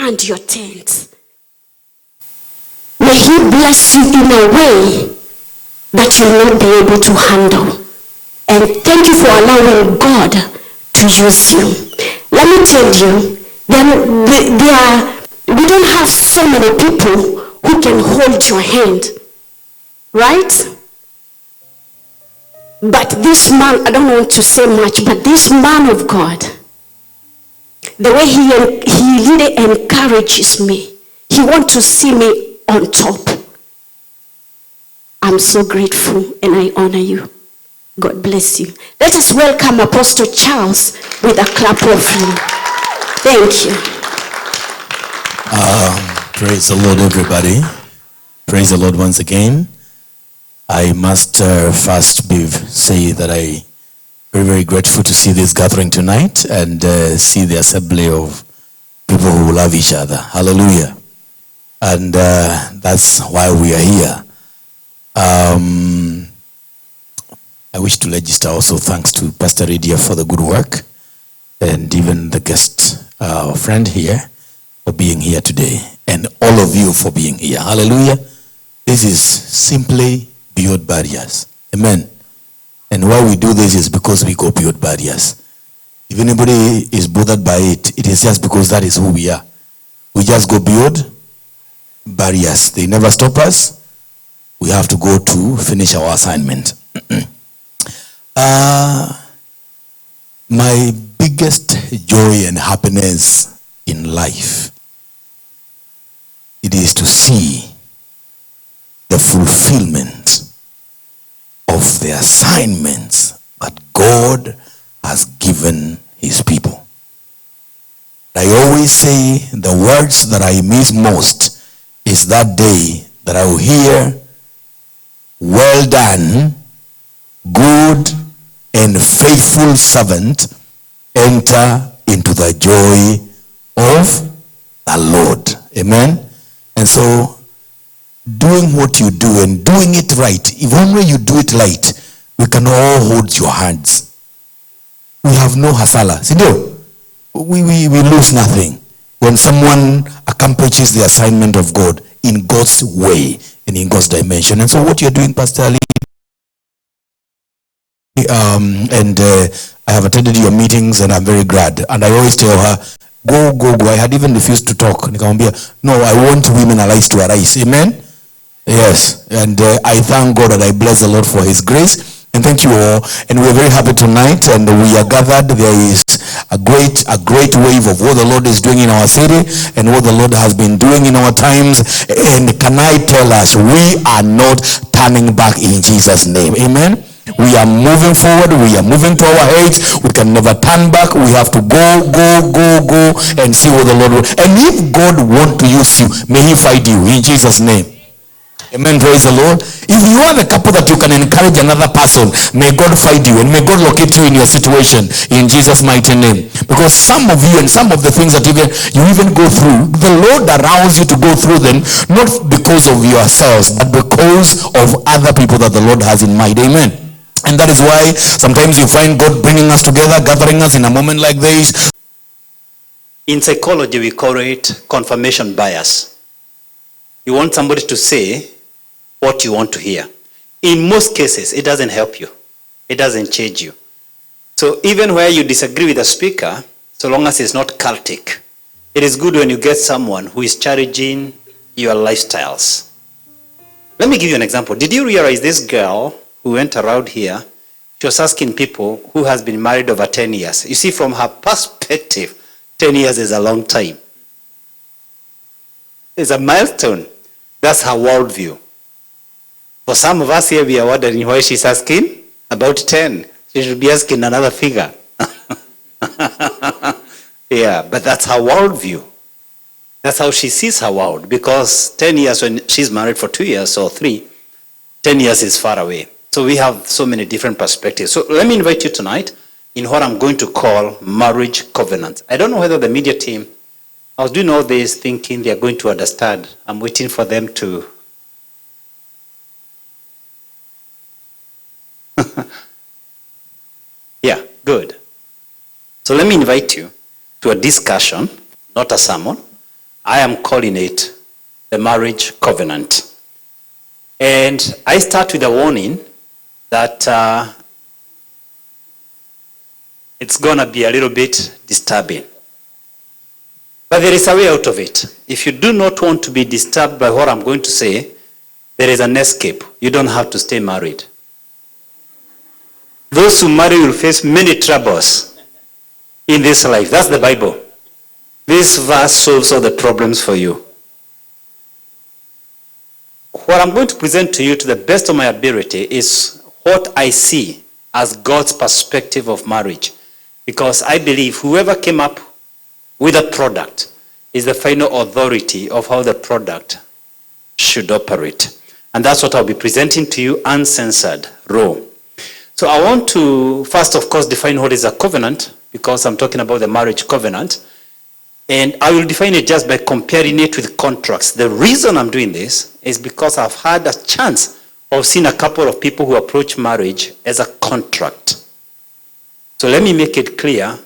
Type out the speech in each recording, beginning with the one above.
expand your tent. May he bless you in a way that you'll not be able to handle. And thank you for allowing God to use you. Let me tell you, we don't have so many people who can hold your hand, right? But this man, I don't want to say much, but this man of God, the way he really encourages me, he wants to see me on top. I'm so grateful and I honor you. God bless you. Let us welcome Apostle Charles with a clap offering. Thank you. Praise the Lord, everybody. Praise the Lord once again. I must first say that I'm very, very grateful to see this gathering tonight and see the assembly of people who love each other. Hallelujah. And that's why we are here. I wish to register also thanks to Pst.Lydiah for the good work and even the guest friend here for being here today and all of you for being here. Hallelujah. This is simply beyond barriers. Amen. And why we do this is because we go beyond barriers. If anybody is bothered by it, it is just because that is who we are. We just go beyond barriers. They never stop us. We have to go to finish our assignment. My biggest joy and happiness in life, it is to see the fulfillment of the assignments that God has given his people. I always say the words that I miss most is that day that I will hear, "Well done, good and faithful servant, enter into the joy of the Lord." Amen. And so doing what you do and doing it right, if only you do it right, we can all hold your hands. We have no hasala. See, no, we lose nothing when someone accomplishes the assignment of God in God's way and in God's dimension. And so what you're doing, Pst.Lydiah, I have attended your meetings and I'm very glad. And I always tell her, go. I had even refused to talk. No, I want women allies to arise. Amen. Yes. And I thank God and I bless the Lord for his grace. And thank you all. And we're very happy tonight. And we are gathered. There is a great wave of what the Lord is doing in our city and what the Lord has been doing in our times. And can I tell us, we are not turning back in Jesus' name. Amen. We are moving forward. We are moving to our heights. We can never turn back. We have to go and see what the Lord will. And if God wants to use you, may he fight you in Jesus' name. Amen. Praise the Lord. If you are the couple that you can encourage another person, may God fight you and may God locate you in your situation in Jesus' mighty name. Because some of you and some of the things that you even go through, the Lord allows you to go through them, not because of yourselves, but because of other people that the Lord has in mind. Amen. And that is why sometimes you find God bringing us together, gathering us in a moment like this. In psychology, we call it confirmation bias. You want somebody to say what you want to hear. In most cases, it doesn't help you. It doesn't change you. So even where you disagree with the speaker, so long as it's not cultic, it is good when you get someone who is challenging your lifestyles. Let me give you an example. Did you realize this girl who went around here, she was asking people who has been married over 10 years. You see, from her perspective, 10 years is a long time. It's a milestone. That's her worldview. For some of us here, we are wondering why she's asking about 10. She should be asking another figure. Yeah, but that's her worldview. That's how she sees her world. Because 10 years, when she's married for 2 years or 3, 10 years is far away. So we have so many different perspectives. So let me invite you tonight in what I'm going to call marriage covenants. I don't know whether the media team, I was doing all this thinking they're going to understand. I'm waiting for them to. Yeah, good. So let me invite you to a discussion, not a sermon, I am calling it the marriage covenant. And I start with a warning that it's going to be a little bit disturbing. But there is a way out of it. If you do not want to be disturbed by what I'm going to say, there is an escape. You don't have to stay married. Those who marry will face many troubles in this life. That's the Bible. This verse solves all the problems for you. What I'm going to present to you to the best of my ability is what I see as God's perspective of marriage. Because I believe whoever came up with a product is the final authority of how the product should operate. And that's what I'll be presenting to you, uncensored, raw. So I want to first, of course, define what is a covenant, because I'm talking about the marriage covenant. And I will define it just by comparing it with contracts. The reason I'm doing this is because I've had a chance of seeing a couple of people who approach marriage as a contract. So let me make it clear.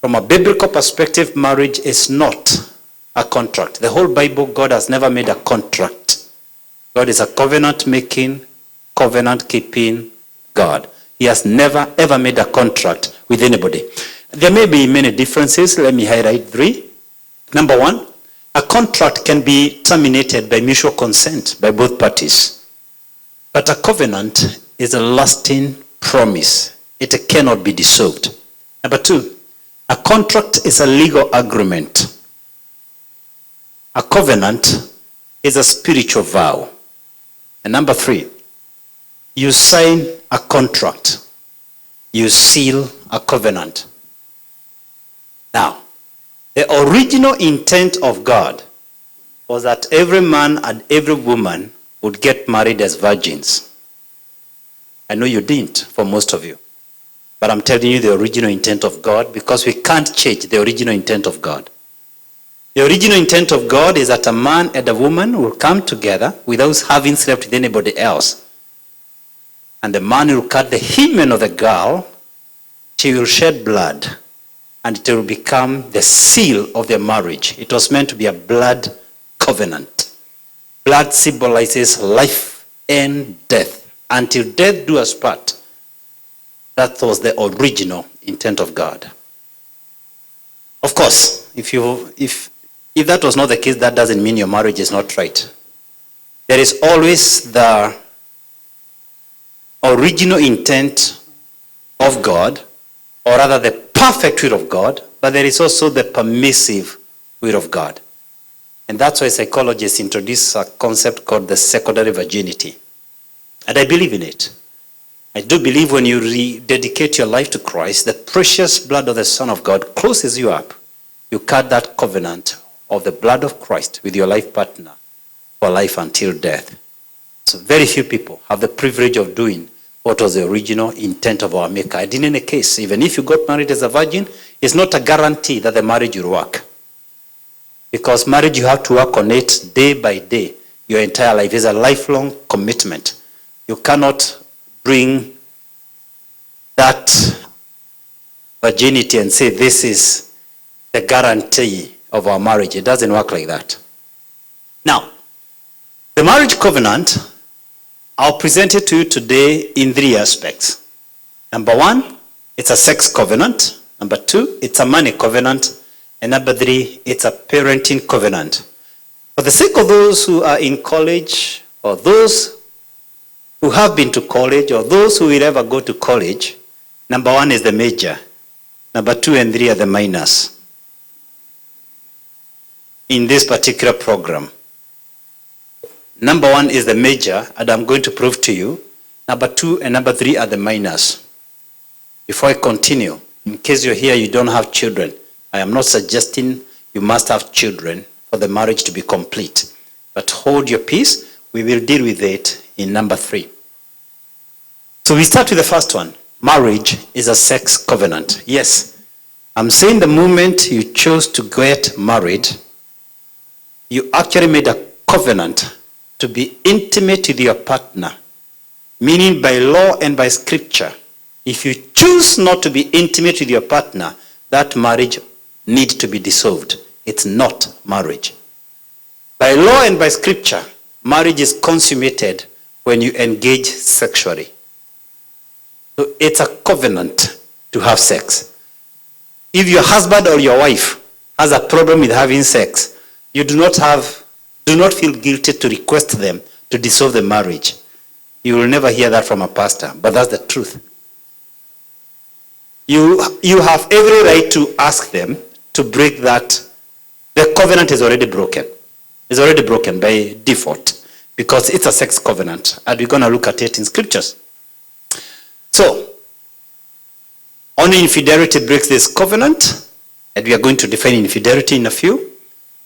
From a biblical perspective, marriage is not a contract. The whole Bible, God has never made a contract. God is a covenant-making, covenant-keeping God. He has never, ever made a contract with anybody. There may be many differences. Let me highlight 3. Number 1, a contract can be terminated by mutual consent by both parties. But a covenant is a lasting promise. It cannot be dissolved. Number 2, a contract is a legal agreement. A covenant is a spiritual vow. And number 3, you sign a contract. You seal a covenant. Now, the original intent of God was that every man and every woman would get married as virgins. I know you didn't, for most of you. But I'm telling you the original intent of God, because we can't change the original intent of God. The original intent of God is that a man and a woman will come together without having slept with anybody else. And the man will cut the hymen of the girl. She will shed blood. And it will become the seal of their marriage. It was meant to be a blood covenant. Blood symbolizes life and death. Until death do us part. That was the original intent of God. Of course, if that was not the case, that doesn't mean your marriage is not right. There is always the original intent of God, or rather the perfect will of God, but there is also the permissive will of God. And that's why psychologists introduce a concept called the secondary virginity. And I believe in it. I do believe when you rededicate your life to Christ, the precious blood of the Son of God closes you up. You cut that covenant of the blood of Christ with your life partner for life until death. So very few people have the privilege of doing what was the original intent of our Maker. And in any case, even if you got married as a virgin, it's not a guarantee that the marriage will work. Because marriage, you have to work on it day by day. Your entire life is a lifelong commitment. You cannot bring that virginity and say this is the guarantee of our marriage. It doesn't work like that. Now, the marriage covenant, I'll present it to you today in 3 aspects. Number 1, it's a sex covenant. Number 2, it's a money covenant. And number 3, it's a parenting covenant. For the sake of those who are in college, or those who have been to college, or those who will ever go to college, number 1 is the major. Number 2 and 3 are the minors. In this particular program. Number 1 is the major, and I'm going to prove to you. Number 2 and number 3 are the minors. Before I continue, in case you're here, you don't have children. I am not suggesting you must have children for the marriage to be complete. But hold your peace. We will deal with it in number 3. So we start with the first one. Marriage is a sex covenant. Yes, I'm saying the moment you chose to get married, you actually made a covenant to be intimate with your partner. Meaning by law and by scripture, if you choose not to be intimate with your partner, that marriage needs to be dissolved. It's not marriage. By law and by scripture, marriage is consummated when you engage sexually. So it's a covenant to have sex. If your husband or your wife has a problem with having sex, you do not feel guilty to request them to dissolve the marriage. You will never hear that from a pastor, but that's the truth. You have every right to ask them to break that. The covenant is already broken. It's already broken by default because it's a sex covenant, and we're going to look at it in scriptures. So, only infidelity breaks this covenant, and we are going to define infidelity in a few.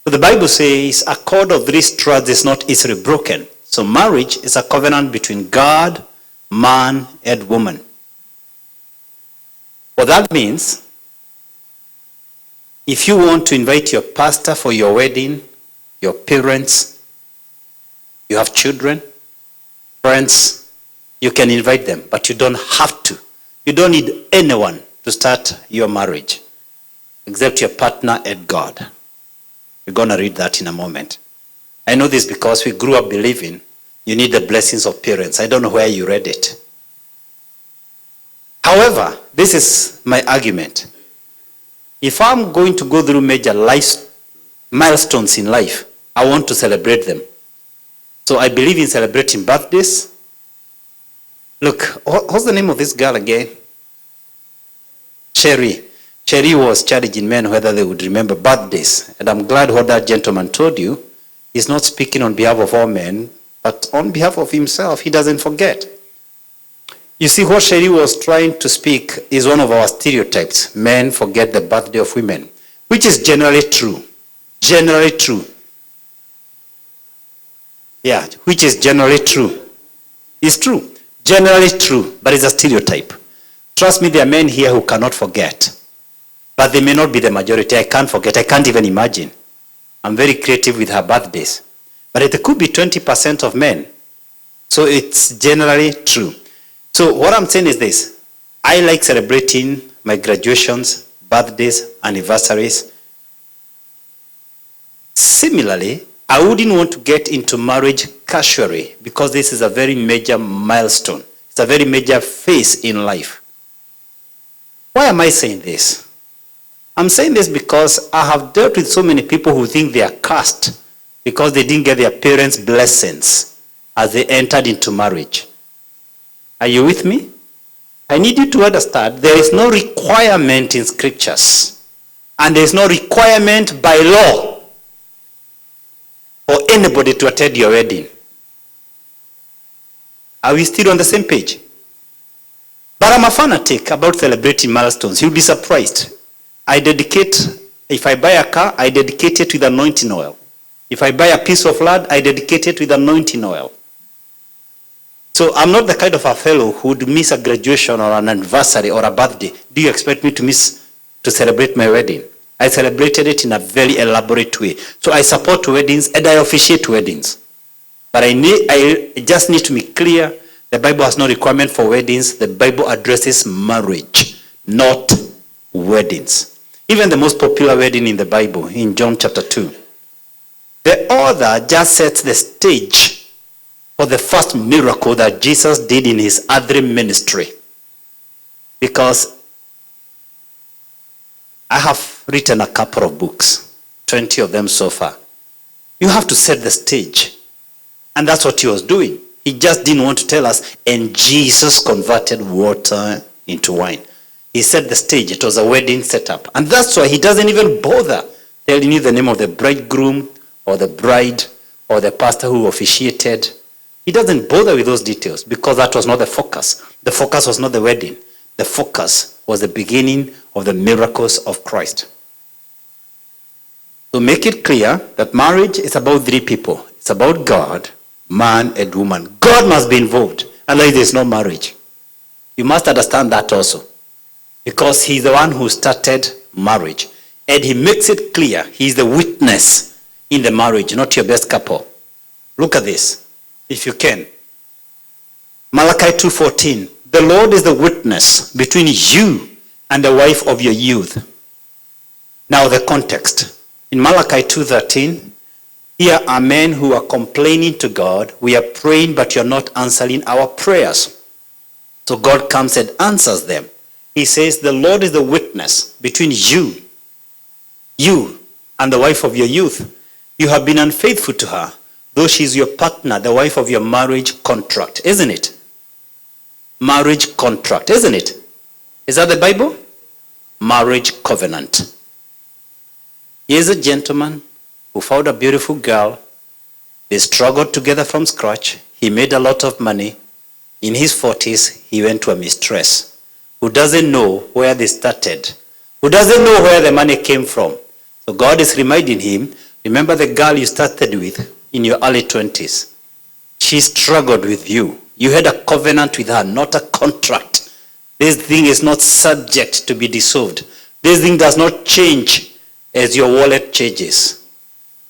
But the Bible says a cord of three strands is not easily broken. So marriage is a covenant between God, man, and woman. What that means, if you want to invite your pastor for your wedding, your parents, you have children, friends, you can invite them, but you don't have to. You don't need anyone to start your marriage, except your partner and God. We're going to read that in a moment. I know this because we grew up believing you need the blessings of parents. I don't know where you read it. However, this is my argument. If I'm going to go through major life milestones in life, I want to celebrate them. So I believe in celebrating birthdays. Look, what's the name of this girl again? Sherry. Sherry was challenging men whether they would remember birthdays. And I'm glad what that gentleman told you. He's not speaking on behalf of all men, but on behalf of himself. He doesn't forget. You see, what Sherry was trying to speak is one of our stereotypes. Men forget the birthday of women, which is generally true. Generally true. Yeah, which is generally true. It's true. Generally true, but it's a stereotype. Trust me, there are men here who cannot forget. But they may not be the majority. I can't forget. I can't even imagine. I'm very creative with her birthdays. But it could be 20% of men. So it's generally true. So what I'm saying is this. I like celebrating my graduations, birthdays, anniversaries. Similarly, I wouldn't want to get into marriage casually because this is a very major milestone. It's a very major phase in life. Why am I saying this? I'm saying this because I have dealt with so many people who think they are cursed because they didn't get their parents' blessings as they entered into marriage. Are you with me? I need you to understand there is no requirement in scriptures and there is no requirement by law for anybody to attend your wedding. Are we still on the same page? But I'm a fanatic about celebrating milestones. You'll be surprised. If I buy a car, I dedicate it with anointing oil. If I buy a piece of land, I dedicate it with anointing oil. So I'm not the kind of a fellow who would miss a graduation or an anniversary or a birthday. Do you expect me to celebrate my wedding? I celebrated it in a very elaborate way. So I support weddings and I officiate weddings. But I just need to be clear, the Bible has no requirement for weddings. The Bible addresses marriage, not weddings. Even the most popular wedding in the Bible, in John chapter 2, the author just sets the stage for the first miracle that Jesus did in his earthly ministry. Because I have written a couple of books, 20 of them so far. You have to set the stage. And that's what he was doing. He just didn't want to tell us, and Jesus converted water into wine. He set the stage. It was a wedding setup. And that's why he doesn't even bother telling you the name of the bridegroom or the bride or the pastor who officiated. He doesn't bother with those details because that was not the focus. The focus was not the wedding. The focus was the beginning of the miracles of Christ. To make it clear that marriage is about three people. It's about God, man, and woman. God must be involved. Otherwise there is no marriage. You must understand that also. Because he's the one who started marriage. And he makes it clear he's the witness in the marriage, not your best couple. Look at this, if you can. Malachi 2:14. The Lord is the witness between you and the wife of your youth. Now the context. In Malachi 2:13, here are men who are complaining to God. We are praying, but you're not answering our prayers. So God comes and answers them. He says, the Lord is the witness between you and the wife of your youth. You have been unfaithful to her, though she's your partner, the wife of your marriage contract, isn't it? Marriage contract, isn't it? Is that the Bible? Marriage covenant. Here's a gentleman who found a beautiful girl. They struggled together from scratch. He made a lot of money. In his 40s, he went to a mistress who doesn't know where they started, who doesn't know where the money came from. So God is reminding him, remember the girl you started with in your early 20s. She struggled with you. You had a covenant with her, not a contract. This thing is not subject to be dissolved. This thing does not change as your wallet changes.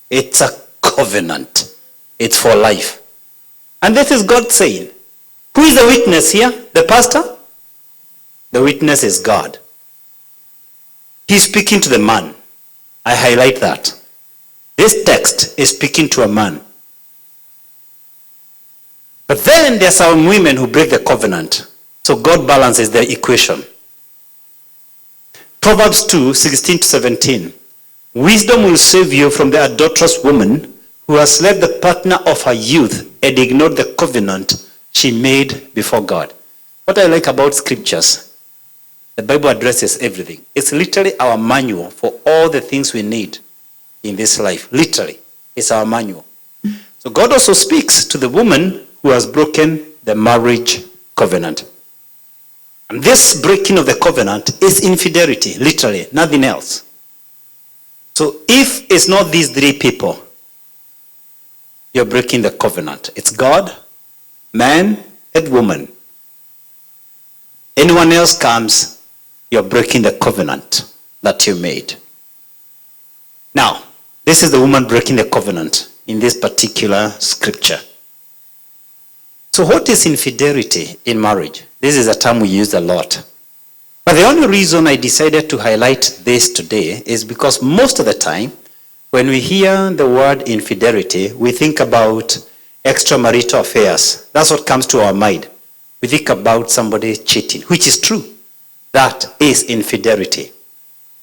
It's a covenant. It's for life. And this is God saying, who is the witness here? The pastor? The witness is God. He's speaking to the man. I highlight that. This text is speaking to a man. But then there are some women who break the covenant. So God balances the equation. Proverbs 2:16-17. Wisdom will save you from the adulterous woman who has left the partner of her youth and ignored the covenant she made before God. What I like about scriptures, the Bible addresses everything. It's literally our manual for all the things we need in this life. Literally, it's our manual. So God also speaks to the woman who has broken the marriage covenant. And this breaking of the covenant is infidelity, literally, nothing else. So if it's not these three people, you're breaking the covenant. It's God, man, and woman. Anyone else comes, you're breaking the covenant that you made. Now, this is the woman breaking the covenant in this particular scripture. So what is infidelity in marriage? This is a term we use a lot. But the only reason I decided to highlight this today is because most of the time, when we hear the word infidelity, we think about extramarital affairs. That's what comes to our mind. We think about somebody cheating, which is true. That is infidelity.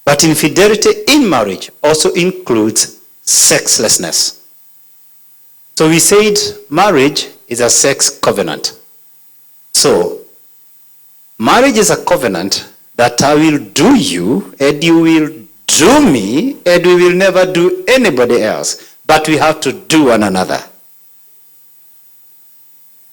But infidelity in marriage also includes sexlessness. So we said marriage is a sex covenant. So marriage is a covenant that I will do you and you will do me and we will never do anybody else. But we have to do one another.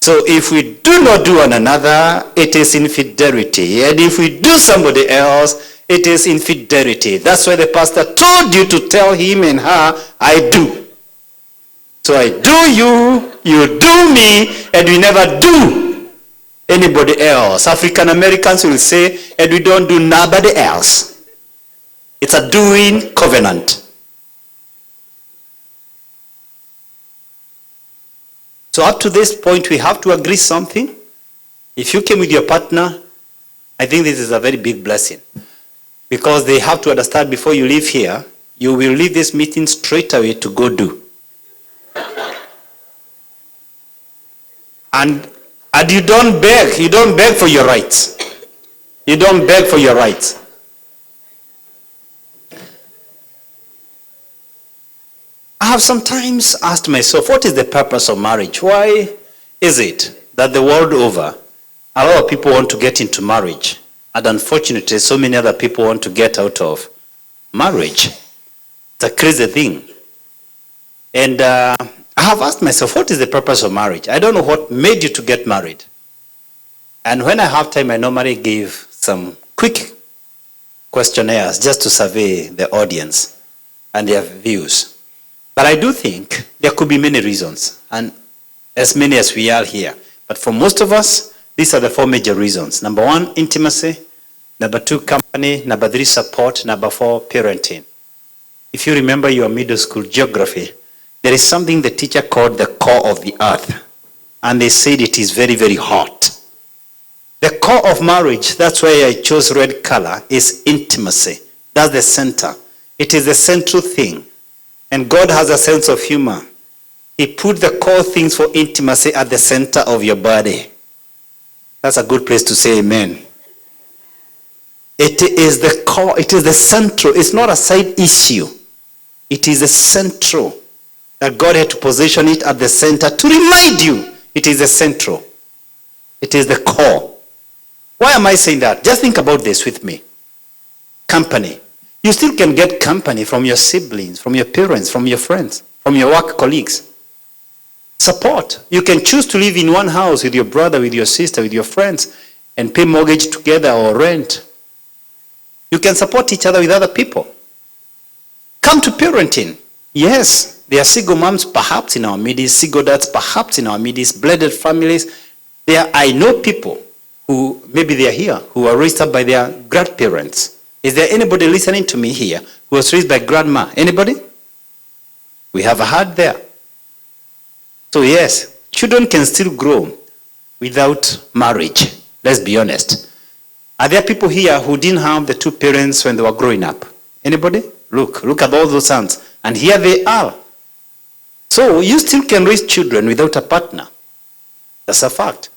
So if we do not do one another, it is infidelity. And if we do somebody else, it is infidelity. That's why the pastor told you to tell him and her, I do. So I do you, you do me, and we never do anybody else. African Americans will say, and we don't do nobody else. It's a doing covenant. So up to this point, we have to agree something. If you came with your partner, I think this is a very big blessing. Because they have to understand before you leave here, you will leave this meeting straight away to go do. And you don't beg for your rights. You don't beg for your rights. I have sometimes asked myself, what is the purpose of marriage? Why is it that the world over, a lot of people want to get into marriage? And unfortunately, so many other people want to get out of marriage. It's a crazy thing. And I have asked myself, what is the purpose of marriage? I don't know what made you to get married. And when I have time, I normally give some quick questionnaires just to survey the audience and their views. But I do think there could be many reasons, and as many as we are here. But for most of us, these are the four major reasons. Number one, intimacy. Number two, company. Number three, support. Number four, parenting. If you remember your middle school geography, there is something the teacher called the core of the earth. And they said it is very, very hot. The core of marriage, that's why I chose red color, is intimacy. That's the center. It is the central thing. And God has a sense of humor. He put the core things for intimacy at the center of your body. That's a good place to say amen. It is the core, it is the central. It's not a side issue. It is the central. That God had to position it at the center to remind you it is the central. It is the core. Why am I saying that? Just think about this with me. Company. You still can get company from your siblings, from your parents, from your friends, from your work colleagues. Support. You can choose to live in one house with your brother, with your sister, with your friends, and pay mortgage together or rent. You can support each other with other people. Come to parenting. Yes, there are single moms perhaps in our midst, single dads perhaps in our midst, blended families. I know people who, maybe they are here, who are raised up by their grandparents. Is there anybody listening to me here who was raised by grandma? Anybody? We have a heart there. So yes, children can still grow without marriage. Let's be honest. Are there people here who didn't have the two parents when they were growing up? Anybody? Look at all those sons. And here they are. So you still can raise children without a partner. That's a fact.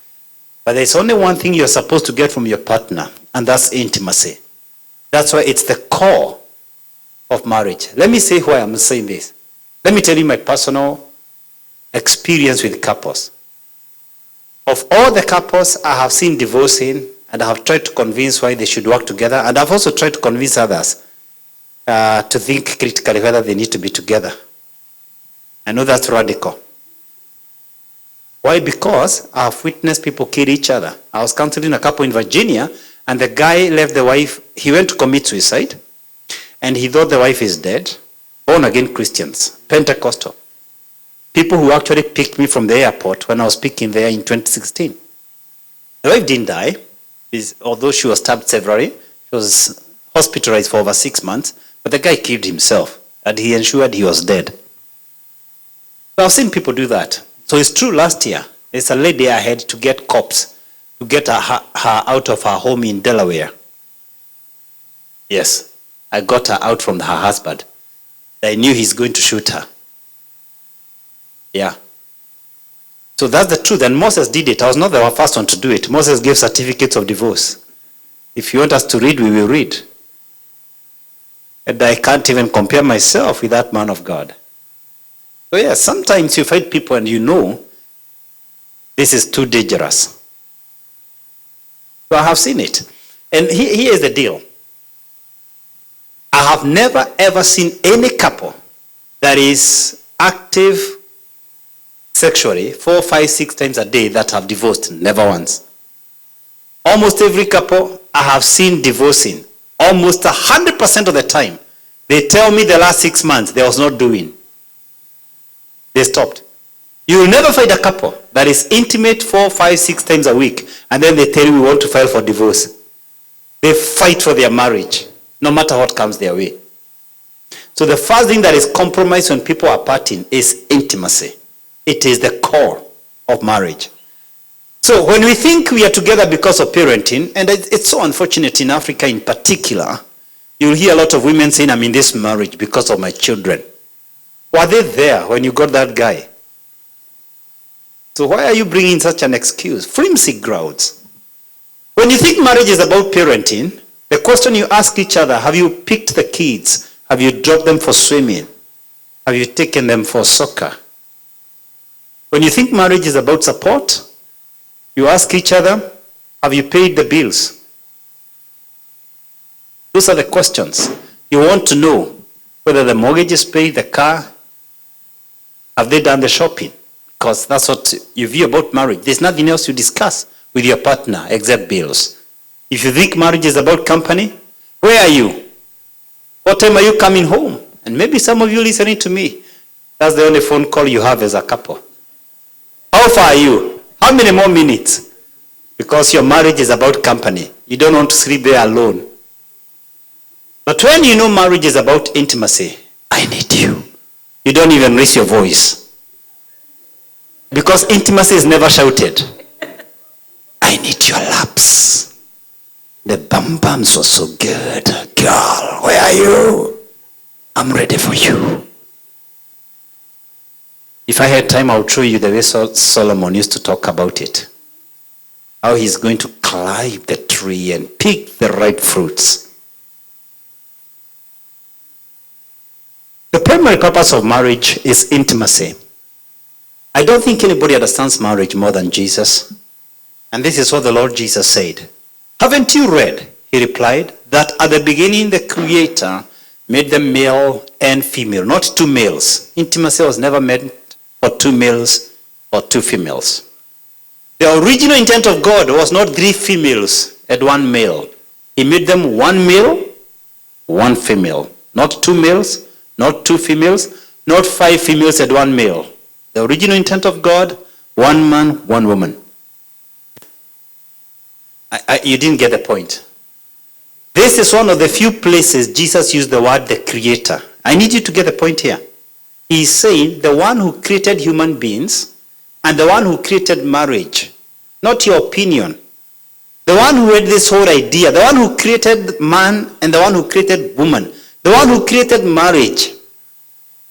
But there's only one thing you're supposed to get from your partner, and that's intimacy. That's why it's the core of marriage. Let me say why I'm saying this. Let me tell you my personal experience with couples. Of all the couples I have seen divorcing, and I have tried to convince why they should work together, and I've also tried to convince others to think critically whether they need to be together. I know that's radical. Why? Because I've witnessed people kill each other. I was counseling a couple in Virginia, and the guy left the wife. He went to commit suicide, and he thought the wife is dead. Born-again Christians, Pentecostal. People who actually picked me from the airport when I was speaking there in 2016. The wife didn't die, although she was stabbed severally. She was hospitalized for over 6 months, but the guy killed himself, and he ensured he was dead. So I've seen people do that. So it's true, last year, there's a lady I had to get cops to get her out of her home in Delaware. Yes, I got her out from her husband. I knew he's going to shoot her. Yeah. So that's the truth. And Moses did it. I was not the first one to do it. Moses gave certificates of divorce. If you want us to read, we will read. And I can't even compare myself with that man of God. So yeah, sometimes you find people and you know this is too dangerous. So I have seen it. And here's the deal. I have never ever seen any couple that is active sexually 4, 5, 6 times a day that have divorced. Never once. Almost every couple I have seen divorcing, almost 100% of the time, they tell me the last 6 months they was not doing. They stopped. You will never find a couple that is intimate 4, 5, 6 times a week, and then they tell you we want to file for divorce. They fight for their marriage, no matter what comes their way. So the first thing that is compromised when people are parting is intimacy. It is the core of marriage. So when we think we are together because of parenting, and it's so unfortunate in Africa in particular, you'll hear a lot of women saying, I'm in this marriage because of my children. Were they there when you got that guy? So why are you bringing such an excuse? Flimsy grounds. When you think marriage is about parenting, the question you ask each other, have you picked the kids? Have you dropped them for swimming? Have you taken them for soccer? When you think marriage is about support, you ask each other, have you paid the bills? Those are the questions. You want to know whether the mortgage is paid, the car, have they done the shopping? Because that's what you view about marriage. There's nothing else you discuss with your partner except bills. If you think marriage is about company, where are you? What time are you coming home? And maybe some of you listening to me, that's the only phone call you have as a couple. How far are you? How many more minutes? Because your marriage is about company. You don't want to sleep there alone. But when you know marriage is about intimacy, I need you. You don't even raise your voice. Because intimacy is never shouted. I need your laps. The bum-bums were so good. Girl, where are you? I'm ready for you. If I had time, I would show you the way Solomon used to talk about it. How he's going to climb the tree and pick the ripe fruits. The primary purpose of marriage is intimacy. I don't think anybody understands marriage more than Jesus. And this is what the Lord Jesus said. Haven't you read, he replied, that at the beginning the Creator made them male and female, not two males. Intimacy was never meant for two males or two females. The original intent of God was not three females and one male. He made them one male, one female. Not two males, not two females, not five females and one male. The original intent of God, one man, one woman. You didn't get the point. This is one of the few places Jesus used the word the Creator. I need you to get the point here. He's saying the one who created human beings and the one who created marriage. Not your opinion. The one who had this whole idea. The one who created man and the one who created woman. The one who created marriage.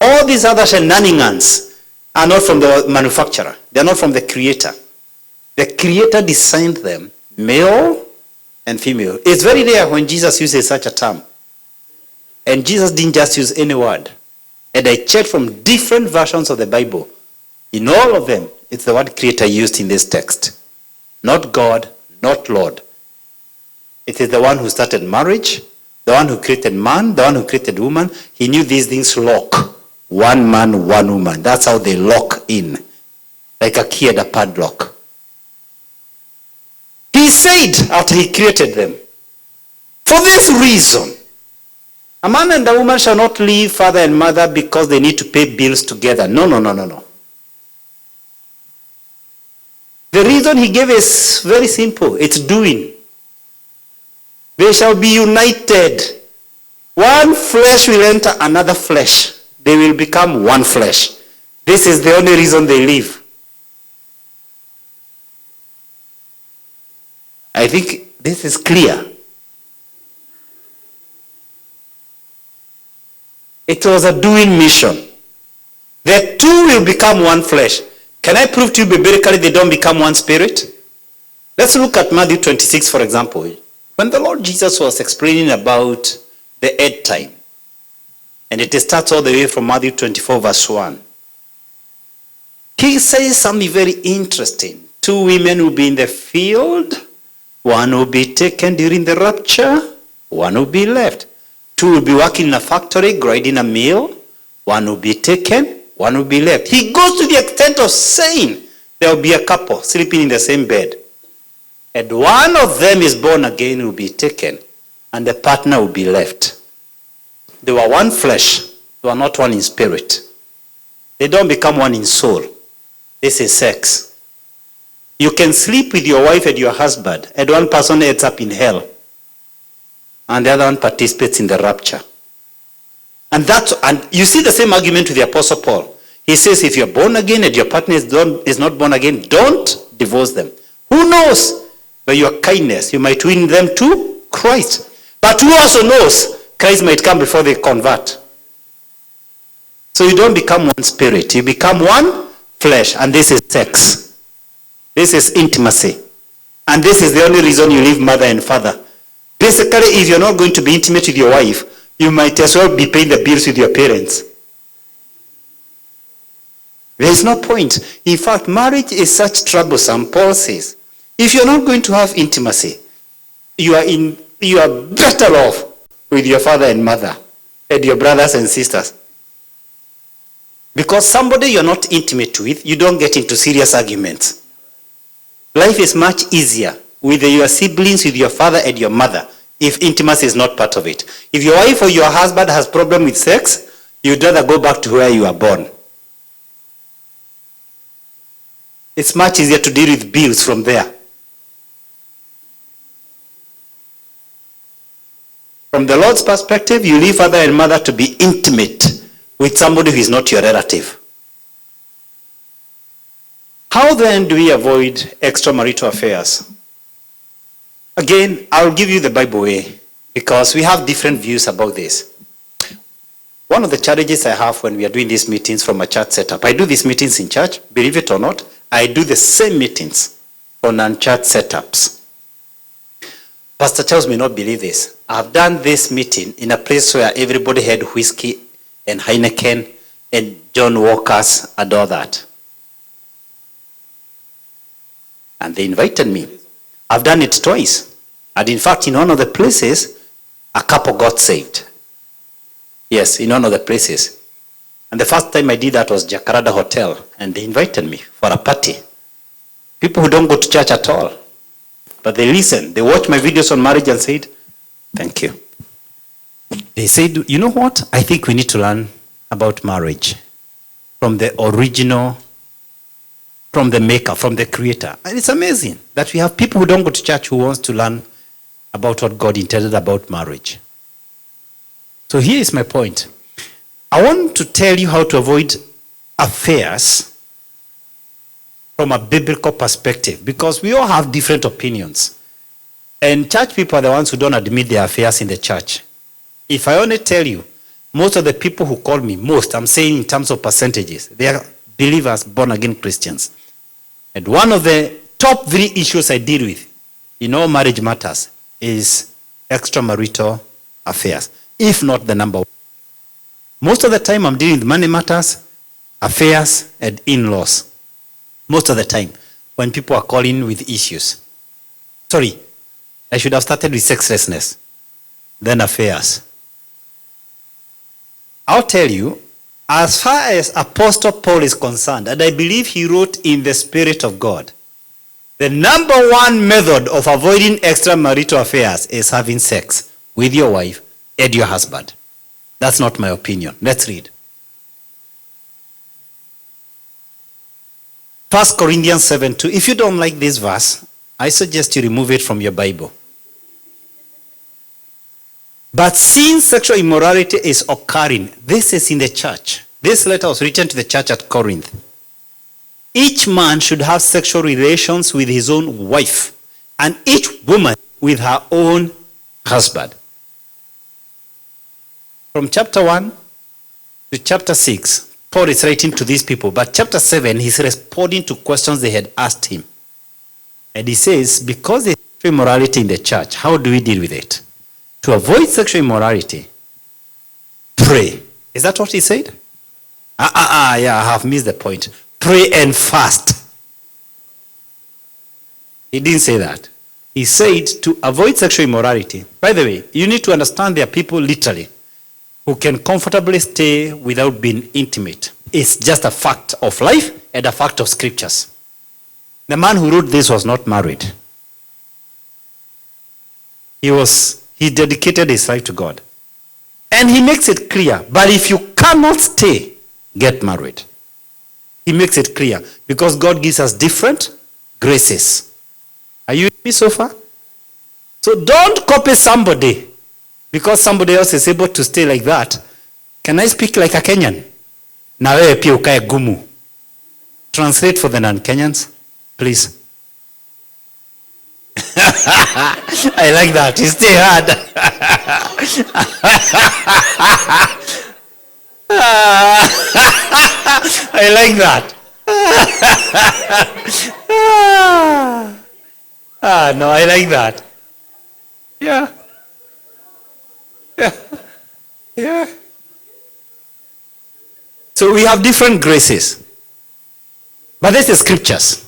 All these other shenanigans are not from the manufacturer. They are not from the Creator. The Creator designed them, male and female. It's very rare when Jesus uses such a term. And Jesus didn't just use any word. And I checked from different versions of the Bible. In all of them, it's the word Creator used in this text. Not God, not Lord. It is the one who started marriage, the one who created man, the one who created woman. He knew these things lock. One man, one woman. That's how they lock in. Like a key and a padlock. He said after he created them, for this reason, a man and a woman shall not leave father and mother because they need to pay bills together. No. The reason he gave is very simple. It's doing. They shall be united. One flesh will enter another flesh. They will become one flesh. This is the only reason they live. I think this is clear. It was a doing mission. The two will become one flesh. Can I prove to you biblically they don't become one spirit? Let's look at Matthew 26, for example. When the Lord Jesus was explaining about the end time, and it starts all the way from Matthew 24, verse 1. He says something very interesting. Two women will be in the field. One will be taken during the rapture. One will be left. Two will be working in a factory, grinding a mill. One will be taken. One will be left. He goes to the extent of saying there will be a couple sleeping in the same bed. And one of them is born again, will be taken. And the partner will be left. They were one flesh. They were not one in spirit. They don't become one in soul. This is sex. You can sleep with your wife and your husband, and one person ends up in hell, and the other one participates in the rapture. And you see the same argument with the Apostle Paul. He says, if you're born again and your partner is not born again, don't divorce them. Who knows? By your kindness, you might win them to Christ. But who also knows? Christ might come before they convert. So you don't become one spirit. You become one flesh, and this is sex. This is intimacy. And this is the only reason you leave mother and father. Basically, if you're not going to be intimate with your wife, you might as well be paying the bills with your parents. There is no point. In fact, marriage is such troublesome. Paul says, if you're not going to have intimacy, you are better off with your father and mother and your brothers and sisters. Because somebody you're not intimate with, you don't get into serious arguments. Life is much easier with your siblings, with your father and your mother, if intimacy is not part of it. If your wife or your husband has problem with sex, you'd rather go back to where you are born. It's much easier to deal with bills from there. From the Lord's perspective, you leave father and mother to be intimate with somebody who is not your relative. How then do we avoid extramarital affairs? Again, I'll give you the Bible way because we have different views about this. One of the challenges I have when we are doing these meetings from a church setup, I do these meetings in church, believe it or not, I do the same meetings for non-church setups. Pastor Charles may not believe this. I've done this meeting in a place where everybody had whiskey and Heineken and John Walker's and all that. And they invited me. I've done it twice. And in fact, in one of the places, a couple got saved. Yes, in one of the places. And the first time I did that was Jacaranda Hotel, and they invited me for a party. People who don't go to church at all. But they listen. They watch my videos on marriage and said, thank you. They said, you know what? I think we need to learn about marriage from the original, from the maker, from the creator. And it's amazing that we have people who don't go to church who wants to learn about what God intended about marriage. So here is my point. I want to tell you how to avoid affairs from a biblical perspective, because we all have different opinions. And church people are the ones who don't admit their affairs in the church. If I only tell you, most of the people who call me, I'm saying in terms of percentages, they are believers, born-again Christians. And one of the top 3 issues I deal with in all marriage matters is extramarital affairs, if not the number one. Most of the time I'm dealing with money matters, affairs, and in-laws. Most of the time when people are calling with issues. Sorry, I should have started with sexlessness, then affairs. I'll tell you, as far as Apostle Paul is concerned, and I believe he wrote in the Spirit of God, the number one method of avoiding extramarital affairs is having sex with your wife and your husband. That's not my opinion. Let's read. 1 Corinthians 7:2. If you don't like this verse, I suggest you remove it from your Bible. But since sexual immorality is occurring, this is in the church. This letter was written to the church at Corinth. Each man should have sexual relations with his own wife, and each woman with her own husband. From chapter 1 to chapter 6, Paul is writing to these people, but chapter 7, he's responding to questions they had asked him. And he says, because there's sexual immorality in the church, how do we deal with it? To avoid sexual immorality, pray. Is that what he said? Yeah, I have missed the point. Pray and fast. He didn't say that. He said to avoid sexual immorality. By the way, you need to understand there are people literally who can comfortably stay without being intimate. It's just a fact of life and a fact of scriptures. The man who wrote this was not married. He dedicated his life to God. And he makes it clear, but if you cannot stay, get married. He makes it clear because God gives us different graces. Are you with me so far? So don't copy somebody because somebody else is able to stay like that. Can I speak like a Kenyan? Na wewe pia ukae gumu. Translate for the non-Kenyans, please. I like that. You stay hard. I like that. No, I like that. Yeah. So we have different graces. But that's the scriptures.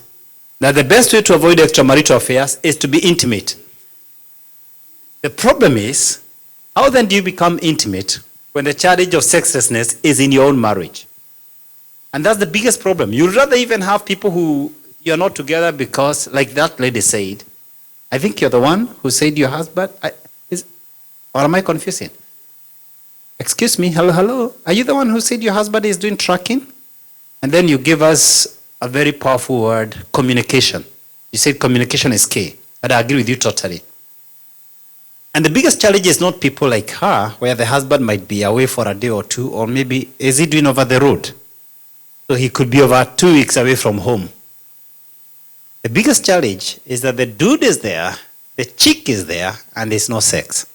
That the best way to avoid extramarital affairs is to be intimate. The problem is, how then do you become intimate when the challenge of sexlessness is in your own marriage? And that's the biggest problem. You'd rather even have people who you're not together because, like that lady said, I think you're the one who said your husband, or am I confusing? Excuse me, hello. Are you the one who said your husband is doing tracking? And then you give us a very powerful word, communication. You said communication is key. And I agree with you totally. And the biggest challenge is not people like her, where the husband might be away for a day or two, or maybe is he doing over the road? So he could be over 2 weeks away from home. The biggest challenge is that the dude is there, the chick is there, and there's no sex.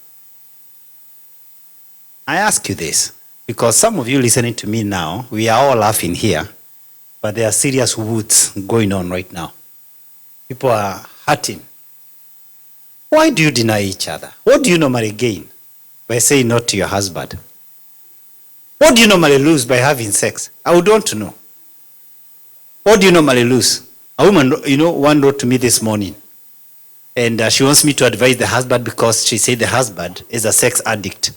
I ask you this. Because some of you listening to me now, we are all laughing here, but there are serious wounds going on right now. People are hurting. Why do you deny each other? What do you normally gain by saying no to your husband? What do you normally lose by having sex? I would want to know. What do you normally lose? A woman, one wrote to me this morning, and she wants me to advise the husband because she said the husband is a sex addict.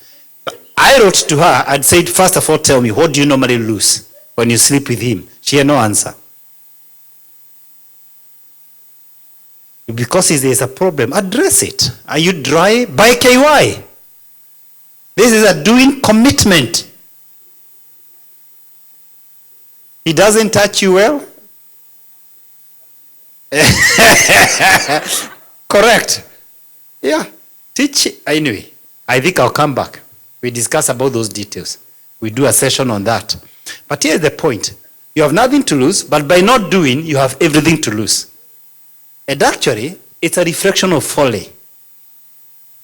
I wrote to her and said, first of all, tell me, what do you normally lose when you sleep with him? She had no answer. Because there's a problem, address it. Are you dry? Buy KY. This is a doing commitment. He doesn't touch you well? Correct. Yeah. Teach. Anyway, I think I'll come back. We discuss about those details. We do a session on that. But here's the point. You have nothing to lose, but by not doing, you have everything to lose. And actually, it's a reflection of folly.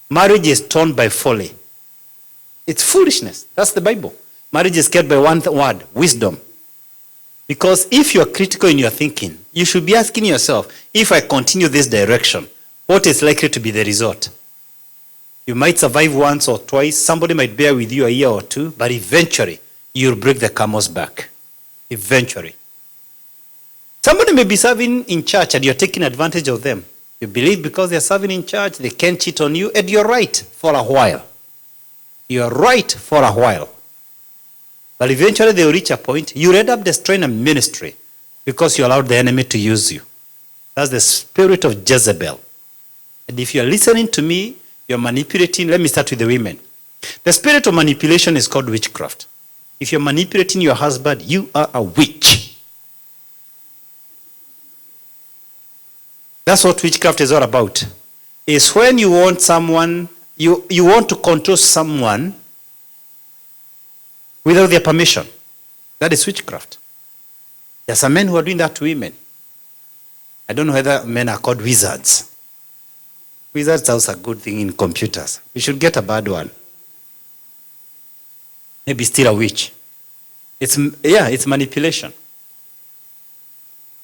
Marriage is torn by folly. It's foolishness. That's the Bible. Marriage is kept by one word, wisdom. Because if you're critical in your thinking, you should be asking yourself, if I continue this direction, what is likely to be the result? You might survive once or twice, somebody might bear with you a year or two, but eventually, you'll break the camel's back. Eventually. Somebody may be serving in church and you're taking advantage of them. You believe because they're serving in church, they can't cheat on you, and you're right for a while. You're right for a while. But eventually they'll reach a point, you'll end up destroying a ministry because you allowed the enemy to use you. That's the spirit of Jezebel. And if you're listening to me, you're manipulating. Let me start with the women. The spirit of manipulation is called witchcraft. If you're manipulating your husband, you are a witch. That's what witchcraft is all about. It's when you want someone, you want to control someone without their permission. That is witchcraft. There are some men who are doing that to women. I don't know whether men are called wizards. Wizards sounds a good thing in computers. We should get a bad one. Maybe still a witch. It's manipulation.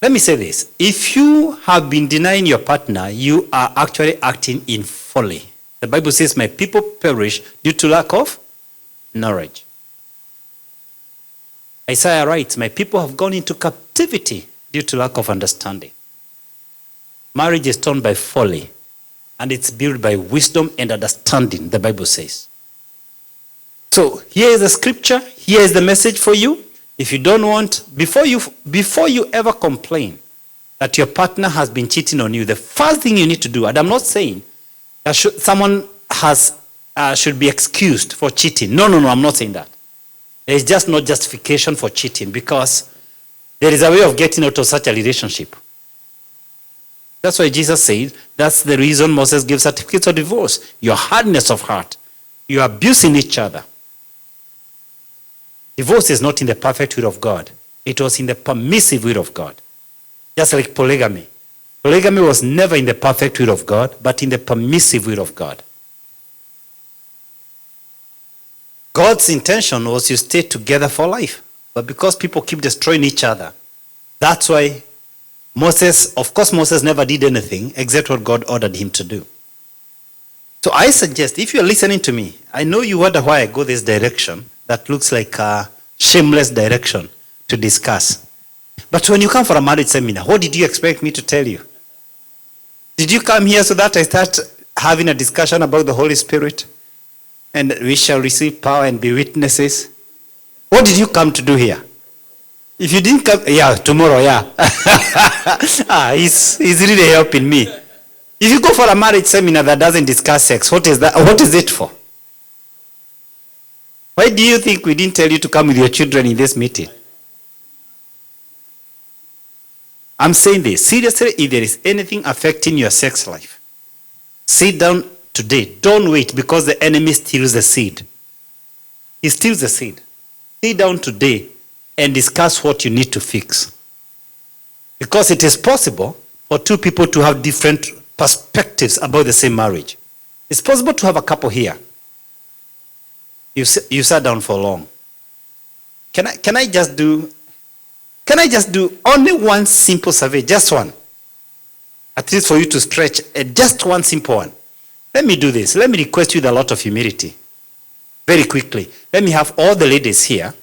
Let me say this. If you have been denying your partner, you are actually acting in folly. The Bible says, my people perish due to lack of knowledge. Isaiah writes, my people have gone into captivity due to lack of understanding. Marriage is torn by folly, and it's built by wisdom and understanding, the Bible says. So here is the scripture. Here is the message for you. If you don't want, before you ever complain that your partner has been cheating on you, the first thing you need to do, and I'm not saying that someone should be excused for cheating. No, I'm not saying that. There is just no justification for cheating because there is a way of getting out of such a relationship. That's why Jesus said, that's the reason Moses gives certificates of divorce. Your hardness of heart. You are abusing each other. Divorce is not in the perfect will of God. It was in the permissive will of God. Just like polygamy. Polygamy was never in the perfect will of God, but in the permissive will of God. God's intention was you stay together for life. But because people keep destroying each other, that's why Moses never did anything except what God ordered him to do. So I suggest, if you're listening to me, I know you wonder why I go this direction that looks like a shameless direction to discuss. But when you come for a marriage seminar, what did you expect me to tell you? Did you come here so that I start having a discussion about the Holy Spirit? And we shall receive power and be witnesses? What did you come to do here? If you didn't come, tomorrow, he's really helping me. If you go for a marriage seminar that doesn't discuss sex, what is that? What is it for? Why do you think we didn't tell you to come with your children in this meeting? I'm saying this. Seriously, if there is anything affecting your sex life, sit down today. Don't wait because the enemy steals the seed. He steals the seed. Sit down today and discuss what you need to fix. Because it is possible for two people to have different perspectives about the same marriage. It's possible to have a couple here. You sat down for long. Can I just do only one simple survey, just one? At least for you to stretch, just one simple one. Let me do this. Let me request you with a lot of humility. Very quickly. Let me have all the ladies here.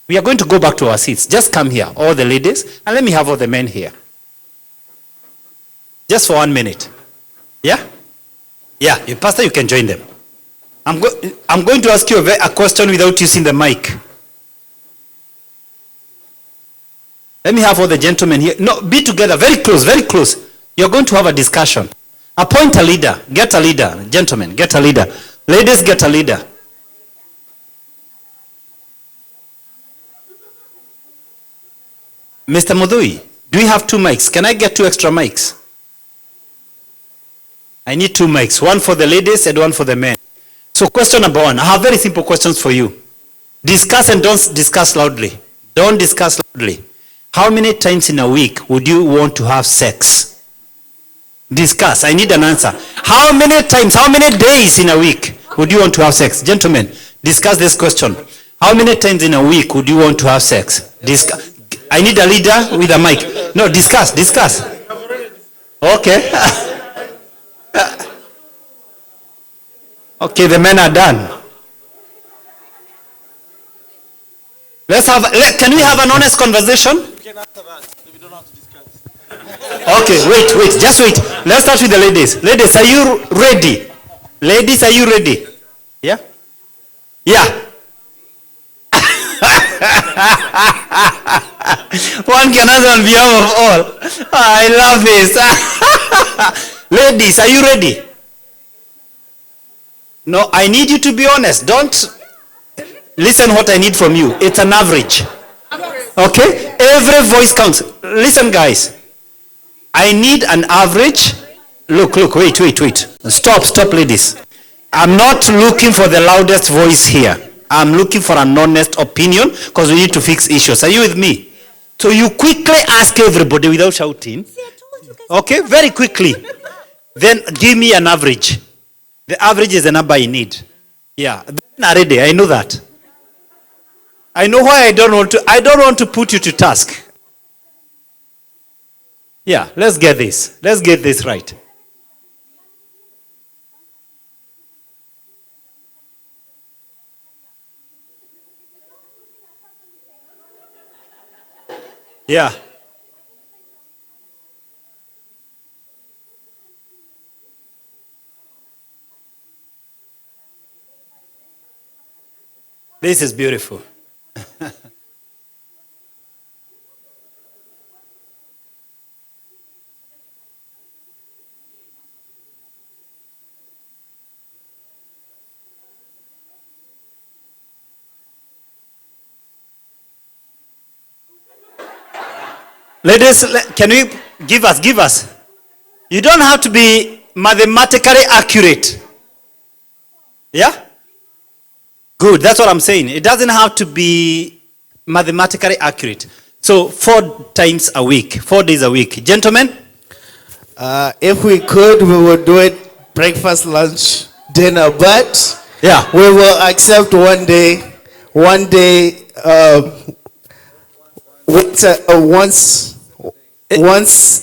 We are going to go back to our seats. Just come here, all the ladies, and let me have all the men here. Just for 1 minute. Yeah? Yeah, Pastor, you can join them. I'm going to ask you a question without using the mic. Let me have all the gentlemen here. No, be together, very close, very close. You're going to have a discussion. Appoint a leader. Get a leader. Gentlemen, get a leader. Ladies, get a leader. Mr. Mudui, do we have 2 mics? Can I get 2 extra mics? I need 2 mics. One for the ladies and one for the men. So question number 1. I have very simple questions for you. Discuss and don't discuss loudly. Don't discuss loudly. How many times in a week would you want to have sex? Discuss. I need an answer. How many times, how many days in a week would you want to have sex? Gentlemen, discuss this question. How many times in a week would you want to have sex? Discuss. I need a leader with a mic. No, discuss. Okay. Okay, the men are done. Can we have an honest conversation? We can answer that. We don't have to discuss. Okay, wait, just wait. Let's start with the ladies. Ladies, are you ready? Ladies, are you ready? Yeah? Yeah. One can answer on behalf of all. I love this. Ladies, are you ready? No, I need you to be honest. Don't listen what I need from you. It's an average. Okay? Every voice counts. Listen, guys. I need an average. Look, wait. Stop, ladies. I'm not looking for the loudest voice here. I'm looking for an honest opinion because we need to fix issues. Are you with me? So you quickly ask everybody without shouting. Okay, very quickly. Then give me an average. The average is the number I need. Yeah, already. I know that. I know why I don't want to put you to task. Yeah, let's get this. Let's get this right. Yeah. This is beautiful. Ladies, can you give us? You don't have to be mathematically accurate. Yeah? Good, that's what I'm saying. It doesn't have to be mathematically accurate. So 4 times a week, 4 days a week. Gentlemen? If we could, we would do it breakfast, lunch, dinner, but yeah, we will accept one day, once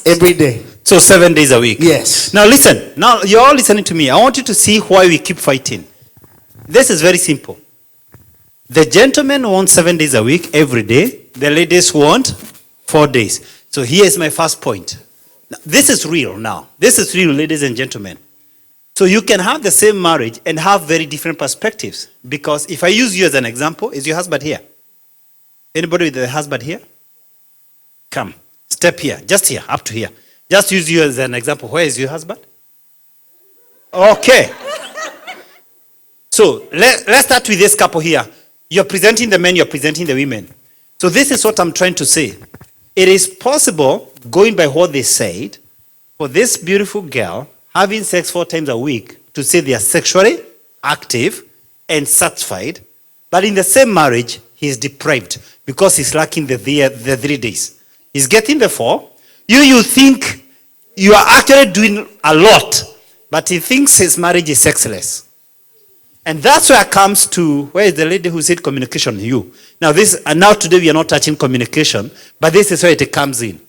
every day. So 7 days a week. Yes. Now listen, now you're all listening to me. I want you to see why we keep fighting. This is very simple. The gentlemen want 7 days a week, every day. The ladies want 4 days. So here's my first point. Now, this is real now. This is real, ladies and gentlemen. So you can have the same marriage and have very different perspectives. Because if I use you as an example, is your husband here? Anybody with a husband here? Come, step here, just here, up to here. Just use you as an example. Where is your husband? Okay. So let's start with this couple here. You're presenting the men, you're presenting the women. So this is what I'm trying to say. It is possible, going by what they said, for this beautiful girl having sex 4 times a week to say they are sexually active and satisfied, but in the same marriage, he is deprived because he's lacking the 3 days. He's getting the 4. You think you are actually doing a lot, but he thinks his marriage is sexless. And that's where it comes to, where is the lady who said communication? You. Now today we are not touching communication, but this is where it comes in.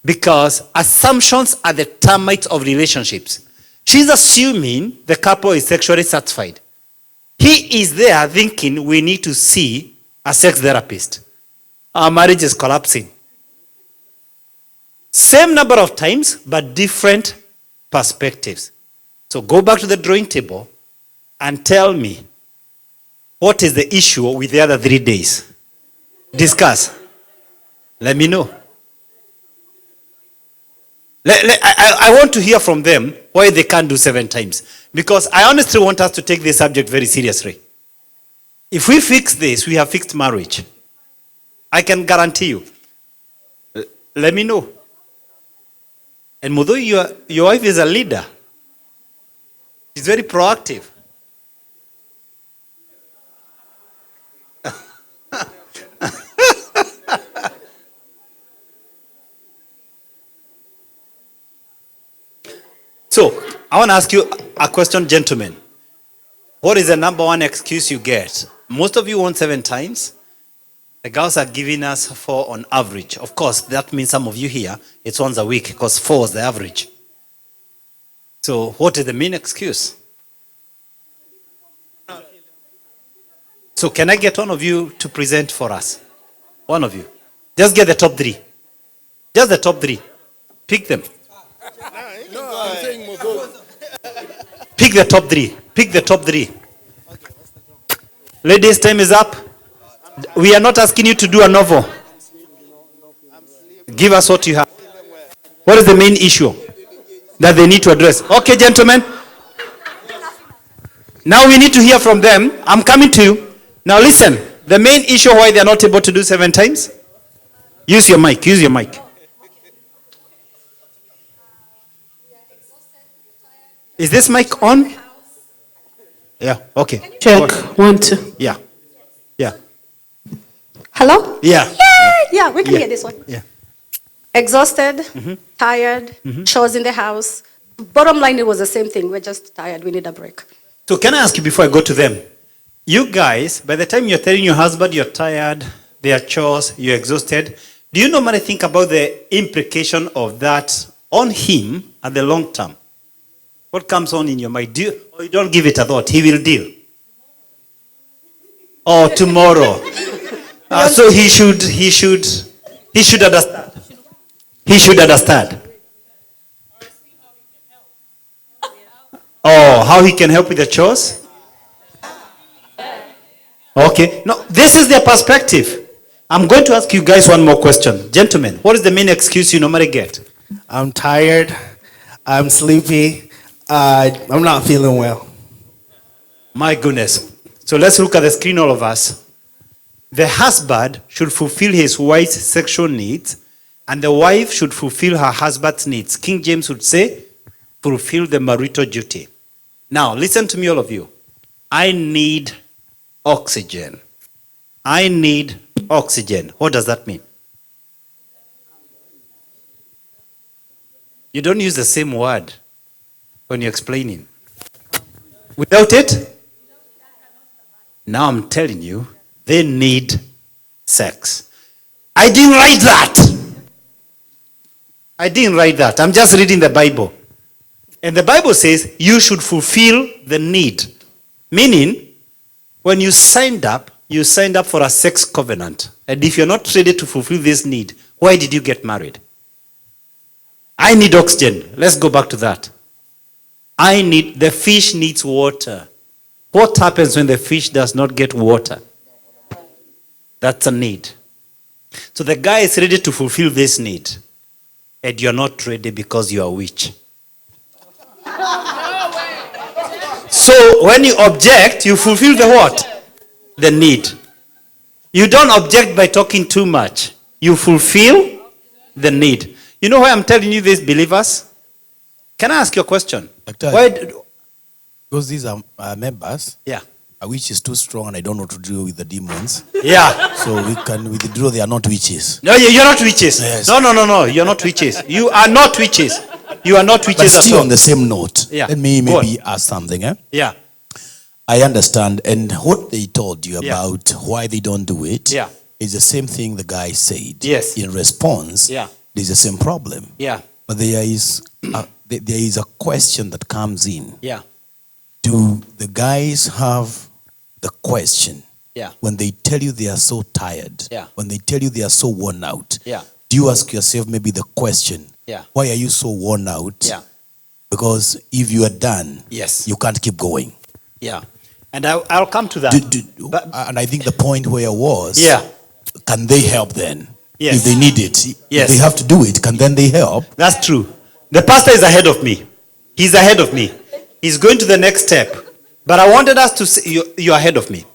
Because assumptions are the termites of relationships. She's assuming the couple is sexually satisfied. He is there thinking we need to see a sex therapist. Our marriage is collapsing. Same number of times, but different perspectives. So go back to the drawing table and tell me, what is the issue with the other 3 days? Discuss. Let me know. I want to hear from them why they can't do 7 times. Because I honestly want us to take this subject very seriously. If we fix this, we have fixed marriage. I can guarantee you. Let me know. And Mudo, your wife is a leader. She's very proactive. So, I want to ask you a question, gentlemen. What is the number one excuse you get? Most of you want 7 times. The girls are giving us 4 on average. Of course, that means some of you here, it's once a week because 4 is the average. So, what is the main excuse? So, can I get one of you to present for us? One of you. Just get the top 3. Just the top 3. Pick them. Pick the top 3. Pick the top 3. Ladies, time is up. We are not asking you to do a novel. Give us what you have. What is the main issue that they need to address? Okay, gentlemen. Now we need to hear from them. I'm coming to you. Now listen. The main issue why they are not able to do 7 times. Use your mic. Use your mic. Is this mic on? Yeah, okay. Check. 1, 2. Yeah. Yeah. Hello? Yeah. Yeah, we can Yeah. hear this one. Yeah. Exhausted, tired, chores in the house. Bottom line, it was the same thing. We're just tired. We need a break. So can I ask you before I go to them? You guys, by the time you're telling your husband you're tired, there are chores, you're exhausted, do you normally think about the implication of that on him at the long term? What comes on in your mind? You don't give it a thought. He will deal. Oh, tomorrow. So he should understand. He should understand. Oh, how he can help with the chores? Okay. No, this is their perspective. I'm going to ask you guys one more question. Gentlemen, what is the main excuse you normally get? I'm tired. I'm sleepy. I'm not feeling well. My goodness. So let's look at the screen, all of us. The husband should fulfill his wife's sexual needs, and the wife should fulfill her husband's needs. King James would say, fulfill the marital duty. Now, listen to me, all of you. I need oxygen. I need oxygen. What does that mean? You don't use the same word when you're explaining. Without it, now I'm telling you, they need sex. I didn't write that. I didn't write that. I'm just reading the Bible. And the Bible says you should fulfill the need. Meaning, when you signed up for a sex covenant. And if you're not ready to fulfill this need, why did you get married? I need oxygen. Let's go back to that. The fish needs water. What happens when the fish does not get water? That's a need. So the guy is ready to fulfill this need. And you're not ready because you're a witch. So when you object, you fulfill the what? The need. You don't object by talking too much. You fulfill the need. You know why I'm telling you this, believers? Can I ask you a question? Doctor, because these are members, Yeah. a witch is too strong and I don't know to deal with the demons. Yeah. So we can withdraw, they are not witches. No, you're not witches. Yes. No. You're not witches. You are not witches. You are not But witches at still all. on the same note, Yeah. let me Go maybe ask something. Yeah. I understand. And what they told you Yeah. about why they don't do it Yeah. is the same thing the guy said. Yes. In response, Yeah. there's the same problem. Yeah. But there is a question that comes in. Yeah. Do the guys have the question Yeah. when they tell you they are so tired? Yeah. When they tell you they are so worn out? Yeah. Do you ask yourself maybe the question, Yeah. why are you so worn out? Yeah. Because if you are done, Yes. you can't keep going. Yeah. And I'll come to that. But- And I think the point where I was, Yeah. can they help then? Yes. If they need it, Yes. if they have to do it, can then they help? That's true. The pastor is ahead of me. He's ahead of me. He's going to the next step. But I wanted us to say, you're ahead of me.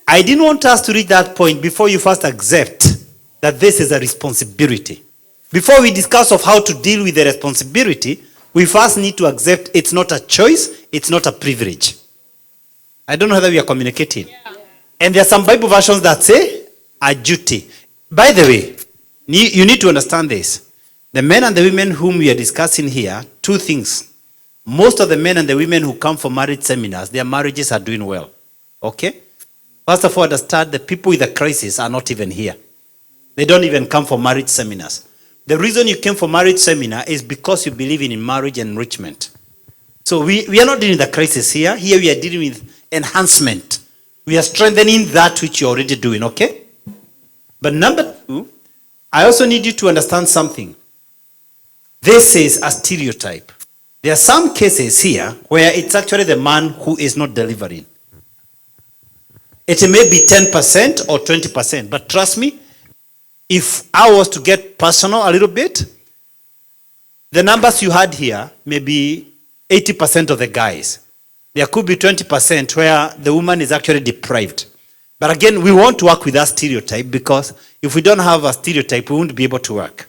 I didn't want us to reach that point before you first accept that this is a responsibility. Before we discuss of how to deal with the responsibility, we first need to accept it's not a choice, it's not a privilege. I don't know whether we are communicating. And there are some Bible versions that say a duty. By the way, you need to understand this. The men and the women whom we are discussing here, two things. Most of the men and the women who come for marriage seminars, their marriages are doing well. Okay? First of all, understand the people with a crisis are not even here. They don't even come for marriage seminars. The reason you came for marriage seminar is because you believe in marriage enrichment. So we are not dealing with the crisis here. Here we are dealing with enhancement. We are strengthening that which you're already doing, okay? But number two, I also need you to understand something. This is a stereotype. There are some cases here where it's actually the man who is not delivering. It may be 10% or 20%, but trust me, if I was to get personal a little bit, the numbers you had here may be 80% of the guys. There could be 20% where the woman is actually deprived. But again, we want to work with that stereotype because if we don't have a stereotype, we won't be able to work.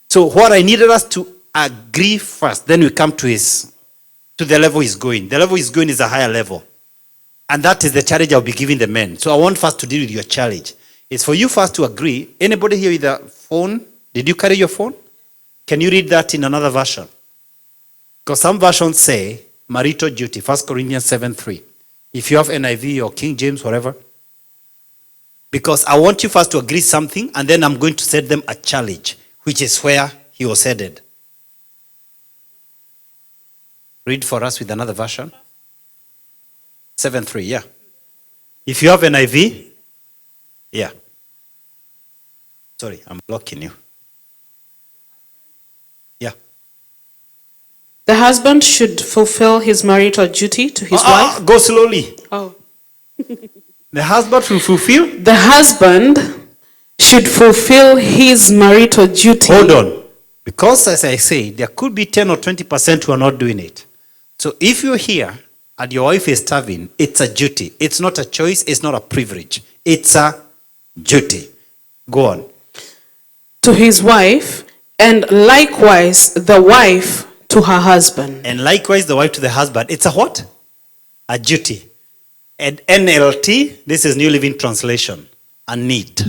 So what I needed us to agree first, then we come to the level he's going. The level he's going is a higher level. And that is the challenge I'll be giving the men. So I want first to deal with your challenge. It's for you first to agree. Anybody here with a phone? Did you carry your phone? Can you read that in another version? Because some versions say marital duty, 1 Corinthians 7:3. If you have NIV or King James, whatever. Because I want you first to agree something, and then I'm going to set them a challenge, which is where he was headed. Read for us with another version. 7:3, yeah. If you have NIV, yeah. Sorry, I'm blocking you. Yeah. The husband should fulfill his marital duty to his wife. Go slowly. Oh. The husband will fulfill. The husband should fulfill his marital duty. Hold on. Because as I say, there could be 10 or 20% who are not doing it. So if you're here and your wife is starving, it's a duty. It's not a choice. It's not a privilege. It's a duty. Go on. To his wife, and likewise the wife to her husband. And likewise the wife to the husband. It's a what? A duty. And NLT, this is New Living Translation. A need.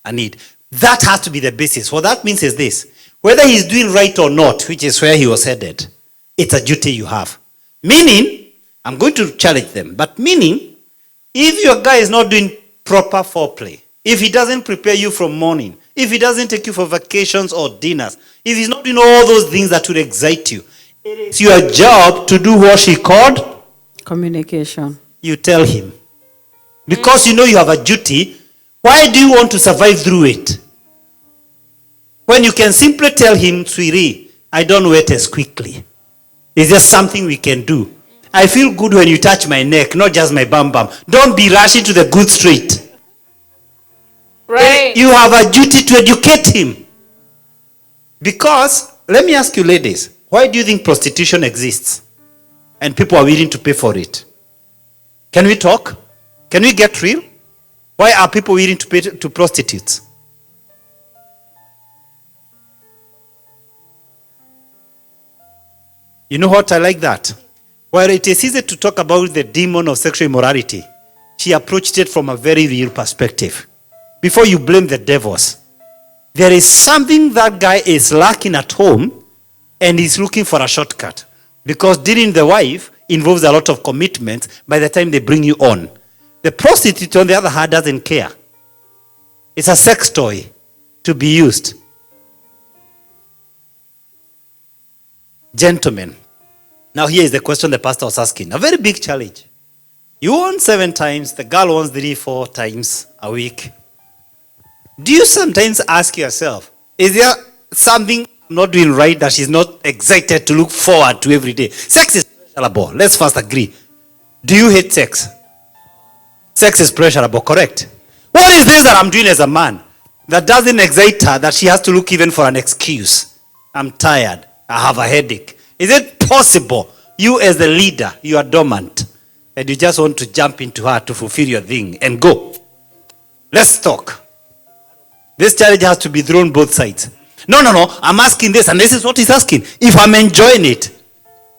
A need. That has to be the basis. What that means is this. Whether he's doing right or not, which is where he was headed, it's a duty you have. Meaning, I'm going to challenge them, but meaning, if your guy is not doing proper foreplay, if he doesn't prepare you from morning, if he doesn't take you for vacations or dinners, if he's not doing all those things that would excite you, it's your job to do what she called communication. You tell him. Because you know you have a duty, why do you want to survive through it? When you can simply tell him, sweetie, I don't wait as quickly. It's just something we can do. I feel good when you touch my neck, not just my bum bum. Don't be rushing to the good straight. Right. You have a duty to educate him. Because, let me ask you ladies, why do you think prostitution exists? And people are willing to pay for it? Can we talk? Can we get real? Why are people willing to pay to prostitutes? You know what? I like that. While it is easy to talk about the demon of sexual immorality, she approached it from a very real perspective. Before you blame the devils, there is something that guy is lacking at home and he's looking for a shortcut. Because dealing with the wife involves a lot of commitments by the time they bring you on. The prostitute, on the other hand, doesn't care. It's a sex toy to be used. Gentlemen, now here is the question the pastor was asking. A very big challenge. You want 7 times, the girl wants 3-4 times a week. Do you sometimes ask yourself, is there something I'm not doing right that she's not excited to look forward to every day? Sex is pleasurable. Let's first agree. Do you hate sex? Sex is pleasurable, correct? What is this that I'm doing as a man that doesn't excite her, that she has to look even for an excuse? I'm tired. I have a headache. Is it possible you as the leader, you are dormant and you just want to jump into her to fulfill your thing and go? Let's talk. This challenge has to be thrown both sides. No, I'm asking this, and this is what he's asking. If I'm enjoying it,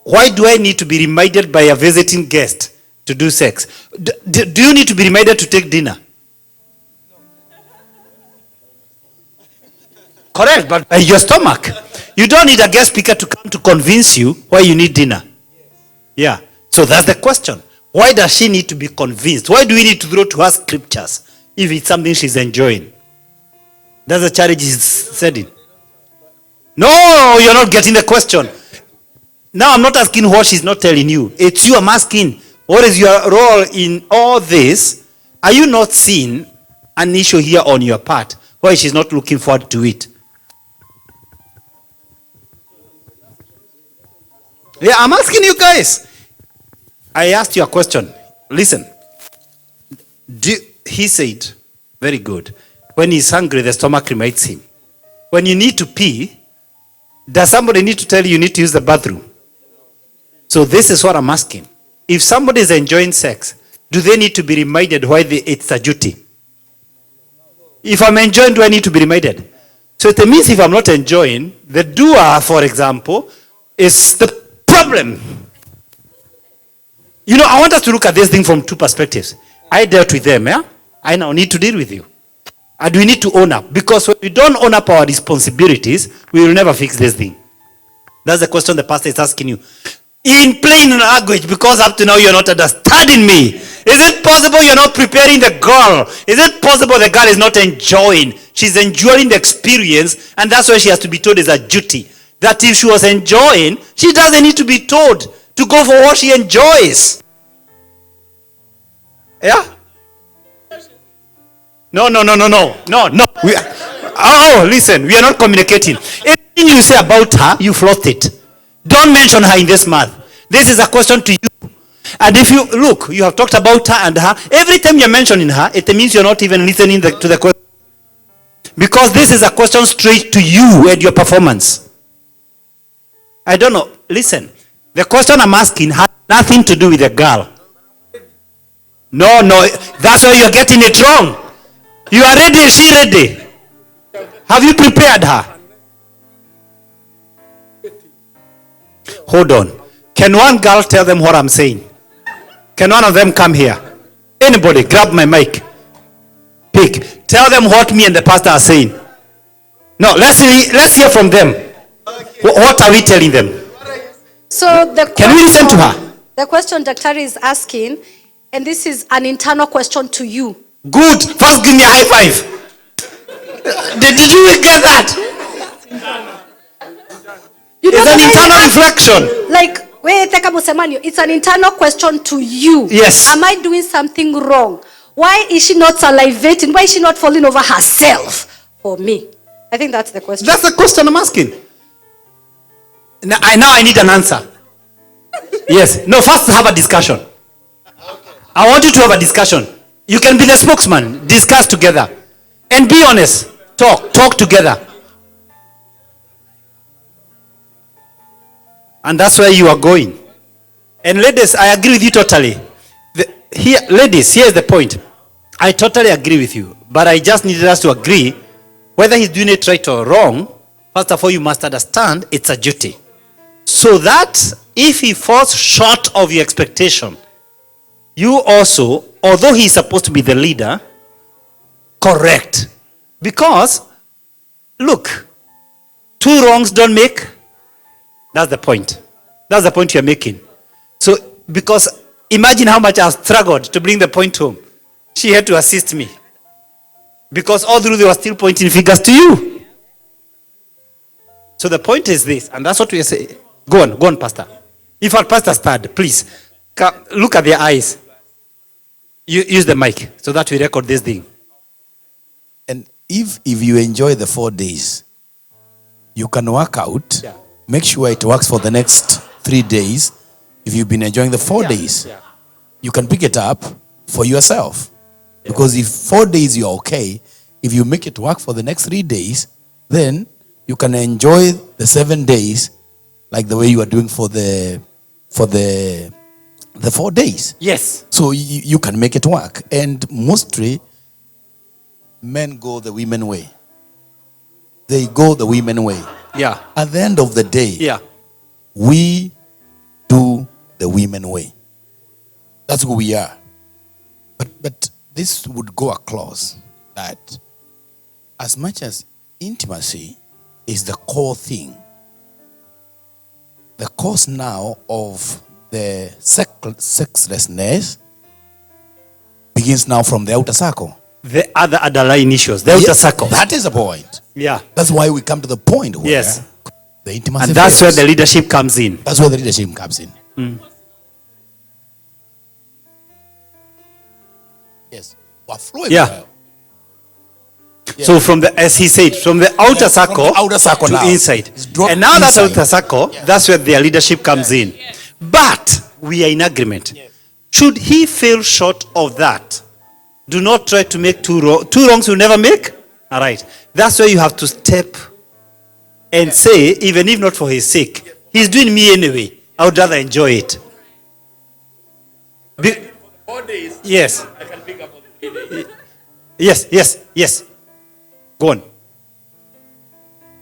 why do I need to be reminded by a visiting guest to do sex? Do you need to be reminded to take dinner? Correct, but by your stomach. You don't need a guest speaker to come to convince you why you need dinner. Yeah. So that's the question. Why does she need to be convinced? Why do we need to throw to her scriptures if it's something she's enjoying? That's the challenge he's setting. No, you're not getting the question. Now I'm not asking what she's not telling you. It's you I'm asking. What is your role in all this? Are you not seeing an issue here on your part? Why she's not looking forward to it? Yeah, I'm asking you guys. I asked you a question. Listen. He said, very good. When he's hungry, the stomach reminds him. When you need to pee, does somebody need to tell you need to use the bathroom? So this is what I'm asking. If somebody is enjoying sex, do they need to be reminded why it's a duty? If I'm enjoying, do I need to be reminded? So it means if I'm not enjoying, the doer, for example, is the problem. You know, I want us to look at this thing from 2 perspectives. I dealt with them, yeah? I now need to deal with you. And we need to own up. Because when we don't own up our responsibilities, we will never fix this thing. That's the question the pastor is asking you. In plain language, because up to now you're not understanding me. Is it possible you're not preparing the girl? Is it possible the girl is not enjoying? She's enjoying the experience, and that's why she has to be told it's a duty. That if she was enjoying, she doesn't need to be told to go for what she enjoys. Yeah? No. Listen, we are not communicating. Anything you say about her, you float it. Don't mention her in this month. This is a question to you. And if you look, you have talked about her and her. Every time you're mentioning her, it means you're not even listening to the question. Because this is a question straight to you and your performance. I don't know. Listen, the question I'm asking has nothing to do with the girl. No, that's why you're getting it wrong. You are ready, is she ready? Have you prepared her? Hold on. Can one girl tell them what I'm saying? Can one of them come here? Anybody, grab my mic. Pick. Tell them what me and the pastor are saying. No, let's hear from them. What are we telling them? So Can we listen to her? The question Dr. is asking, and this is an internal question to you. Good. First give me a high five. Did you get that? It's an internal reflection. Like, it's an internal question to you. Yes. Am I doing something wrong? Why is she not salivating? Why is she not falling over herself for me? I think that's the question. That's the question I'm asking. Now I need an answer. Yes. No, first have a discussion. I want you to have a discussion. You can be the spokesman. Discuss together. And be honest. Talk together. And that's where you are going. And ladies, I agree with you totally. Ladies, here's the point. I totally agree with you. But I just needed us to agree whether he's doing it right or wrong. First of all, you must understand it's a duty. So that if he falls short of your expectation, you also, although he's supposed to be the leader, correct. Because, look, 2 wrongs don't make. That's the point. That's the point you're making. So Because imagine how much I struggled to bring the point home. She had to assist me. Because all through they were still pointing fingers to you. So the point is this, and that's what we say. Go on, Pastor. If our pastor started, please, look at their eyes. You use the mic so that we record this thing. And if you enjoy the 4 days, you can work out. Yeah. Make sure it works for the next 3 days. If you've been enjoying the 4 days, you can pick it up for yourself. Because if 4 days you're okay, if you make it work for the next 3 days, then you can enjoy the 7 days like the way you are doing for the 4 days. Yes. So you can make it work. And mostly, men go the women way. They go the women way. Yeah. At the end of the day, Yeah. we do the women way. That's who we are. But this would go across that as much as intimacy is the core thing, the cause now of the sexlessness begins now from the outer circle. The other underlying issues, the outer circle. That is the point. Yeah. That's why we come to the point where Yes. the intimacy And that's where fails. the leadership comes in. That's where the leadership comes in. Yes. We're flowing Yeah. well. So from the, as he said, from the outer Yes, from circle, the outer circle to now. inside. It's dropped And now that inside. outer circle, that's where their leadership comes in. But we are in agreement. Should he fail short of that, do not try to make two wrongs you never make. All right. That's where you have to step and say, even if not for his sake, he's doing me anyway. I would rather enjoy it. Yes. Yes. Go on.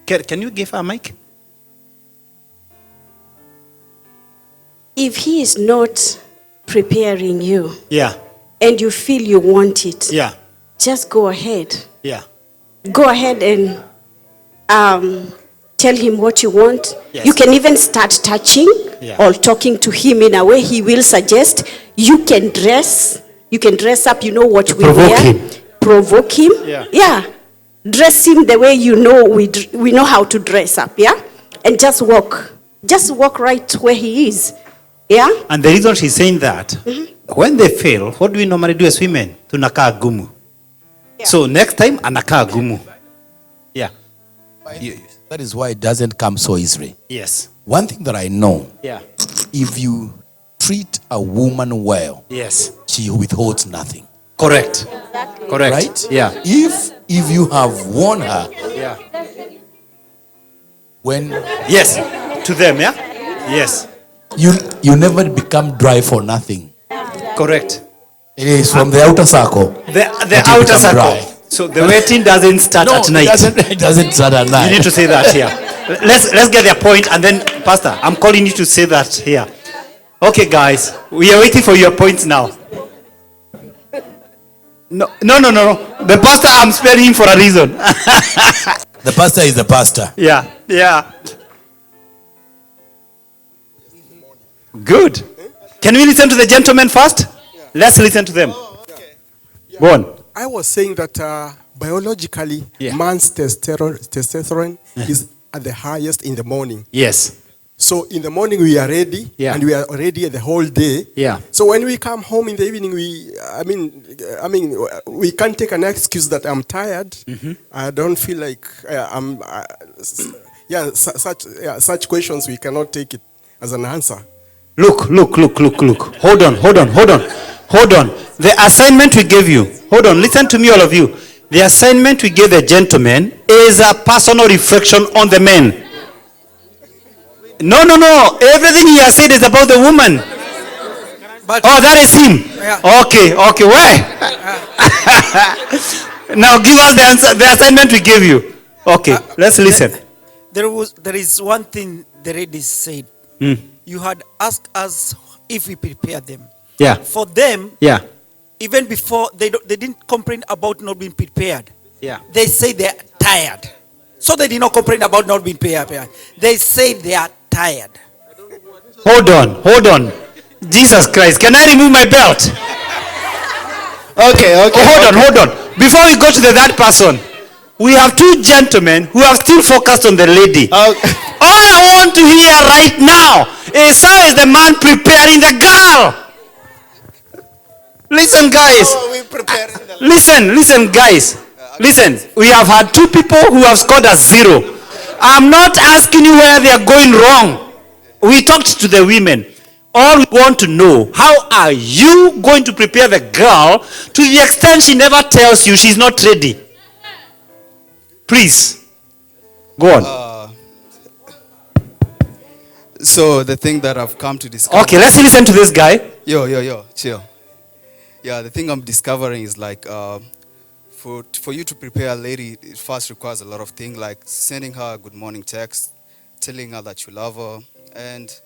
Can you give her a mic? If he is not preparing you Yeah. and you feel you want it, Yeah. just go ahead. Yeah. Go ahead and tell him what you want. Yes. You can even start touching Yeah. or talking to him in a way he will suggest. You can dress. You can dress up. You know what we provoke wear. him. Provoke him. Yeah. Dress him the way you know we know how to dress up. Yeah. And just walk. Just walk right where he is. Yeah. And the reason she's saying that, when they fail, what do we normally do as women? Tunakaa gumu. Yeah. So next time, anakaa gumu. Yeah. That is why it doesn't come so easily. Yes. One thing that I know, Yeah. if you treat a woman well, Yes. she withholds nothing. Correct. Correct. Right? Yeah. If you have won her, Yeah. when Yes. To them, yeah? Yes. you never become dry for nothing. Correct. It is from the outer circle. The that you outer become circle. dry. So the waiting doesn't start at night. It doesn't start at night. You need to say that here. Let's get their point, and then, Pastor, I'm calling you to say that here. Okay, guys, we are waiting for your points now. No. The pastor, I'm sparing him for a reason. The pastor is the pastor. Yeah. Good. Can we listen to the gentlemen first? Let's listen to them. Go on. I was saying that biologically, Yeah. man's testosterone is at the highest in the morning. Yes. So in the morning we are ready, Yeah. and we are ready the whole day. Yeah. So when we come home in the evening, we can't take an excuse that I'm tired. I don't feel like such questions we cannot take it as an answer. Look. Hold on. The assignment we gave you. Hold on. Listen to me, all of you. The assignment we gave the gentleman is a personal reflection on the men. No. Everything he has said is about the woman. But That is him. Yeah. Okay. Why? Now give us the answer, the assignment we gave you. Okay. Let's listen. there is one thing the ladies said. You had asked us if we prepare them. Yeah. For them, Yeah. even before they didn't complain about not being prepared. Yeah. They say they're tired. So they did not complain about not being prepared. They say they are tired. Hold on. Jesus Christ, can I remove my belt? Okay. Hold on. Before we go to the third person, we have two gentlemen who are still focused on the lady. Okay. All I want to hear right now is how is the man preparing the girl? Listen, guys. How are we preparing the Listen, guys. Listen, we have had two people who have scored a 0. I'm not asking you where they are going wrong. We talked to the women. All we want to know, how are you going to prepare the girl to the extent she never tells you she's not ready? Please, go on. So the thing that I've come to discover. Okay, let's listen to this guy. Yo, chill. Yeah, the thing I'm discovering is like, for you to prepare a lady, it first requires a lot of things, like sending her a good morning text, telling her that you love her, and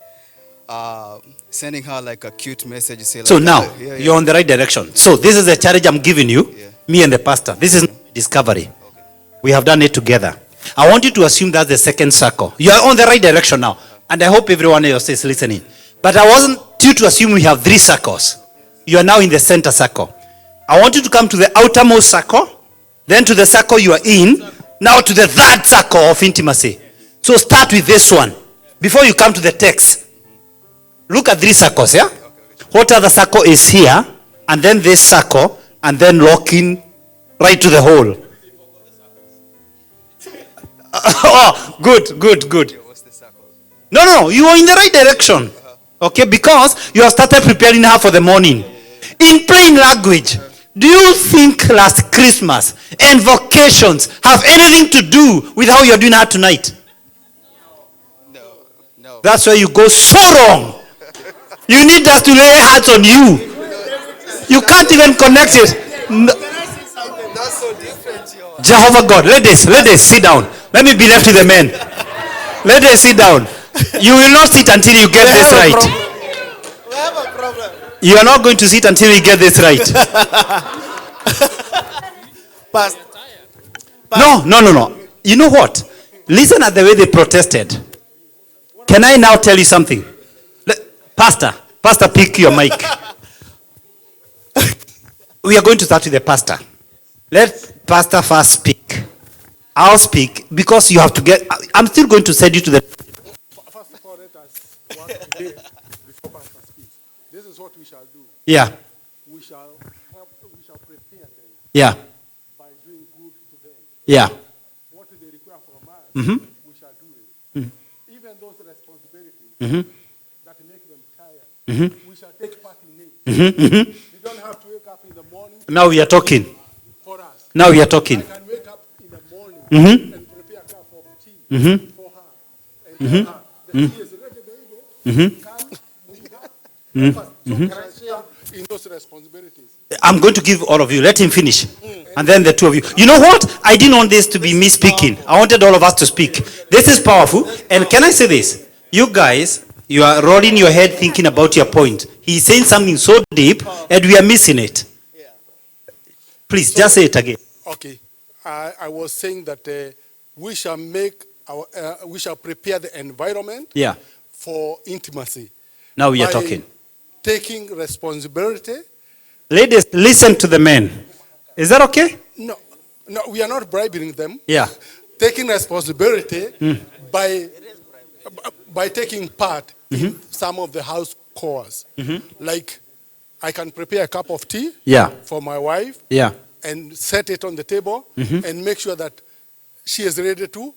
sending her like a cute message. Say like, So now, you're on the right direction. So this is the challenge I'm giving you, me and the pastor. This is discovery. Okay. We have done it together. I want you to assume that's the second circle. You are on the right direction now. And I hope everyone else is listening. But I wasn't you to assume we have 3 circles. You are now in the center circle. I want you to come to the outermost circle, then to the circle you are in, now to the third circle of intimacy. So start with this one before you come to the text. Look at 3 circles, yeah? What other circle is here, and then this circle, and then lock in right to the hole. Oh, good. No, you are in the right direction. Okay, because you have started preparing her for the morning. In plain language, do you think last Christmas and vacations have anything to do with how you're doing her tonight? No. That's where you go so wrong. You need us to lay hands on you. You can't even connect it. No. That's so different, yo. Jehovah God, ladies, sit down. Let me be left with the men. Ladies, sit down. You will not sit until you get this right. We have a problem. You are not going to sit until you get this right. Pastor. No. You know what? Listen at the way they protested. Can I now tell you something? Pastor, pick your mic. We are going to start with the pastor. Let pastor first speak. I'll speak because you have to get. I'm still going to send you to the. First of all, let us one day before Pastor speaks. This is what we shall do. Yeah. We shall prepare them. Yeah. By doing good to them. Yeah. What they require from us, we shall do it. Even those responsibilities that make them tired, we shall take part in it. You don't have to wake up in the morning. Now we are talking. For us. Now we are talking. I can wake up in the morning and prepare a cup of tea for her and tell her the tea is ready, baby. Come, we have in those responsibilities. I'm going to give all of you. Let him finish. And then the two of you. You know what? I didn't want this to be me speaking. I wanted all of us to speak. This is powerful. And can I say this? You guys, you are rolling your head thinking about your point. He's saying something so deep and we are missing it. Please, just say it again. Okay. I was saying that we shall make we shall prepare the environment for intimacy. Now we are talking. Taking responsibility. Ladies, listen to the men. Is that okay? No, we are not bribing them. Yeah. Taking responsibility by taking part in some of the house chores. Like, I can prepare a cup of tea for my wife and set it on the table and make sure that she is ready to.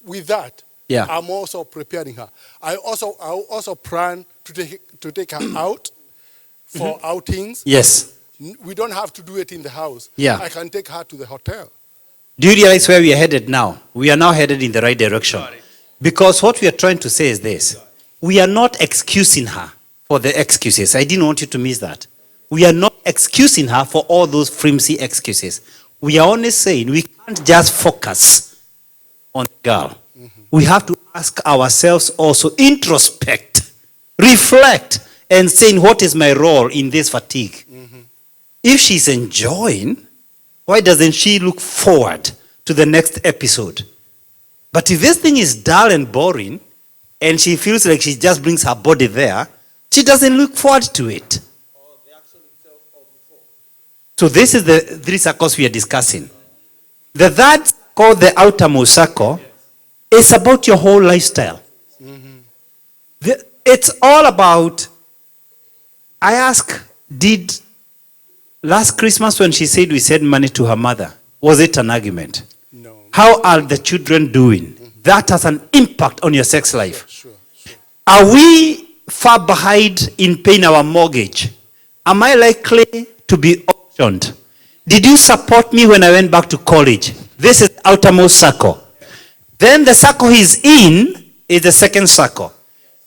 With that, I'm also preparing her. I also plan to take her out for outings. Yes. We don't have to do it in the house. Yeah. I can take her to the hotel. Do you realize where we are headed now? We are now headed in the right direction. Because what we are trying to say is this. We are not excusing her for the excuses. I didn't want you to miss that. We are not excusing her for all those flimsy excuses. We are only saying we can't just focus on the girl. We have to ask ourselves also, introspect, reflect, and saying, what is my role in this fatigue? If she's enjoying, why doesn't she look forward to the next episode? But if this thing is dull and boring, and she feels like she just brings her body there, She doesn't look forward to it. So this is the 3 circles we are discussing. The third, called the outermost circle, is about your whole lifestyle. It's all about, I ask, did last Christmas when she said we sent money to her mother, was it an argument? No. How are the children doing? That has an impact on your sex life. Sure. Are we far behind in paying our mortgage? Am I likely to be auctioned? Did you support me when I went back to college? This is the outermost circle. Then the circle he's in is the second circle.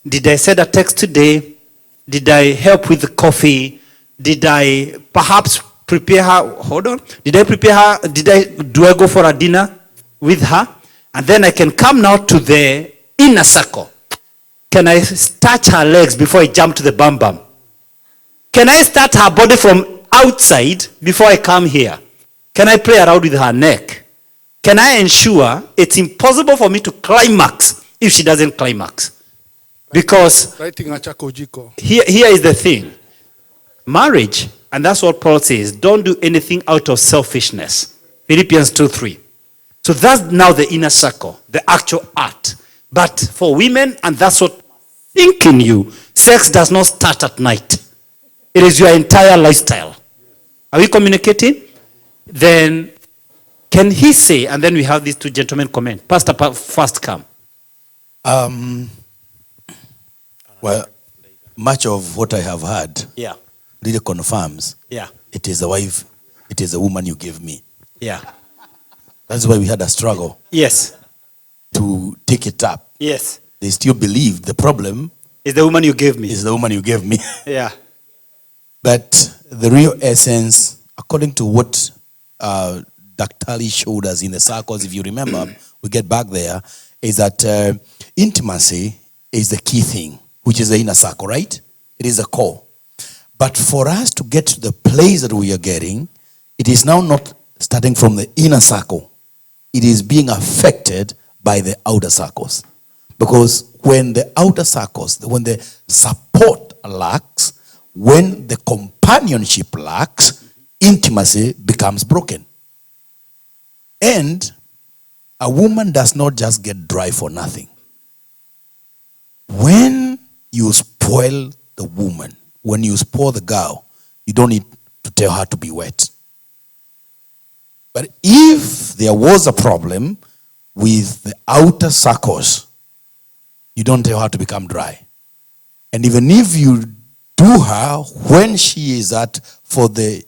Did I send a text today? Did I help with the coffee? Did I perhaps prepare her? Hold on. Did I prepare her? Do I go for a dinner with her? And then I can come now to the inner circle. Can I touch her legs before I jump to the bum bum? Can I start her body from outside before I come here? Can I play around with her neck? Can I ensure it's impossible for me to climax if she doesn't climax? Because here is the thing. Marriage, and that's what Paul says, don't do anything out of selfishness. Philippians 2:3. So that's now the inner circle, the actual act. But for women, and that's what thinking you, sex does not start at night. It is your entire lifestyle. Are we communicating? Then, can he say, and then we have these two gentlemen comment. Pastor, first come. Well, much of what I have heard really confirms it is a wife, it is a woman you gave me. Yeah. That's why we had a struggle. Yes. To take it up. Yes. They still believe the problem is the woman you gave me. Is the woman you gave me. Yeah. But the real essence, according to what Dr.K.N showed us in the circles, if you remember, we get back there, is that intimacy is the key thing, which is the inner circle, right? It is the core. But for us to get to the place that we are getting, it is now not starting from the inner circle. It is being affected by the outer circles. Because when the outer circles, when the support lacks, when the companionship lacks, intimacy becomes broken. And a woman does not just get dry for nothing. When you spoil the woman, when you spoil the girl, you don't need to tell her to be wet. But if there was a problem with the outer circles, you don't tell her to become dry. And even if you do her when she is at for the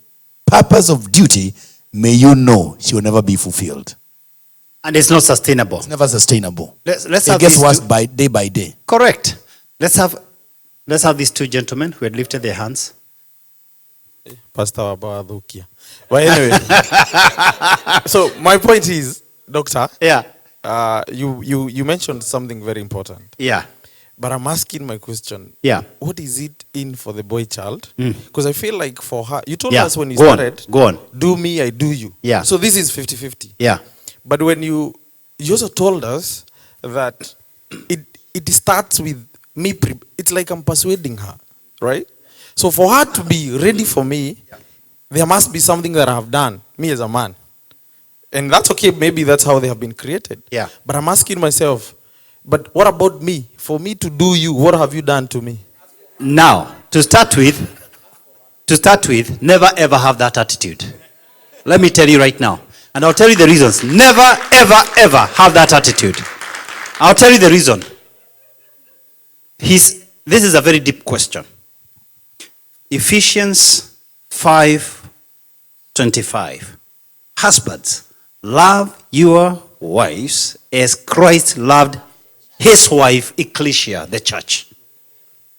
purpose of duty, may you know she will never be fulfilled. And it's not sustainable. It's never sustainable. Let's it have gets worse by day by day. Correct. Let's have these two gentlemen who had lifted their hands. Pastor Wabadukia. But anyway, so my point is, Doctor. Yeah. You mentioned something very important. Yeah. But I'm asking my question. Yeah. What is it in for the boy child? Because I feel like for her, you told Yeah. us when you Go on. started, Go on. do me, I do you. Yeah. So this is 50-50. Yeah. But when you also told us that it starts with me, it's like I'm persuading her, right? So for her to be ready for me, there must be something that I have done, me as a man. And that's okay, maybe that's how they have been created. Yeah. But I'm asking myself, but what about me? For me to do you, what have you done to me? Now, to start with, never ever have that attitude. Let me tell you right now. And I'll tell you the reasons. Never, ever, ever have that attitude. I'll tell you the reason. This is a very deep question. Ephesians 5:25. Husbands, love your wives as Christ loved his wife, Ecclesia, the church.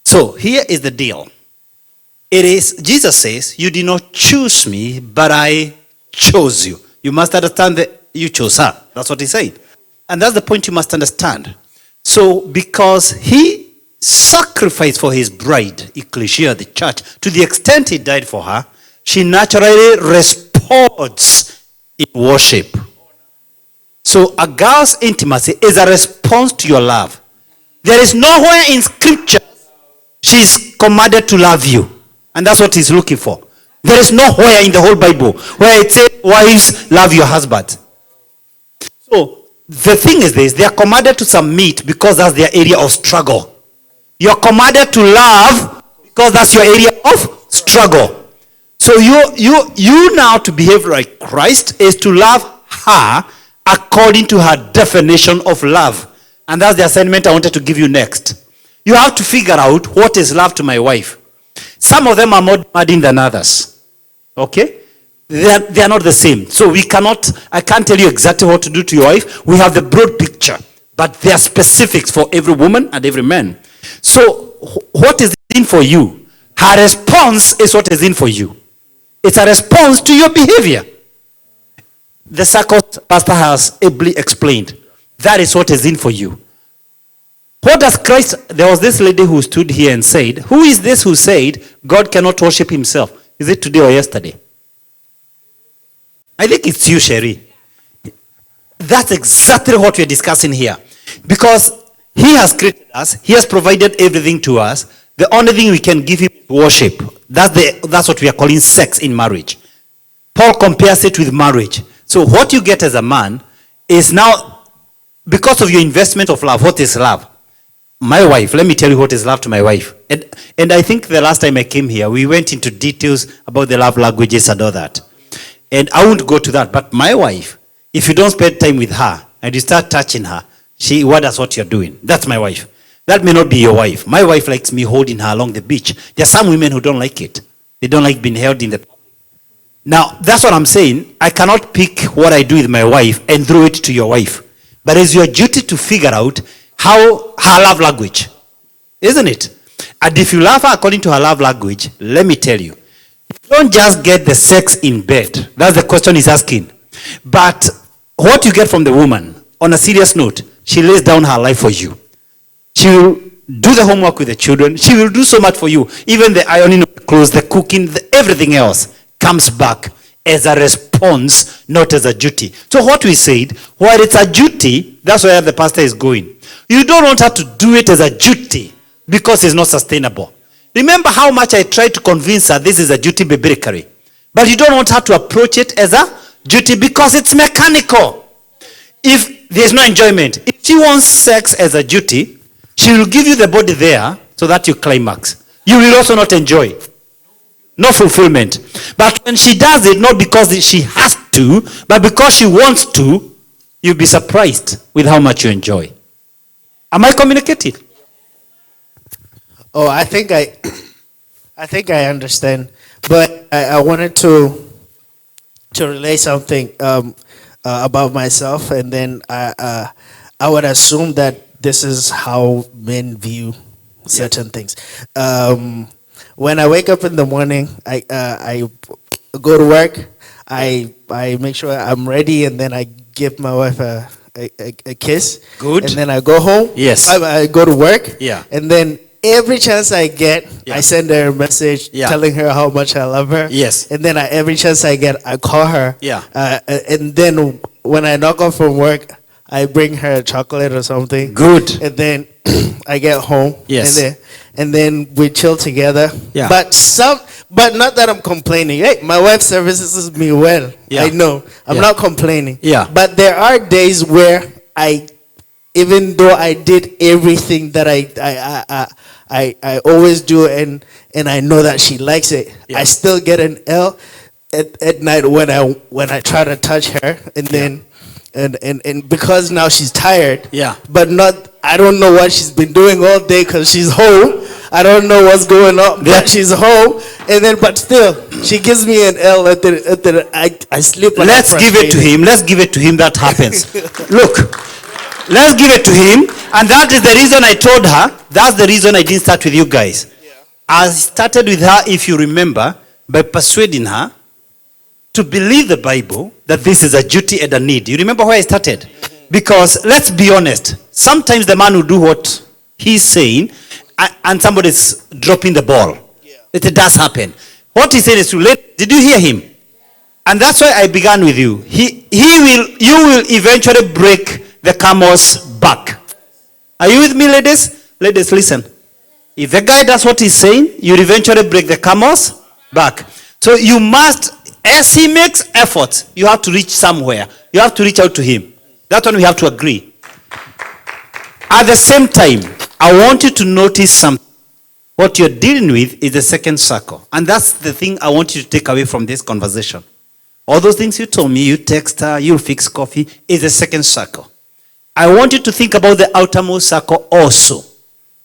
So here is the deal. It is, Jesus says, you did not choose me, but I chose you. You must understand that you chose her. That's what he said. And that's the point you must understand. So because he sacrificed for his bride, Ecclesia, the church, to the extent he died for her, she naturally responds in worship. So a girl's intimacy is a response to your love. There is nowhere in scripture She's commanded to love you. And that's what he's looking for. There is nowhere in the whole Bible where it says, wives, love your husband. So, the thing is this, they are commanded to submit because that's their area of struggle. You're commanded to love because that's your area of struggle. So you now to behave like Christ is to love her according to her definition of love. And that's the assignment I wanted to give you next. You have to figure out what is love to my wife. Some of them are more demanding than others. Okay? They are not the same. So I can't tell you exactly what to do to your wife. We have the broad picture. But there are specifics for every woman and every man. So what is in for you? Her response is what is in for you. It's a response to your behavior. The circles pastor has ably explained. That is what is in for you. What does Christ... There was this lady who stood here and said, who is this who said God cannot worship himself? Is it today or yesterday? I think it's you, Sherry. That's exactly what we're discussing here. Because he has created us. He has provided everything to us. The only thing we can give him is worship. That's what we are calling sex in marriage. Paul compares it with marriage. So what you get as a man is now, because of your investment of love, what is love? My wife, let me tell you what is love to my wife. And I think the last time I came here, we went into details about the love languages and all that. And I won't go to that. But my wife, if you don't spend time with her and you start touching her, she wonders what you're doing. That's my wife. That may not be your wife. My wife likes me holding her along the beach. There are some women who don't like it. They don't like being held in the... Now, that's what I'm saying. I cannot pick what I do with my wife and throw it to your wife. But it's your duty to figure out how her love language. Isn't it? And if you love her according to her love language, let me tell you, you don't just get the sex in bed. That's the question he's asking. But what you get from the woman, on a serious note, she lays down her life for you. She will do the homework with the children. She will do so much for you. Even the ironing of the clothes, the cooking, everything else comes back as a response, not as a duty. So what we said, while it's a duty, that's where the pastor is going. You don't want her to do it as a duty because it's not sustainable. Remember how much I tried to convince her this is a duty biblically. But you don't want her to approach it as a duty because it's mechanical. If there's no enjoyment, if she wants sex as a duty, she will give you the body there so that you climax. You will also not enjoy. No fulfillment. But when she does it, not because she has to, but because she wants to, you'll be surprised with how much you enjoy. Am I communicating? Oh, I think I understand. But I wanted to relay something about myself, and then I would assume that this is how men view certain things. When I wake up in the morning, I go to work. I make sure I'm ready, and then I give my wife a kiss. Good. And then I go home. Yes. I go to work. Yeah. And then every chance I get, I send her a message telling her how much I love her. Yes. And then every chance I get, I call her. Yeah. And then when I knock off from work, I bring her a chocolate or something. Good. And then I get home. Yes. And then we chill together. Yeah. But not that I'm complaining. Hey, my wife services me well. Yeah. I know. I'm not complaining. Yeah. But there are days where even though I did everything that I always do, and I know that she likes it, I still get an L at night when I try to touch her, and then and because now she's tired. Yeah. But I don't know what she's been doing all day because she's home. I don't know what's going on, but she's home, and then but still she gives me an L at the I sleep. Like Let's give it to him. Let's give it to him. That happens. Look, let's give it to him, and that is the reason I told her. That's the reason I didn't start with you guys. I started with her, if you remember, by persuading her to believe the Bible that this is a duty and a need. You remember where I started? Because let's be honest, sometimes the man will do what he's saying and somebody's dropping the ball. It does happen. What he's saying is too late. Did you hear him? And that's why I began with you. You will eventually break the camel's back. Are you with me, ladies? Ladies, listen. If the guy does what he's saying, you'll eventually break the camel's back. So you must, as he makes efforts, you have to reach somewhere. You have to reach out to him. That's when we have to agree. At the same time, I want you to notice something. What you're dealing with is the second circle. And that's the thing I want you to take away from this conversation. All those things you told me, you text her, you fix coffee, is the second circle. I want you to think about the outermost circle also.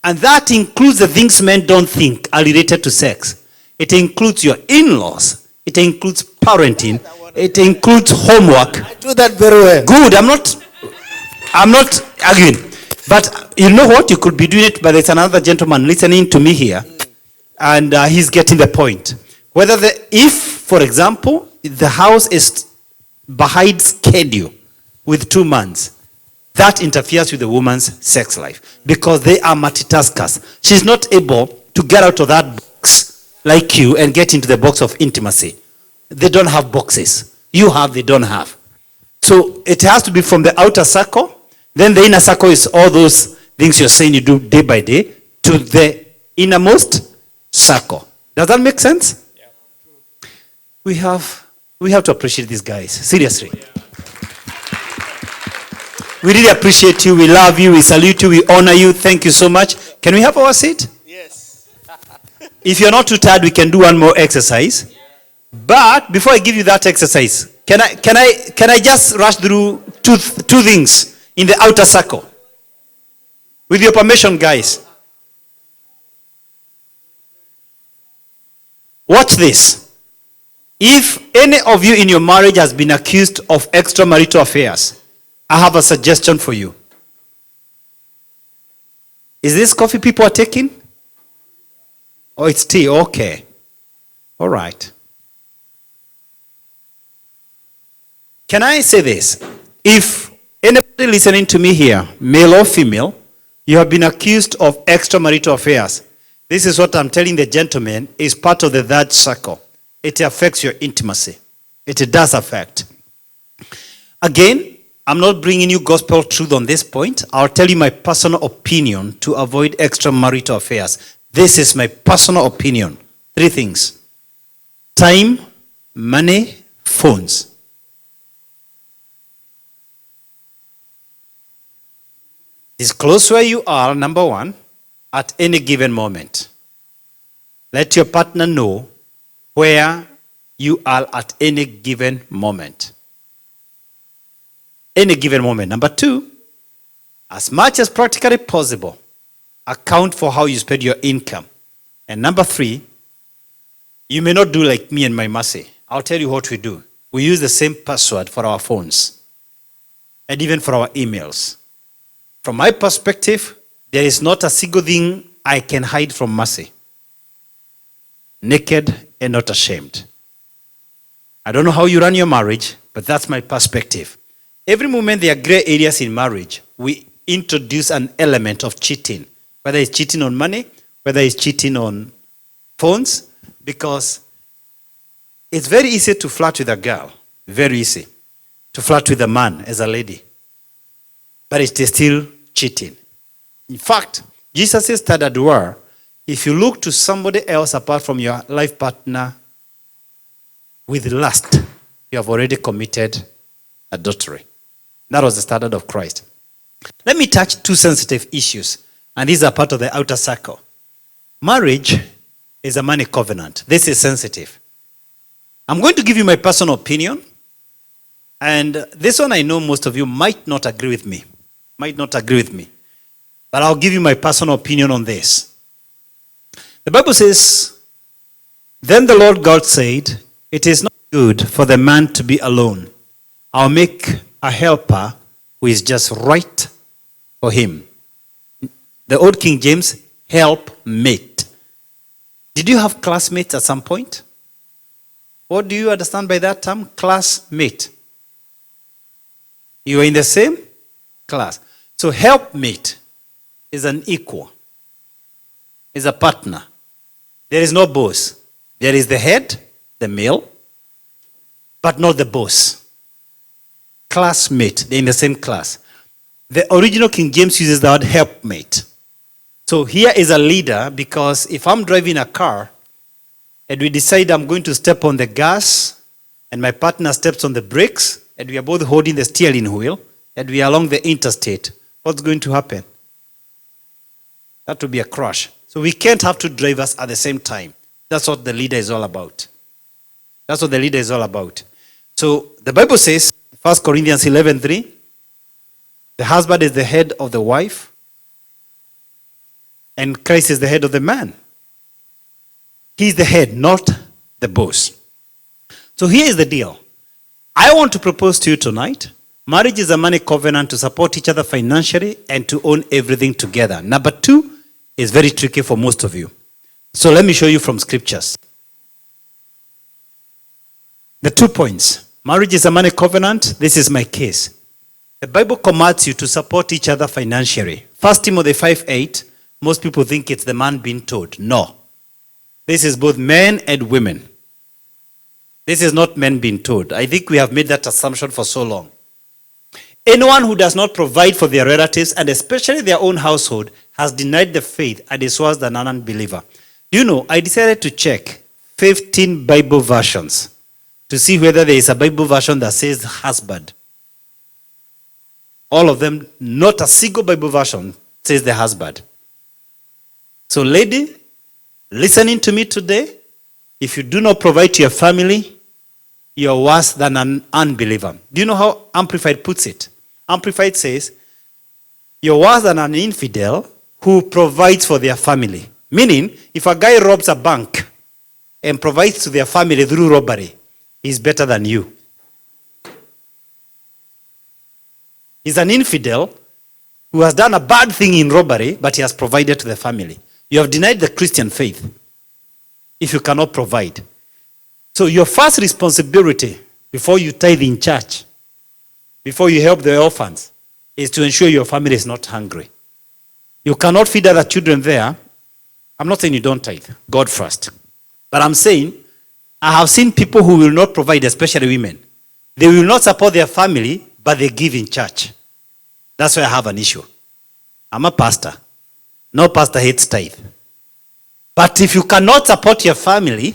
And that includes the things men don't think are related to sex. It includes your in-laws. It includes parenting. It includes homework. I do that very well. Good. I'm not arguing. But you know what? You could be doing it, but there's another gentleman listening to me here, and he's getting the point. If, for example, the house is behind schedule with 2 months, that interferes with the woman's sex life because they are multitaskers. She's not able to get out of that box like you and get into the box of intimacy. They don't have boxes. You have, they don't have. So it has to be from the outer circle. Then the inner circle is all those things you're saying you do day by day to the innermost circle. Does that make sense? Yeah. We have to appreciate these guys. Seriously. We really appreciate you. We love you. We salute you. We honor you. Thank you so much. Can we have our seat? Yes. If you're not too tired, we can do one more exercise. But before I give you that exercise, can I just rush through two things in the outer circle? With your permission, guys. Watch this. If any of you in your marriage has been accused of extramarital affairs, I have a suggestion for you. Is this coffee people are taking? Oh, it's tea. Okay. All right. Can I say this? If anybody listening to me here, male or female, you have been accused of extramarital affairs, this is what I'm telling the gentleman is part of the third circle. It affects your intimacy. It does affect. Again, I'm not bringing you gospel truth on this point. I'll tell you my personal opinion to avoid extramarital affairs. This is my personal opinion. 3 things. Time, money, phones. Disclose where you are, number 1, at any given moment. Let your partner know where you are at any given moment. Any given moment. Number 2, as much as practically possible, account for how you spend your income. And number 3, you may not do like me and my Mercy. I'll tell you what we do. We use the same password for our phones and even for our emails. From my perspective, there is not a single thing I can hide from Mercy. Naked and not ashamed. I don't know how you run your marriage, but that's my perspective. Every moment there are gray areas in marriage, we introduce an element of cheating. Whether it's cheating on money, whether it's cheating on phones, because it's very easy to flirt with a girl. Very easy. To flirt with a man as a lady. But it is still cheating. In fact, Jesus' standard were, if you look to somebody else apart from your life partner with lust, you have already committed adultery. That was the standard of Christ. Let me touch 2 sensitive issues, and these are part of the outer circle. Marriage is a money covenant. This is sensitive. I'm going to give you my personal opinion, and this one I know most of you might not agree with me. But I'll give you my personal opinion on this. The Bible says, then the Lord God said, it is not good for the man to be alone. I'll make a helper who is just right for him. The old King James, help mate. Did you have classmates at some point? What do you understand by that term? Classmate. You are in the same class. So helpmate is an equal, is a partner. There is no boss. There is the head, the male, but not the boss. Classmate, they're in the same class. The original King James uses the word helpmate. So here is a leader, because if I'm driving a car and we decide I'm going to step on the gas and my partner steps on the brakes and we are both holding the steering wheel and we are along the interstate, what's going to happen? That will be a crash. So we can't have two drivers at the same time. That's what the leader is all about. That's what the leader is all about. So the Bible says, 1 Corinthians 11:3, the husband is the head of the wife, and Christ is the head of the man. He's the head, not the boss. So here is the deal. I want to propose to you tonight, marriage is a money covenant to support each other financially and to own everything together. Number 2 is very tricky for most of you. So let me show you from scriptures. The 2 points. Marriage is a money covenant. This is my case. The Bible commands you to support each other financially. 1 Timothy 5:8, most people think it's the man being told. No. This is both men and women. This is not men being told. I think we have made that assumption for so long. Anyone who does not provide for their relatives, and especially their own household, has denied the faith and is worse than an unbeliever. Do you know, I decided to check 15 Bible versions to see whether there is a Bible version that says husband. All of them, not a single Bible version says the husband. So lady, listening to me today, if you do not provide to your family, you're worse than an unbeliever. Do you know how Amplified puts it? Amplified says, you're worse than an infidel who provides for their family. Meaning, if a guy robs a bank and provides to their family through robbery, he's better than you. He's an infidel who has done a bad thing in robbery, but he has provided to the family. You have denied the Christian faith if you cannot provide. So your first responsibility before you tithe in church, before you help the orphans, is to ensure your family is not hungry. You cannot feed other children there. I'm not saying you don't tithe. God first. But I'm saying, I have seen people who will not provide, especially women. They will not support their family, but they give in church. That's why I have an issue. I'm a pastor. No pastor hates tithe. But if you cannot support your family,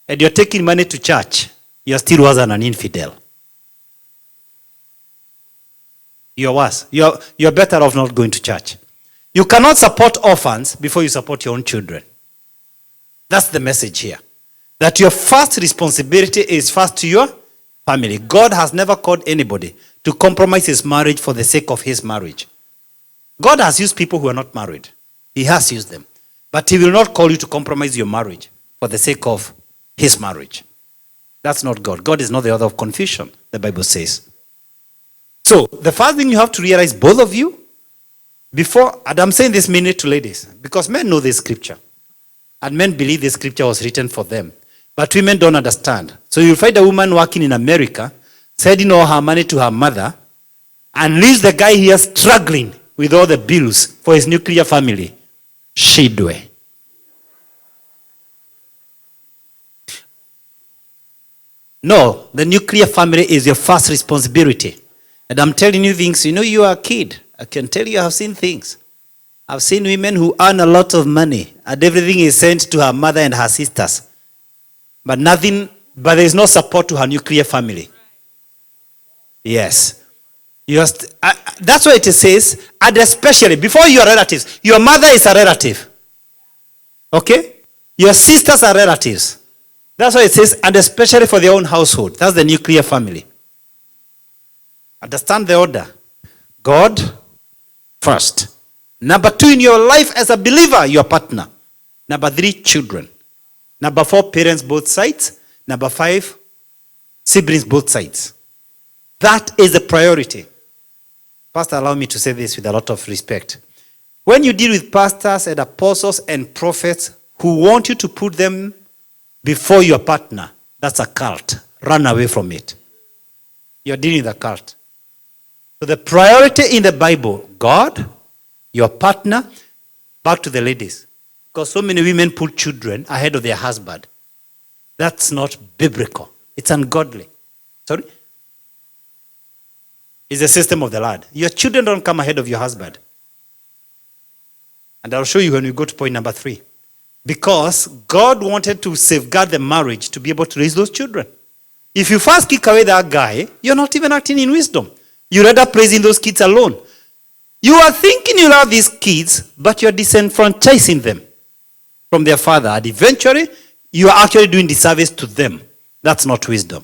and you're taking money to church, you're still worse than an infidel. You're worse. You're better off not going to church. You cannot support orphans before you support your own children. That's the message here. That your first responsibility is first to your family. God has never called anybody to compromise his marriage for the sake of his marriage. God has used people who are not married. He has used them. But he will not call you to compromise your marriage for the sake of his marriage. That's not God. God is not the author of confusion, the Bible says. So, the first thing you have to realize, both of you, before, and I'm saying this mainly to ladies, because men know this scripture. And men believe this scripture was written for them. But women don't understand. So you'll find a woman working in America, sending all her money to her mother, and leaves the guy here struggling with all the bills for his nuclear family. Shidwe. No, the nuclear family is your first responsibility. And I'm telling you things, you are a kid. I can tell you I've seen things. I've seen women who earn a lot of money and everything is sent to her mother and her sisters. But there is no support to her nuclear family. Yes. That's why it says, and especially before your relatives, your mother is a relative. Okay? Your sisters are relatives. That's why it says, and especially for their own household. That's the nuclear family. Understand the order. God first. Number 2, in your life as a believer, your partner. Number 3, children. Number 4, parents both sides. Number 5, siblings both sides. That is the priority. Pastor, allow me to say this with a lot of respect. When you deal with pastors and apostles and prophets who want you to put them before your partner, that's a cult. Run away from it. You're dealing with a cult. So the priority in the Bible, God, your partner, back to the ladies. Because so many women put children ahead of their husband. That's not biblical. It's ungodly. Sorry? It's the system of the Lord. Your children don't come ahead of your husband. And I'll show you when we go to point number 3. Because God wanted to safeguard the marriage to be able to raise those children. If you first kick away that guy, you're not even acting in wisdom. You're rather praising those kids alone. You are thinking you love these kids, but you're disenfranchising them from their father. And eventually, you are actually doing disservice to them. That's not wisdom.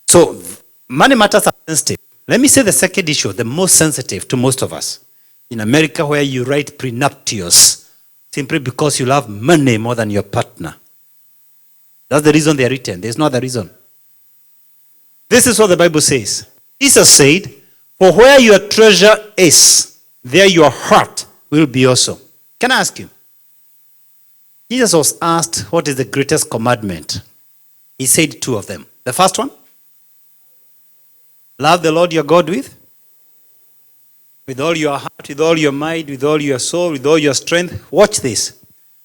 So, money matters are sensitive. Let me say the second issue, the most sensitive to most of us. In America, where you write prenuptious, simply because you love money more than your partner. That's the reason they are written. There's no other reason. This is what the Bible says. Jesus said, for where your treasure is, there your heart will be also. Can I ask you? Jesus was asked, what is the greatest commandment? He said 2 of them. The first one, love the Lord your God with all your heart, with all your mind, with all your soul, with all your strength. Watch this.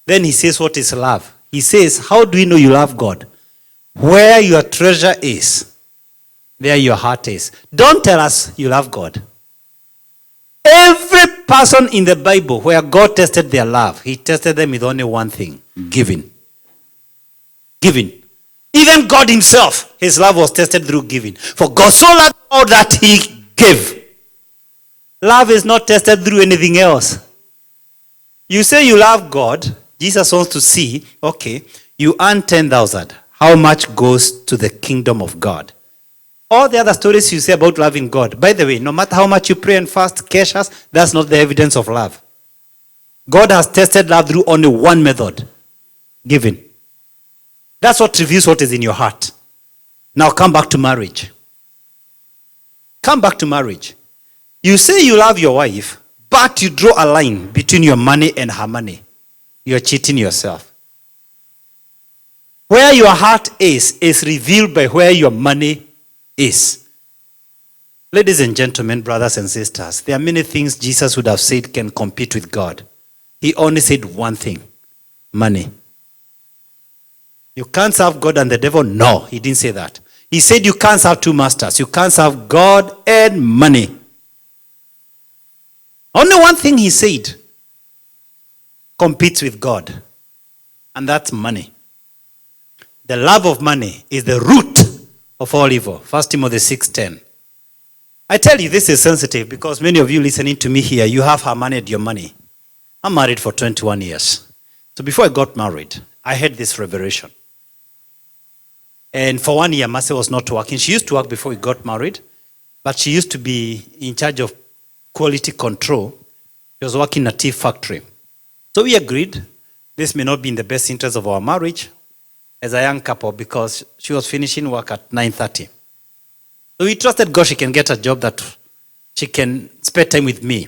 Then he says, what is love? He says, how do we know you love God? Where your treasure is, there your heart is. Don't tell us you love God. Every person in the Bible where God tested their love, he tested them with only one thing, giving. Giving. Even God himself, his love was tested through giving. For God so loved all that he gave. Love is not tested through anything else. You say you love God, Jesus wants to see, okay, you earn 10,000. How much goes to the kingdom of God? All the other stories you say about loving God, by the way, no matter how much you pray and fast, cash us, that's not the evidence of love. God has tested love through only one method, giving. That's what reveals what is in your heart. Now come back to marriage. Come back to marriage. You say you love your wife, but you draw a line between your money and her money. You're cheating yourself. Where your heart is revealed by where your money is. Ladies and gentlemen, brothers and sisters, there are many things Jesus would have said can compete with God. He only said one thing, money. You can't serve God and the devil? No, he didn't say that. He said you can't serve 2 masters. You can't serve God and money. Only one thing he said competes with God, and that's money. The love of money is the root of all evil. 1 Timothy 6:10. I tell you this is sensitive because many of you listening to me here, you have her money and your money. I'm married for 21 years. So before I got married, I had this revelation. And for 1 year, Marcia was not working. She used to work before we got married, but she used to be in charge of quality control. She was working in a tea factory. So we agreed this may not be in the best interest of our marriage as a young couple because she was finishing work at 9:30. So we trusted God she can get a job that she can spend time with me.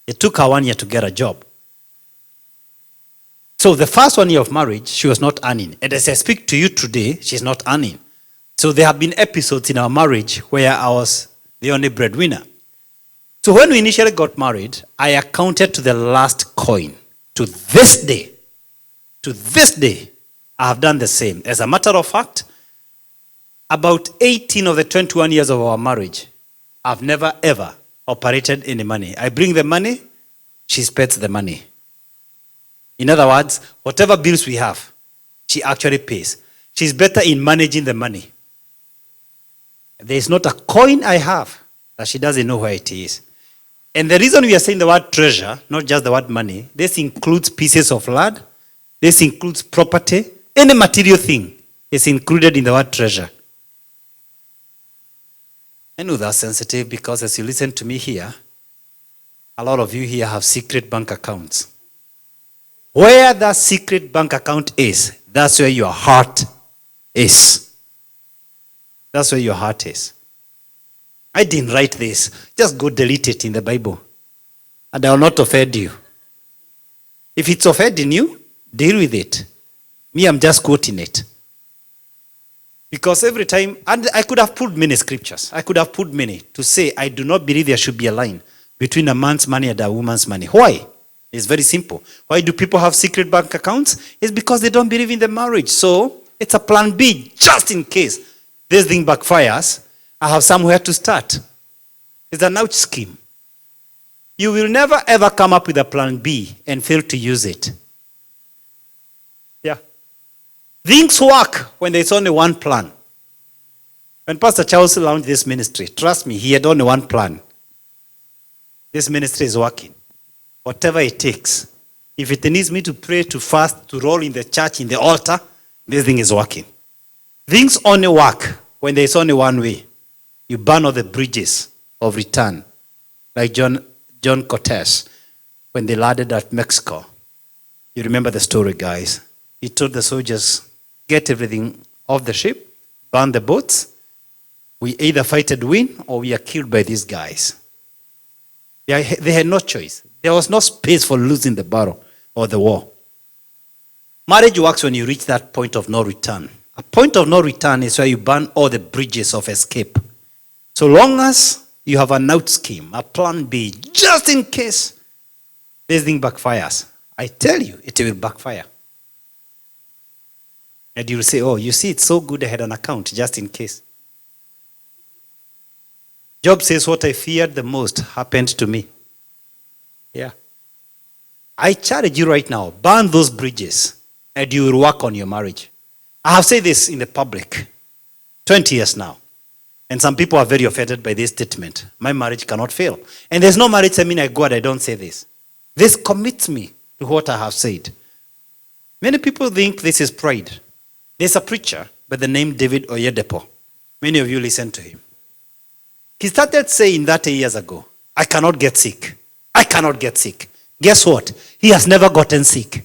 It took her 1 year to get a job. So the first 1 year of marriage, she was not earning. And as I speak to you today, she's not earning. So there have been episodes in our marriage where I was the only breadwinner. So when we initially got married, I accounted to the last coin. To this day, I have done the same. As a matter of fact, about 18 of the 21 years of our marriage, I've never ever operated any money. I bring the money, she spends the money. In other words, whatever bills we have, she actually pays. She's better in managing the money. There is not a coin I have that she doesn't know where it is. And the reason we are saying the word treasure, not just the word money, this includes pieces of land, this includes property, any material thing is included in the word treasure. I know that's sensitive because as you listen to me here, a lot of you here have secret bank accounts. Where that secret bank account is, that's where your heart is. That's where your heart is. I didn't write this. Just go delete it in the Bible. And I will not offend you. If it's offending you, deal with it. Me, I'm just quoting it. Because every time, and I could have put many scriptures. I could have put many to say, I do not believe there should be a line between a man's money and a woman's money. Why? It's very simple. Why do people have secret bank accounts? It's because they don't believe in the marriage. So it's a plan B, just in case this thing backfires. I have somewhere to start. It's an ouch scheme. You will never ever come up with a plan B and fail to use it. Yeah. Things work when there's only one plan. When Pastor Charles launched this ministry, trust me, he had only one plan. This ministry is working. Whatever it takes. If it needs me to pray, to fast, to roll in the church, in the altar, this thing is working. Things only work when there's only one way. You burn all the bridges of return. Like John Cortez, when they landed at Mexico. You remember the story, guys. He told the soldiers, get everything off the ship, burn the boats. We either fight and win, or we are killed by these guys. They had no choice. There was no space for losing the battle or the war. Marriage works when you reach that point of no return. A point of no return is where you burn all the bridges of escape. So long as you have an out scheme, a plan B, just in case this thing backfires, I tell you, it will backfire. And you'll say, oh, you see, it's so good I had an account, just in case. Job says, what I feared the most happened to me. Yeah. I challenge you right now, burn those bridges, and you will work on your marriage. I have said this in the public 20 years now. And some people are very offended by this statement. My marriage cannot fail. And there's no marriage seminar I go and I don't say this. This commits me to what I have said. Many people think this is pride. There's a preacher by the name David Oyedepo. Many of you listen to him. He started saying 30 years ago, I cannot get sick. I cannot get sick. Guess what? He has never gotten sick.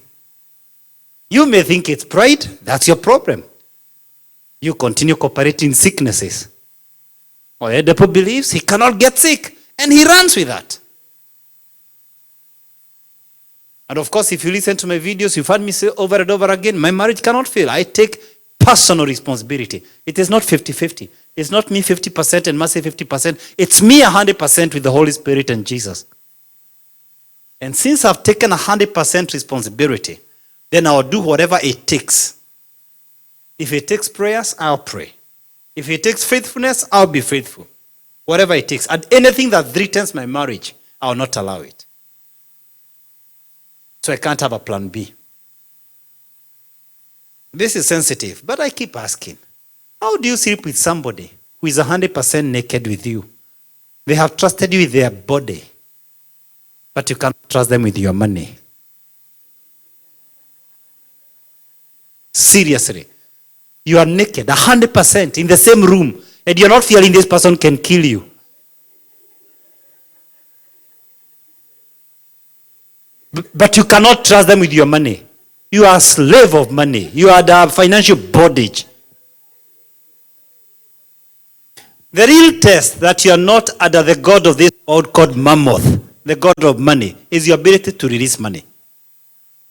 You may think it's pride. That's your problem. You continue cooperating sicknesses. Oyedepo believes he cannot get sick, and he runs with that. And of course, if you listen to my videos, you've heard me say over and over again, my marriage cannot fail. I take personal responsibility. It is not 50-50. It's not me 50% and Mercy 50%. It's me 100% with the Holy Spirit and Jesus. And since I've taken 100% responsibility, then I'll do whatever it takes. If it takes prayers, I'll pray. If it takes faithfulness, I'll be faithful. Whatever it takes. And anything that threatens my marriage, I'll not allow it. So I can't have a plan B. This is sensitive, but I keep asking. How do you sleep with somebody who is 100% naked with you? They have trusted you with their body, but you can't trust them with your money. Seriously. You are naked, 100% in the same room, and you're not feeling this person can kill you. But you cannot trust them with your money. You are a slave of money. You are the financial bondage. The real test that you are not under the god of this world called Mammoth, the god of money, is your ability to release money.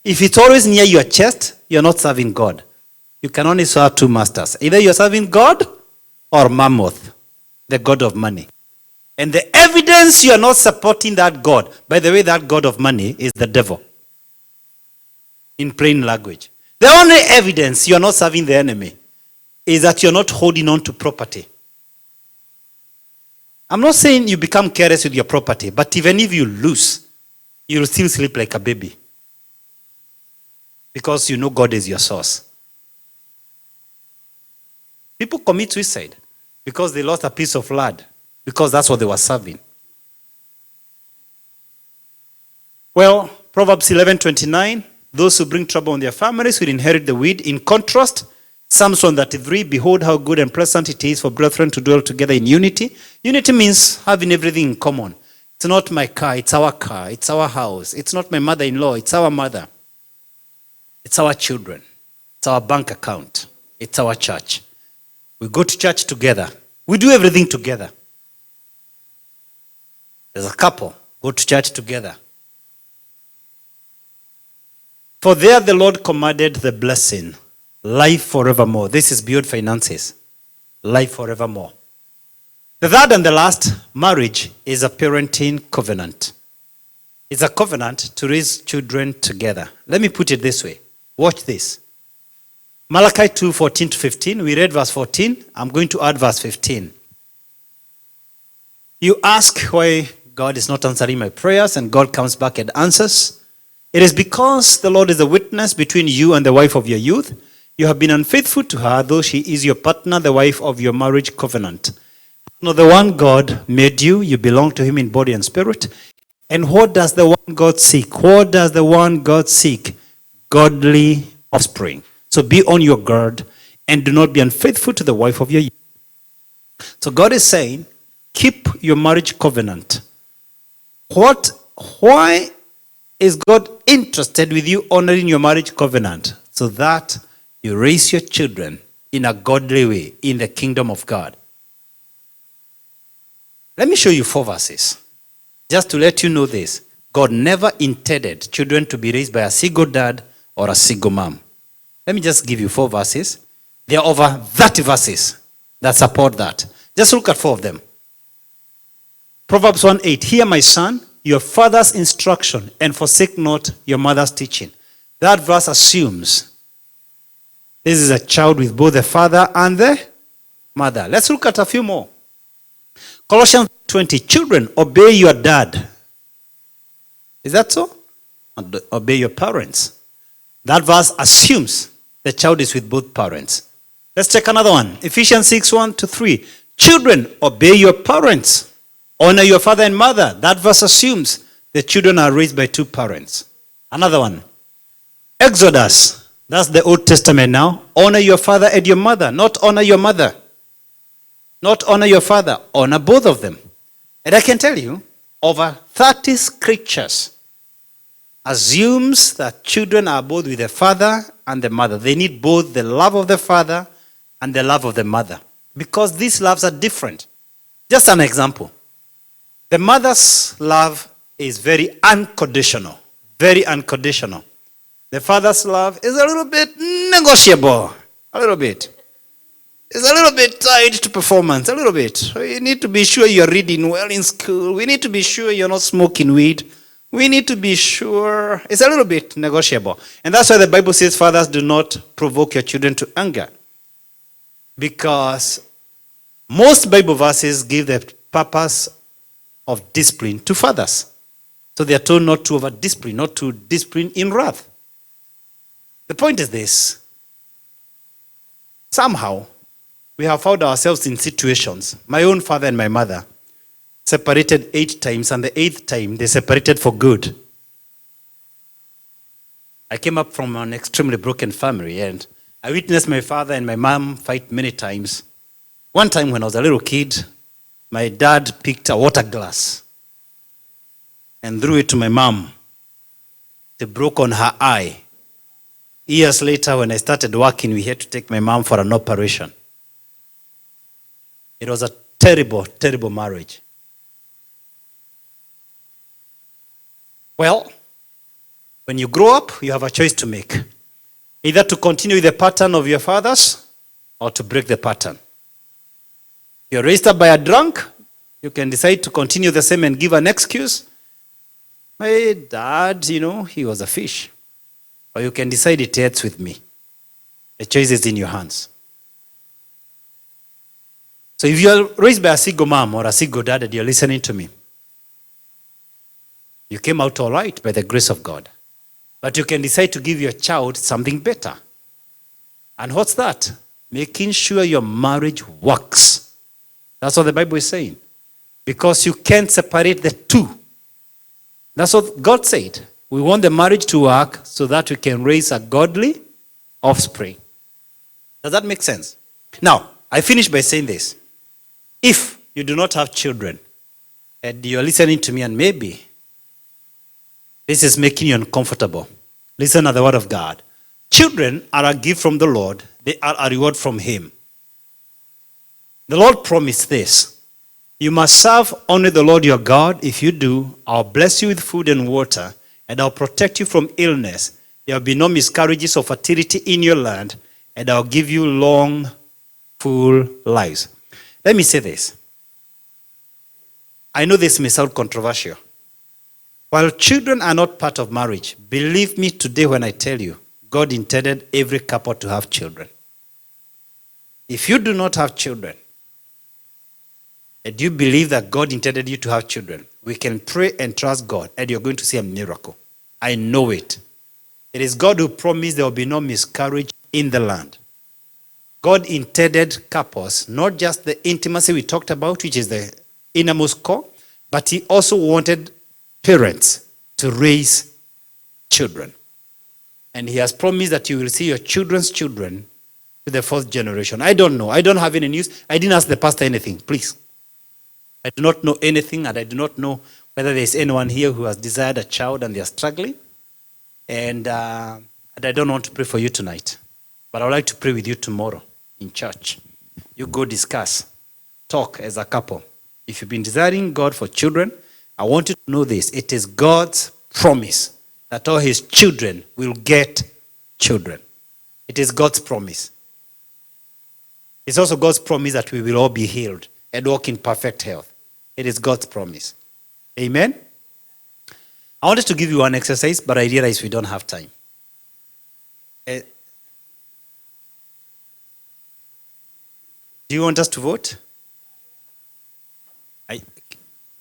If it's always near your chest, you're not serving God. You can only serve two masters. Either you're serving God or Mammoth, the god of money. And the evidence you are not supporting that God, by the way, that god of money is the devil. In plain language. The only evidence you are not serving the enemy is that you're not holding on to property. I'm not saying you become careless with your property, but even if you lose, you'll still sleep like a baby. Because you know God is your source. People commit suicide because they lost a piece of land, because that's what they were serving. Well, Proverbs 11:29, those who bring trouble on their families will inherit the weed. In contrast, Psalms 133, behold how good and pleasant it is for brethren to dwell together in unity. Unity means having everything in common. It's not my car, it's our house. It's not my mother-in-law, it's our mother. It's our children. It's our bank account. It's our church. We go to church together. We do everything together. As a couple, go to church together. For there the Lord commanded the blessing, life forevermore. This is beyond finances. Life forevermore. The third and the last, marriage is a parenting covenant. It's a covenant to raise children together. Let me put it this way. Watch this. Malachi 2:14-15. We read verse 14. I'm going to add verse 15. You ask why God is not answering my prayers, and God comes back and answers. It is because the Lord is a witness between you and the wife of your youth. You have been unfaithful to her, though she is your partner, the wife of your marriage covenant. Now, the one God made you, you belong to him in body and spirit. And what does the one God seek? What does the one God seek? Godly offspring. So be on your guard and do not be unfaithful to the wife of your youth. So God is saying, keep your marriage covenant. Why is God interested with you honoring your marriage covenant? So that you raise your children in a godly way in the kingdom of God. Let me show you 4 verses. Just to let you know this. God never intended children to be raised by a single dad or a single mom. Let me just give you 4 verses. There are over 30 verses that support that. Just look at 4 of them. Proverbs 1:8. Hear, my son, your father's instruction, and forsake not your mother's teaching. That verse assumes this is a child with both the father and the mother. Let's look at a few more. Colossians 20. Children, obey your dad. Is that so? Obey your parents. That verse assumes the child is with both parents. Let's take another one. Ephesians 6:1-3. Children, obey your parents. Honor your father and mother. That verse assumes the children are raised by 2 parents. Another one. Exodus. That's the Old Testament now. Honor your father and your mother. Not honor your mother. Not honor your father. Honor both of them. And I can tell you, over 30 scriptures assumes that children are both with the father and the mother. They need both the love of the father and the love of the mother. Because these loves are different. Just an example. The mother's love is very unconditional. Very unconditional. The father's love is a little bit negotiable. A little bit. It's a little bit tied to performance. A little bit. You need to be sure you're reading well in school. We need to be sure you're not smoking weed. We need to be sure. It's a little bit negotiable. And that's why the Bible says, fathers, do not provoke your children to anger. Because most Bible verses give the purpose of discipline to fathers. So they are told not to over-discipline, not to discipline in wrath. The point is this. Somehow, we have found ourselves in situations. My own father and my mother separated 8 times, and the 8th time, they separated for good. I came up from an extremely broken family, and I witnessed my father and my mom fight many times. One time when I was a little kid, my dad picked a water glass and threw it to my mom. It broke on her eye. Years later, when I started working, we had to take my mom for an operation. It was a terrible, terrible marriage. Well, when you grow up, you have a choice to make. Either to continue with the pattern of your fathers or to break the pattern. You're raised up by a drunk, you can decide to continue the same and give an excuse. My dad, he was a fish. Or you can decide it ends with me. The choice is in your hands. So if you're raised by a single mom or a single dad and you're listening to me, you came out all right by the grace of God. But you can decide to give your child something better. And what's that? Making sure your marriage works. That's what the Bible is saying. Because you can't separate the two. That's what God said. We want the marriage to work so that we can raise a godly offspring. Does that make sense? Now, I finish by saying this. If you do not have children, and you're listening to me and maybe this is making you uncomfortable, listen to the word of God. Children are a gift from the Lord. They are a reward from Him. The Lord promised this. You must serve only the Lord your God. If you do, I'll bless you with food and water, and I'll protect you from illness. There will be no miscarriages of fertility in your land, and I'll give you long, full lives. Let me say this. I know this may sound controversial. While children are not part of marriage, believe me today when I tell you, God intended every couple to have children. If you do not have children, And do you believe that God intended you to have children? We can pray and trust God, and you're going to see a miracle. I know it. It is God who promised there will be no miscarriage in the land. God intended couples, not just the intimacy we talked about, which is the innermost core, but he also wanted parents to raise children. And he has promised that you will see your children's children to the fourth generation. I don't know. I don't have any news. I didn't ask the pastor anything, please. I do not know anything, and I do not know whether there is anyone here who has desired a child and they are struggling. And I don't want to pray for you tonight. But I would like to pray with you tomorrow in church. You go discuss. Talk as a couple. If you've been desiring God for children, I want you to know this. It is God's promise that all his children will get children. It is God's promise. It's also God's promise that we will all be healed and walk in perfect health. It is God's promise. Amen? I wanted to give you one exercise, but I realize we don't have time. Do you want us to vote?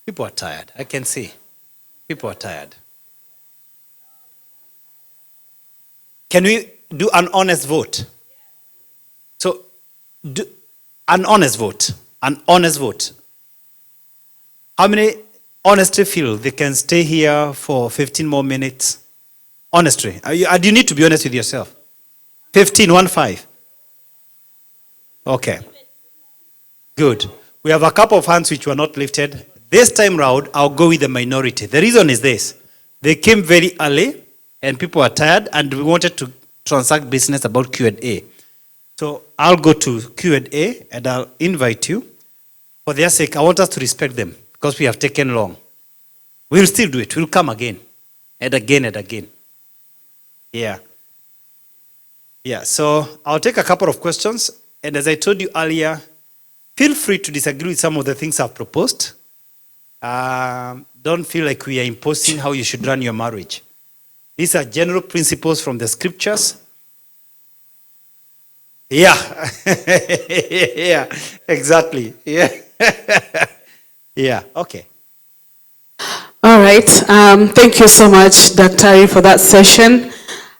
People are tired. I can see. People are tired. Can we do an honest vote? So, do an honest vote. An honest vote. How many honestly feel they can stay here for 15 more minutes? Honestly. Do you need to be honest with yourself? 15. Okay. Good. We have a couple of hands which were not lifted. This time round, I'll go with the minority. The reason is this. They came very early, and people are tired, and we wanted to transact business about Q&A. So I'll go to Q&A, and I'll invite you. For their sake, I want us to respect them, because we have taken long. We'll still do it. We'll come again, and again, and again. Yeah. So I'll take a couple of questions, and as I told you earlier, feel free to disagree with some of the things I've proposed. Don't feel like we are imposing how you should run your marriage. These are general principles from the scriptures. Yeah. Yeah, exactly. Yeah. Yeah, okay. All right. Thank you so much, Dr. for that session.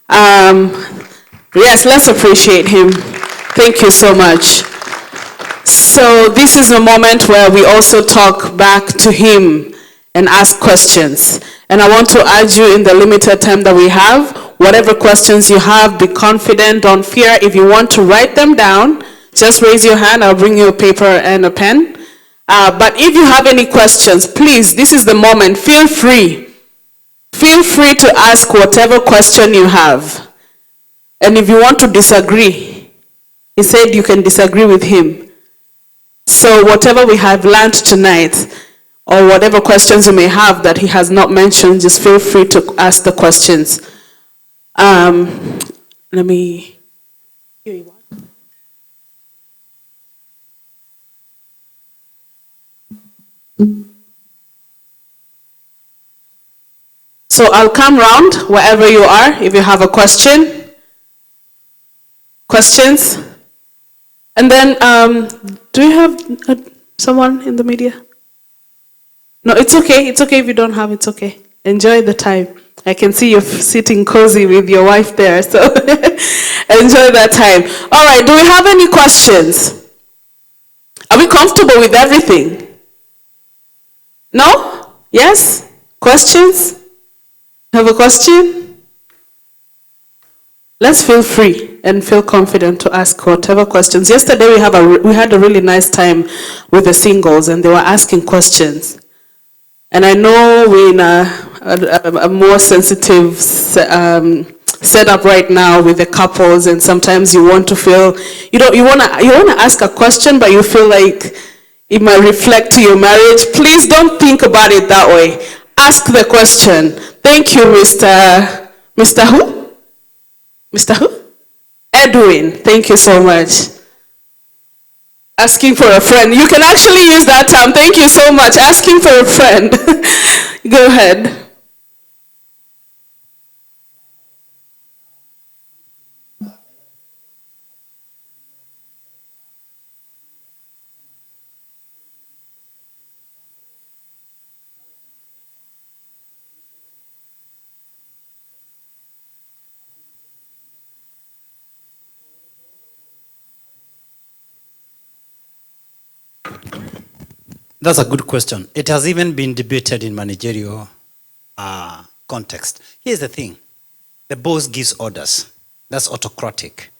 Yes, let's appreciate him. Thank you so much. So this is a moment where we also talk back to him and ask questions. And I want to urge you in the limited time that we have, whatever questions you have, be confident, don't fear. If you want to write them down, just raise your hand. I'll bring you a paper and a pen. But if you have any questions, please, this is the moment. Feel free. Feel free to ask whatever question you have. And if you want to disagree, he said you can disagree with him. So whatever we have learned tonight, or whatever questions you may have that he has not mentioned, just feel free to ask the questions. Let me... Here you are. So I'll come round wherever you are if you have a question. Questions? And then, do you have someone in the media? No, it's okay. It's okay if you don't have. It's okay. Enjoy the time. I can see you're sitting cozy with your wife there, so enjoy that time. All right, do we have any questions? Are we comfortable with everything? No? Yes? Questions? Have a question? Let's feel free and feel confident to ask whatever questions. Yesterday we had a really nice time with the singles, and they were asking questions. And I know we're in a more sensitive setup right now with the couples, and sometimes you want to feel you want to ask a question, but you feel like it might reflect to your marriage. Please don't think about it that way. Ask the question. Thank you, Mr. Who? Mr. Who? Edwin. Thank you so much. Asking for a friend. You can actually use that term. Thank you so much. Asking for a friend. Go ahead. That's a good question. It has even been debated in managerial context. Here's the thing. The boss gives orders. That's autocratic.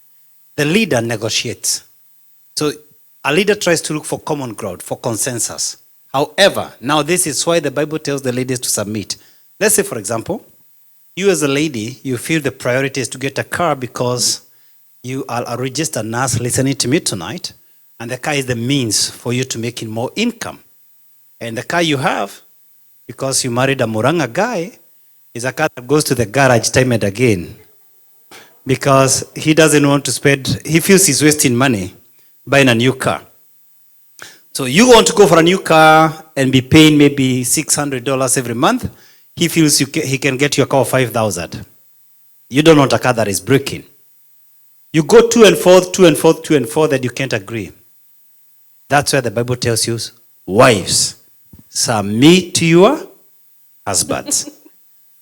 The leader negotiates. So a leader tries to look for common ground, for consensus. However, now this is why the Bible tells the ladies to submit. Let's say, for example, you as a lady, you feel the priority is to get a car because you are a registered nurse listening to me tonight, and the car is the means for you to making more income. And the car you have, because you married a Muranga guy, is a car that goes to the garage time and again. Because he doesn't want to spend, he feels he's wasting money buying a new car. So you want to go for a new car and be paying maybe $600 every month. He feels he can get you a car of $5,000. You don't want a car that is breaking. You go to and forth, that you can't agree. That's where the Bible tells you, wives, submit to your husbands.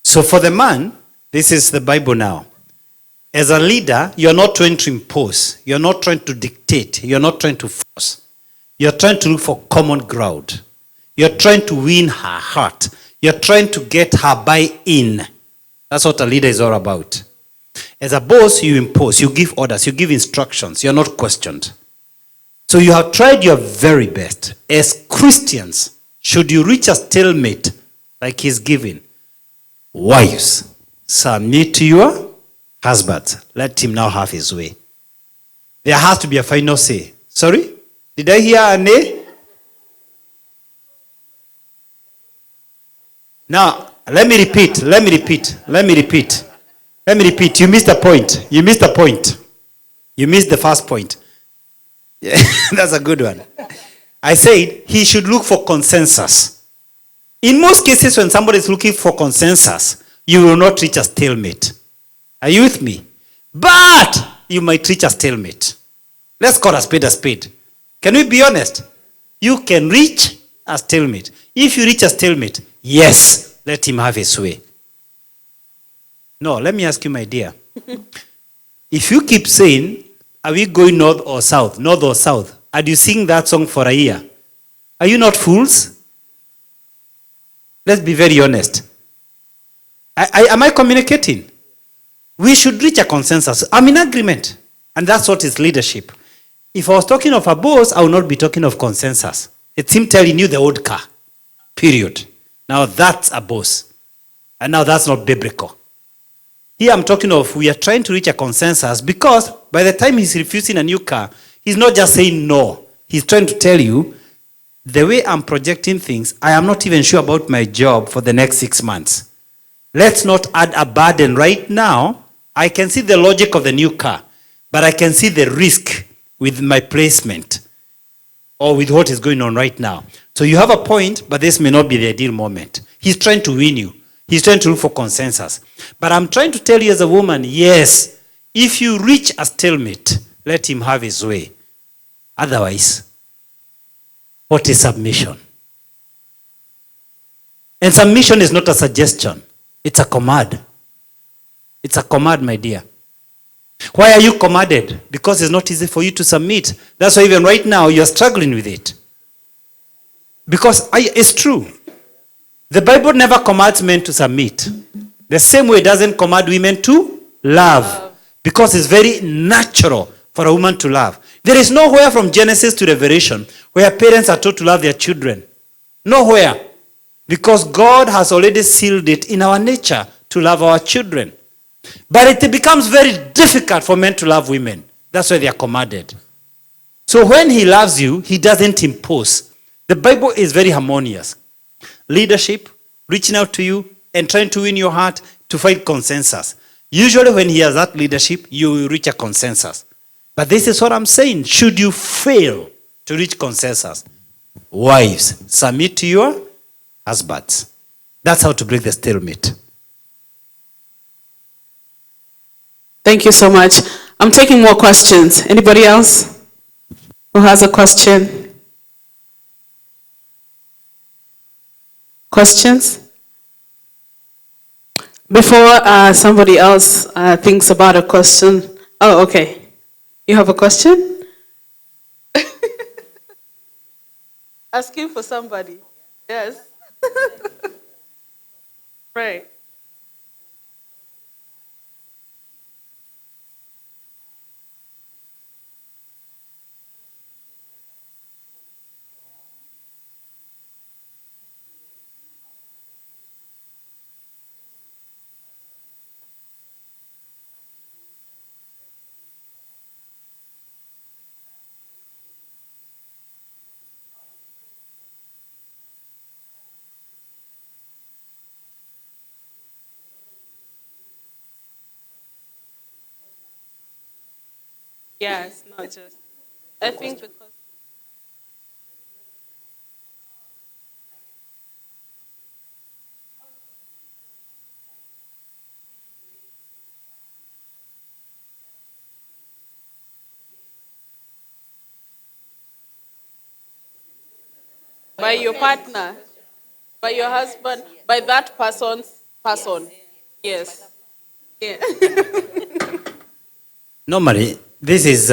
So for the man, this is the Bible now. As a leader, you're not trying to impose. You're not trying to dictate. You're not trying to force. You're trying to look for common ground. You're trying to win her heart. You're trying to get her buy-in. That's what a leader is all about. As a boss, you impose, you give orders, you give instructions. You're not questioned. So you have tried your very best. As Christians, should you reach a stalemate like he's giving, wives, submit to your husbands. Let him now have his way. There has to be a final say. Sorry? Did I hear a nay? Now, let me repeat. You missed the point. You missed the first point. Yeah, that's a good one. I said he should look for consensus. In most cases, when somebody is looking for consensus, you will not reach a stalemate. Are you with me? But you might reach a stalemate. Let's call a spade a spade. Can we be honest? You can reach a stalemate. If you reach a stalemate, yes, let him have his way. No, let me ask you, my dear. If you keep saying, are we going north or south? North or south? And you sing that song for a year. Are you not fools? Let's be very honest. Am I communicating? We should reach a consensus. I'm in agreement. And that's what is leadership. If I was talking of a boss, I would not be talking of consensus. It's him telling you the old car. Period. Now that's a boss. And now that's not biblical. Here I'm talking of we are trying to reach a consensus because by the time he's refusing a new car, he's not just saying no. He's trying to tell you, the way I'm projecting things, I am not even sure about my job for the next 6 months. Let's not add a burden right now. I can see the logic of the new car, but I can see the risk with my placement or with what is going on right now. So you have a point, but this may not be the ideal moment. He's trying to win you. He's trying to look for consensus. But I'm trying to tell you as a woman, yes, if you reach a stalemate, let him have his way. Otherwise, what is submission? And submission is not a suggestion. It's a command. It's a command, my dear. Why are you commanded? Because it's not easy for you to submit. That's why even right now you're struggling with it. Because it's true. The Bible never commands men to submit. The same way it doesn't command women to love. Because it's very natural for a woman to love. There is nowhere from Genesis to Revelation where parents are taught to love their children. Nowhere. Because God has already sealed it in our nature to love our children. But it becomes very difficult for men to love women. That's why they are commanded. So when he loves you, he doesn't impose. The Bible is very harmonious. Leadership, reaching out to you and trying to win your heart to find consensus. Usually when he has that leadership, you will reach a consensus. But this is what I'm saying. Should you fail to reach consensus, wives, submit to your husbands. That's how to break the stalemate. Thank you so much. I'm taking more questions. Anybody else who has a question? Questions? Before somebody else thinks about a question. Oh, okay. You have a question? Asking for somebody. Yes. Pray. Yes, not just. I think because by your partner, by your husband, by that person's person. Yes. Yeah. Normally, this is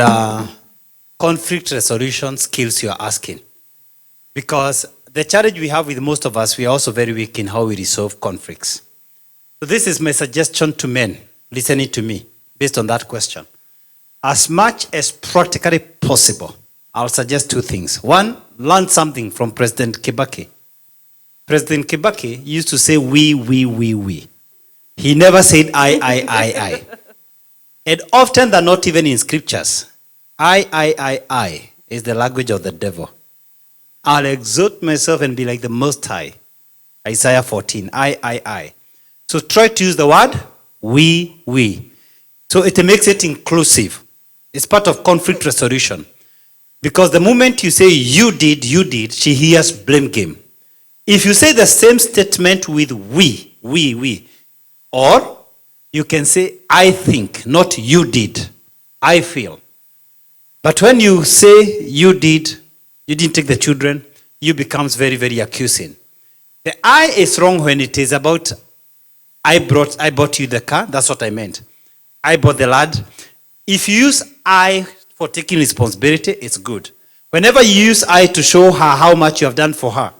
conflict resolution skills you are asking. Because the challenge we have with most of us, we are also very weak in how we resolve conflicts. So this is my suggestion to men listening to me based on that question. As much as practically possible, I'll suggest two things. One, learn something from President Kibaki. President Kibaki used to say we. He never said I. And often they're not even in scriptures. I is the language of the devil. I'll exalt myself and be like the Most High. Isaiah 14, I. So try to use the word we. So it makes it inclusive. It's part of conflict resolution. Because the moment you say you did, she hears blame game. If you say the same statement with we, or you can say I think, not you did, I feel. But when you say you didn't take the children, you becomes very, very accusing. The I is wrong when it is about I bought you the car, that's what I meant. I bought the lad. If you use I for taking responsibility, it's good. Whenever you use I to show her how much you have done for her,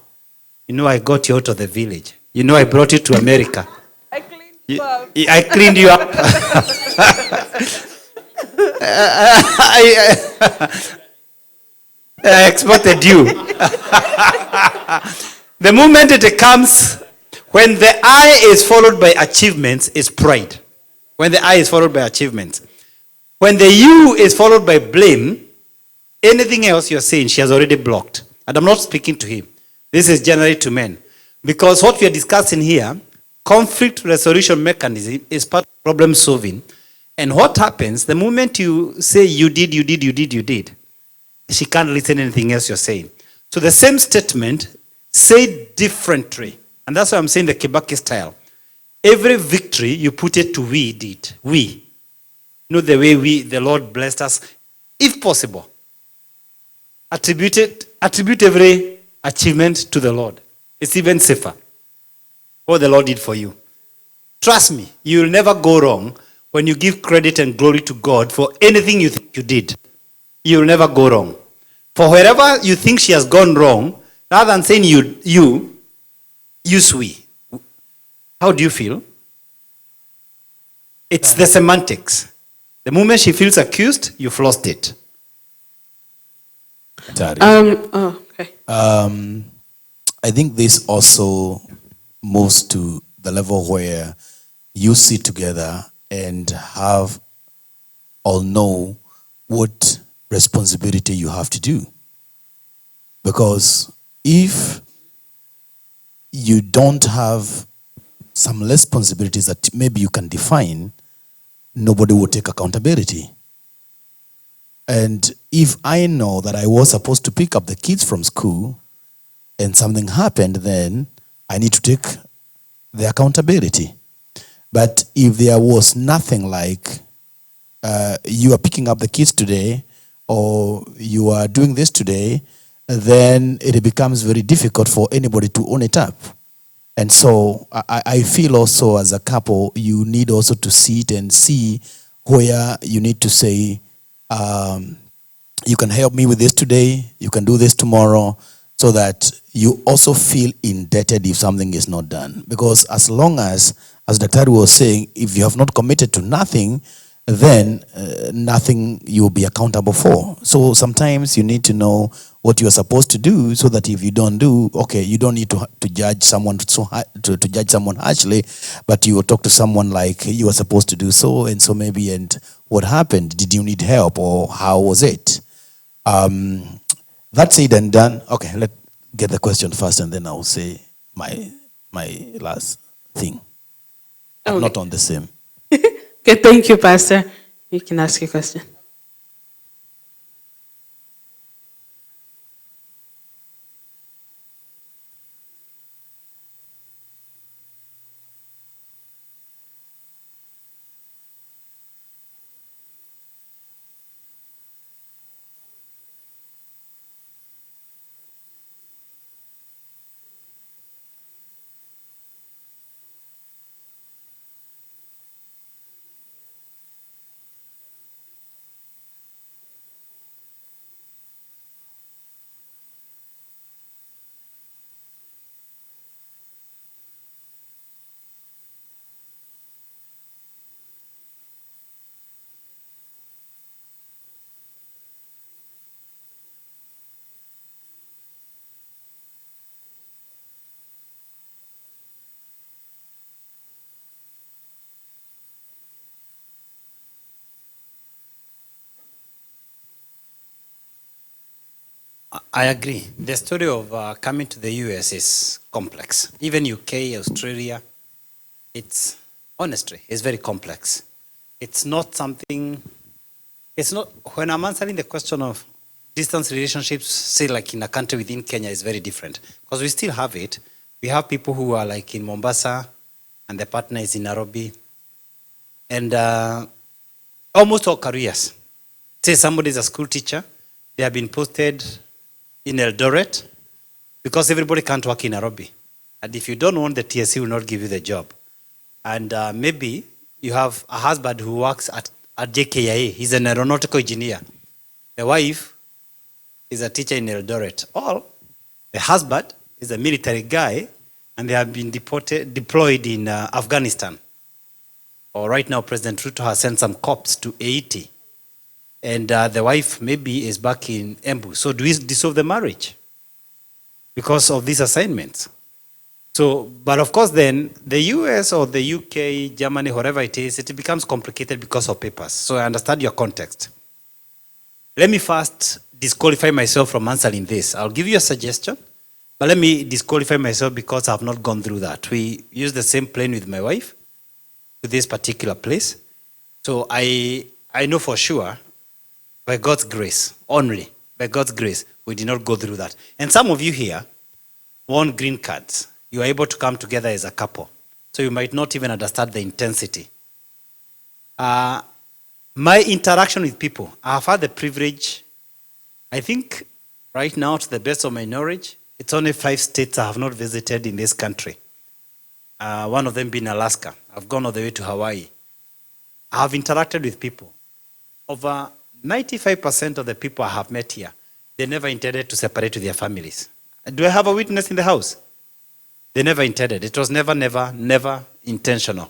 you know I got you out of the village. You know I brought you to America. I cleaned you up. I cleaned you up. I expected you. The moment it comes, when the I is followed by achievements, is pride. When the I is followed by achievements. When the you is followed by blame, anything else you're saying, she has already blocked. And I'm not speaking to him. This is generally to men. Because what we are discussing here, conflict resolution mechanism is part of problem solving. And what happens, the moment you say you did, she can't listen to anything else you're saying. So the same statement, said differently. And that's why I'm saying the Kibaki style. Every victory, you put it to we did. We. Not the way the Lord blessed us. If possible, attribute every achievement to the Lord. It's even safer. What the Lord did for you. Trust me, you will never go wrong when you give credit and glory to God for anything you think you did. You will never go wrong. For wherever you think she has gone wrong, rather than saying you use we. How do you feel? It's the semantics. The moment she feels accused, you've lost it. Okay. I think this also moves to the level where you sit together and have or know what responsibility you have to do. Because if you don't have some responsibilities that maybe you can define, nobody will take accountability. And if I know that I was supposed to pick up the kids from school and something happened, then I need to take the accountability. But if there was nothing like you are picking up the kids today or you are doing this today, then it becomes very difficult for anybody to own it up. And so I feel also as a couple, you need also to sit and see where you need to say, you can help me with this today, you can do this tomorrow, so that you also feel indebted if something is not done. Because as long as Dr. was saying, if you have not committed to nothing, then nothing you'll be accountable for. So sometimes you need to know what you are supposed to do, so that if you don't do, okay, you don't need to judge someone to judge someone harshly, but you will talk to someone like you are supposed to do so and so maybe, and what happened? Did you need help, or how was it? That's it and done. Okay, let's get the question first and then I'll say my last thing. I'm not on the same. Okay, thank you, Pastor. You can ask your question. I agree. The story of coming to the US is complex. Even UK, Australia, it's honestly, it's very complex. It's not something, it's not, when I'm answering the question of distance relationships, say like in a country within Kenya, is very different. Because we still have it. We have people who are like in Mombasa and the partner is in Nairobi. And almost all careers. Say somebody is a school teacher, they have been posted in Eldoret because everybody can't work in Nairobi. And if you don't want, the TSC will not give you the job. And maybe you have a husband who works at JKIA. He's an aeronautical engineer. The wife is a teacher in Eldoret. Or the husband is a military guy and they have been deployed in Afghanistan. Or right now, President Ruto has sent some cops to Haiti. And the wife maybe is back in Embu. So do we dissolve the marriage because of these assignments? So, but of course then, the US or the UK, Germany, whatever it is, it becomes complicated because of papers. So I understand your context. Let me first disqualify myself from answering this. I'll give you a suggestion, but let me disqualify myself because I have not gone through that. We use the same plane with my wife to this particular place. So I know for sure, by God's grace, only by God's grace, we did not go through that. And some of you here want green cards. You are able to come together as a couple. So you might not even understand the intensity. My interaction with people, I have had the privilege, I think right now, to the best of my knowledge, it's only 5 states I have not visited in this country. One of them being Alaska. I've gone all the way to Hawaii. I have interacted with people. Over 95% of the people I have met here, they never intended to separate with their families. Do I have a witness in the house? They never intended. It was never intentional.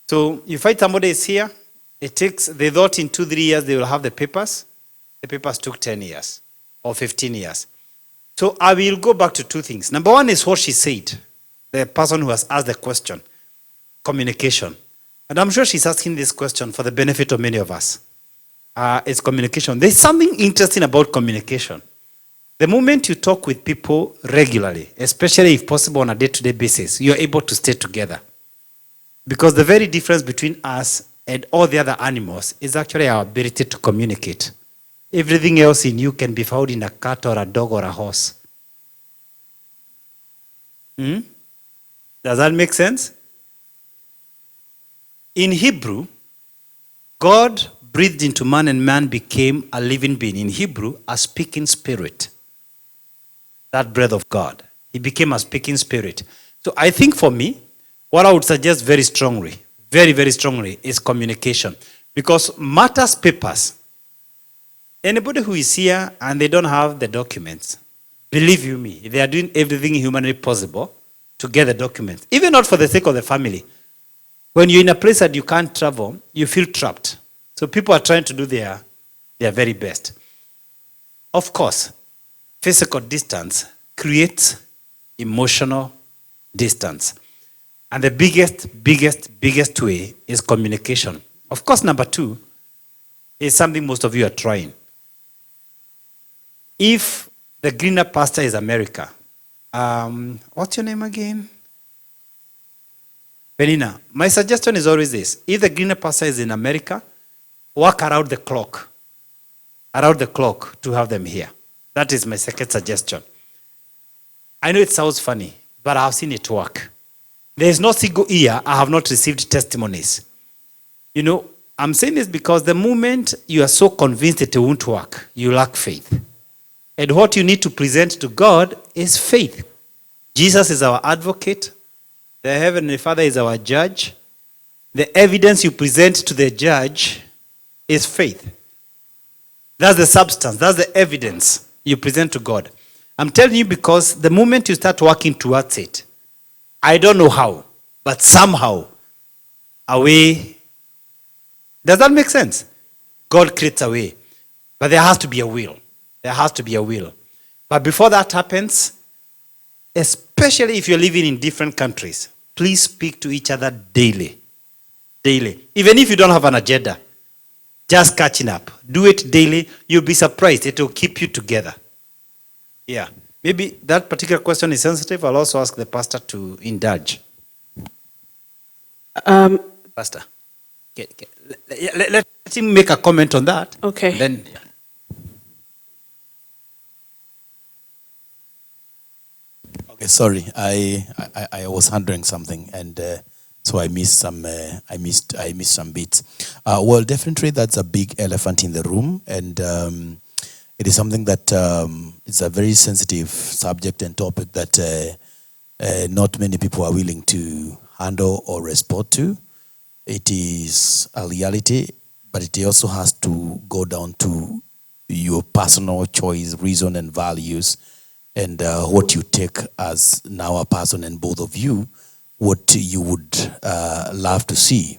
So you find somebody is here, they thought in 2-3 years they will have the papers. The papers took 10 years or 15 years. So I will go back to 2 things. Number 1 is what she said, the person who has asked the question, communication. And I'm sure she's asking this question for the benefit of many of us. It's communication. There's something interesting about communication. The moment you talk with people regularly, especially if possible on a day-to-day basis, you're able to stay together. Because the very difference between us and all the other animals is actually our ability to communicate. Everything else in you can be found in a cat or a dog or a horse. Does that make sense? In Hebrew, God breathed into man and man became a living being. In Hebrew, a speaking spirit. That breath of God. He became a speaking spirit. So I think for me, what I would suggest very strongly, very strongly, is communication. Because matters papers. Anybody who is here and they don't have the documents, Believe you me, they are doing everything humanly possible to get the documents. Even not for the sake of the family. When you're in a place that you can't travel, you feel trapped. So people are trying to do their very best. Of course, physical distance creates emotional distance. And the biggest way is communication. Of course, number 2 is something most of you are trying. If the greener pasture is America, what's your name again? Penina, my suggestion is always this. If the greener pasture is in America, work around the clock to have them here. That is my second suggestion. I know it sounds funny, but I've seen it work. There is no single year I have not received testimonies. You know, I'm saying this because the moment you are so convinced it won't work, you lack faith. And what you need to present to God is faith. Jesus is our advocate. The Heavenly Father is our judge. The evidence you present to the judge is faith. That's the substance. That's the evidence you present to God. I'm telling you because the moment you start working towards it, I don't know how, but somehow, a way. Does that make sense? God creates a way. But there has to be a will. There has to be a will. But before that happens, especially if you're living in different countries, please speak to each other daily. Daily. Even if you don't have an agenda, just catching up. Do it daily. You'll be surprised. It will keep you together. Yeah. Maybe that particular question is sensitive. I'll also ask the pastor to indulge. Pastor, let him make a comment on that. Okay. Then. Okay, sorry. I was handling something, and so I missed some. I missed some bits. Well, definitely that's a big elephant in the room, and it is something that it's a very sensitive subject and topic that not many people are willing to handle or respond to. It is a reality, but it also has to go down to your personal choice, reason, and values, and what you take as now a person, and both of you, what you would love to see.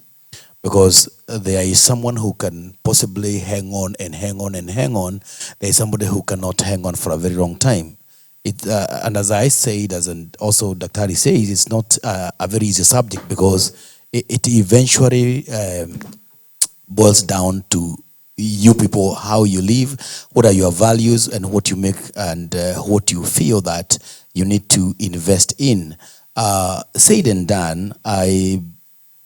Because there is someone who can possibly hang on and hang on and hang on. There is somebody who cannot hang on for a very long time. And as I said, also Dr. Ali says, it's not a very easy subject because it eventually boils down to you people, how you live, what are your values, and what you make, and what you feel that you need to invest in. Said and done, I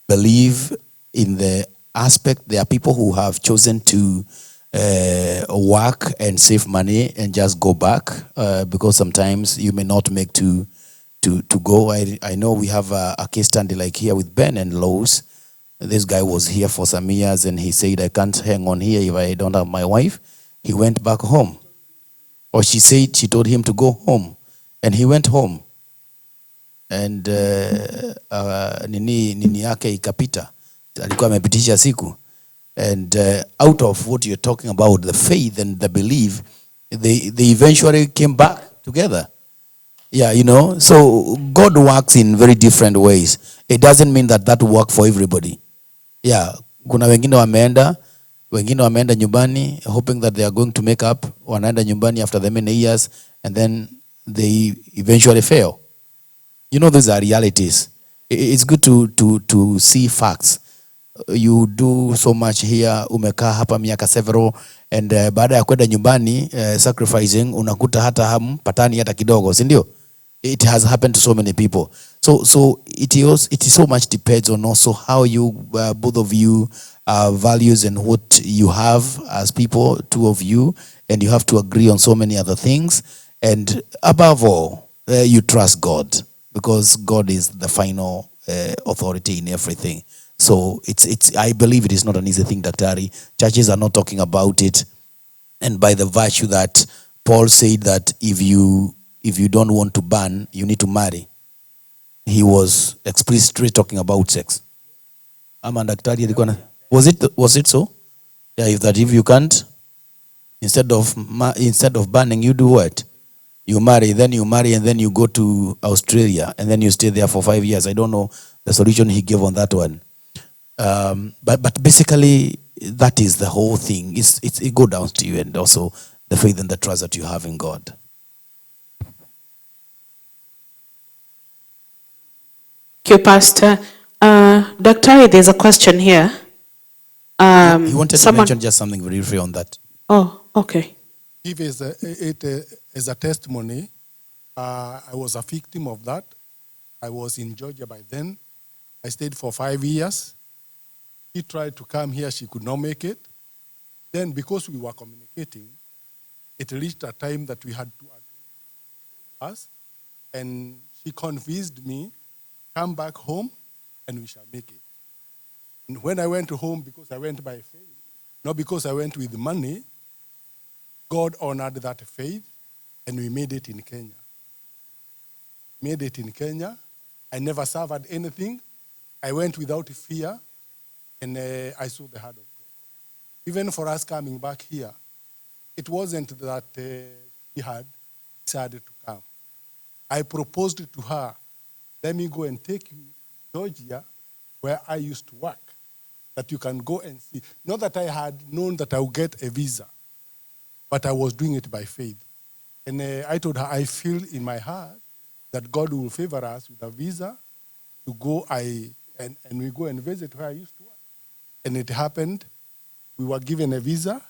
believe in the aspect there are people who have chosen to work and save money and just go back because sometimes you may not make to go. I know we have a case study like here with Ben and Lowe's. This guy was here for some years and he said, I can't hang on here if I don't have my wife. He went back home. Or she told him to go home. And he went home. And nini yake ikapita. Alikuwa amepitisha siku. And out of what you're talking about, the faith and the belief, they eventually came back together. Yeah, you know, so God works in very different ways. It doesn't mean that will work for everybody. Yeah, kuna wengine wameenda nyumbani hoping that they are going to make up, wanaenda nyumbani after the many years and then they eventually fail. You know, these are realities. It's good to see facts. You do so much here, umekaa hapa miaka several, and baada ya kwenda nyumbani sacrificing, unakuta hata hampatani hata kidogo, si ndio? It has happened to so many people. So it is so much depends on also how you both of you values and what you have as people, two of you, and you have to agree on so many other things. And above all, you trust God because God is the final authority in everything. So it's I believe it is not an easy thing, Dr. Ari. Churches are not talking about it, and by the virtue that Paul said that if you don't want to burn, you need to marry. He was explicitly talking about sex. Was it so? Yeah, if you can't, instead of burning, you do what? You marry, and then you go to Australia, and then you stay there for 5 years. I don't know the solution he gave on that one. But basically, that is the whole thing. It goes down to you, and also the faith and the trust that you have in God. Thank you, Pastor. Dr. There's a question here. He wanted to mention just something very briefly on that. Oh, okay. If it is a testimony, I was a victim of that. I was in Georgia by then. I stayed for 5 years. He tried to come here, she could not make it. Then because we were communicating, it reached a time that we had to agree. And she convinced me, come back home and we shall make it. And when I went home, because I went by faith, not because I went with money, God honored that faith and we made it in Kenya. Made it in Kenya. I never suffered anything. I went without fear and I saw the hand of God. Even for us coming back here, it wasn't that he had decided to come. I proposed to her, let me go and take you to Georgia, where I used to work, that you can go and see. Not that I had known that I would get a visa, but I was doing it by faith. And I told her, I feel in my heart that God will favor us with a visa to go, and we go and visit where I used to work. And it happened. We were given a visa.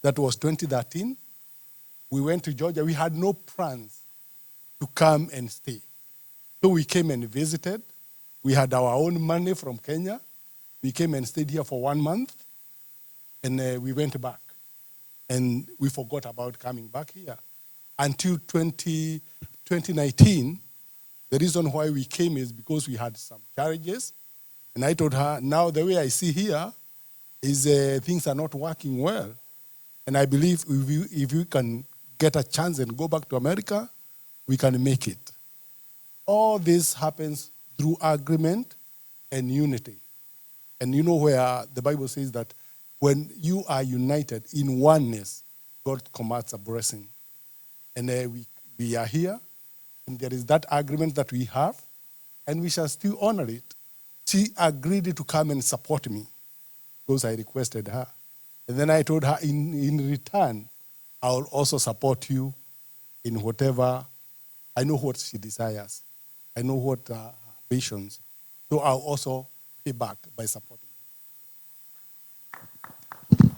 That was 2013. We went to Georgia. We had no plans to come and stay. So we came and visited. We had our own money from Kenya. We came and stayed here for 1 month. And we went back. And we forgot about coming back here. Until 2019, the reason why we came is because we had some challenges. And I told her, now the way I see here is things are not working well. And I believe if we can get a chance and go back to America, we can make it. All this happens through agreement and unity. And you know where the Bible says that when you are united in oneness, God commands a blessing. And we are here, and there is that agreement that we have, and we shall still honor it. She agreed to come and support me because I requested her. And then I told her, in return, I will also support you in whatever. I know what she desires. I know what her visions. So I'll also pay back by supporting her.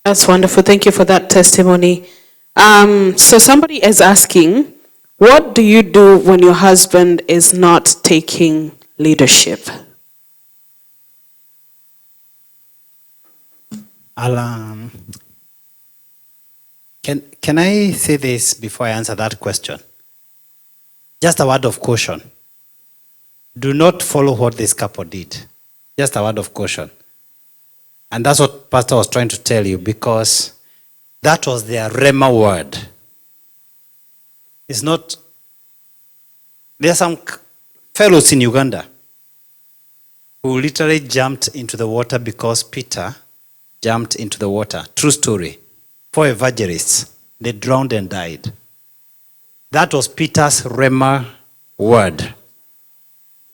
That's wonderful. Thank you for that testimony. So somebody is asking, what do you do when your husband is not taking leadership? Can I say this before I answer that question? Just a word of caution. Do not follow what this couple did. Just a word of caution. And that's what Pastor was trying to tell you, because that was their Rema word. It's not. There are some fellows in Uganda who literally jumped into the water because Peter jumped into the water. True story. 4 evangelists, they drowned and died. That was Peter's Rema word.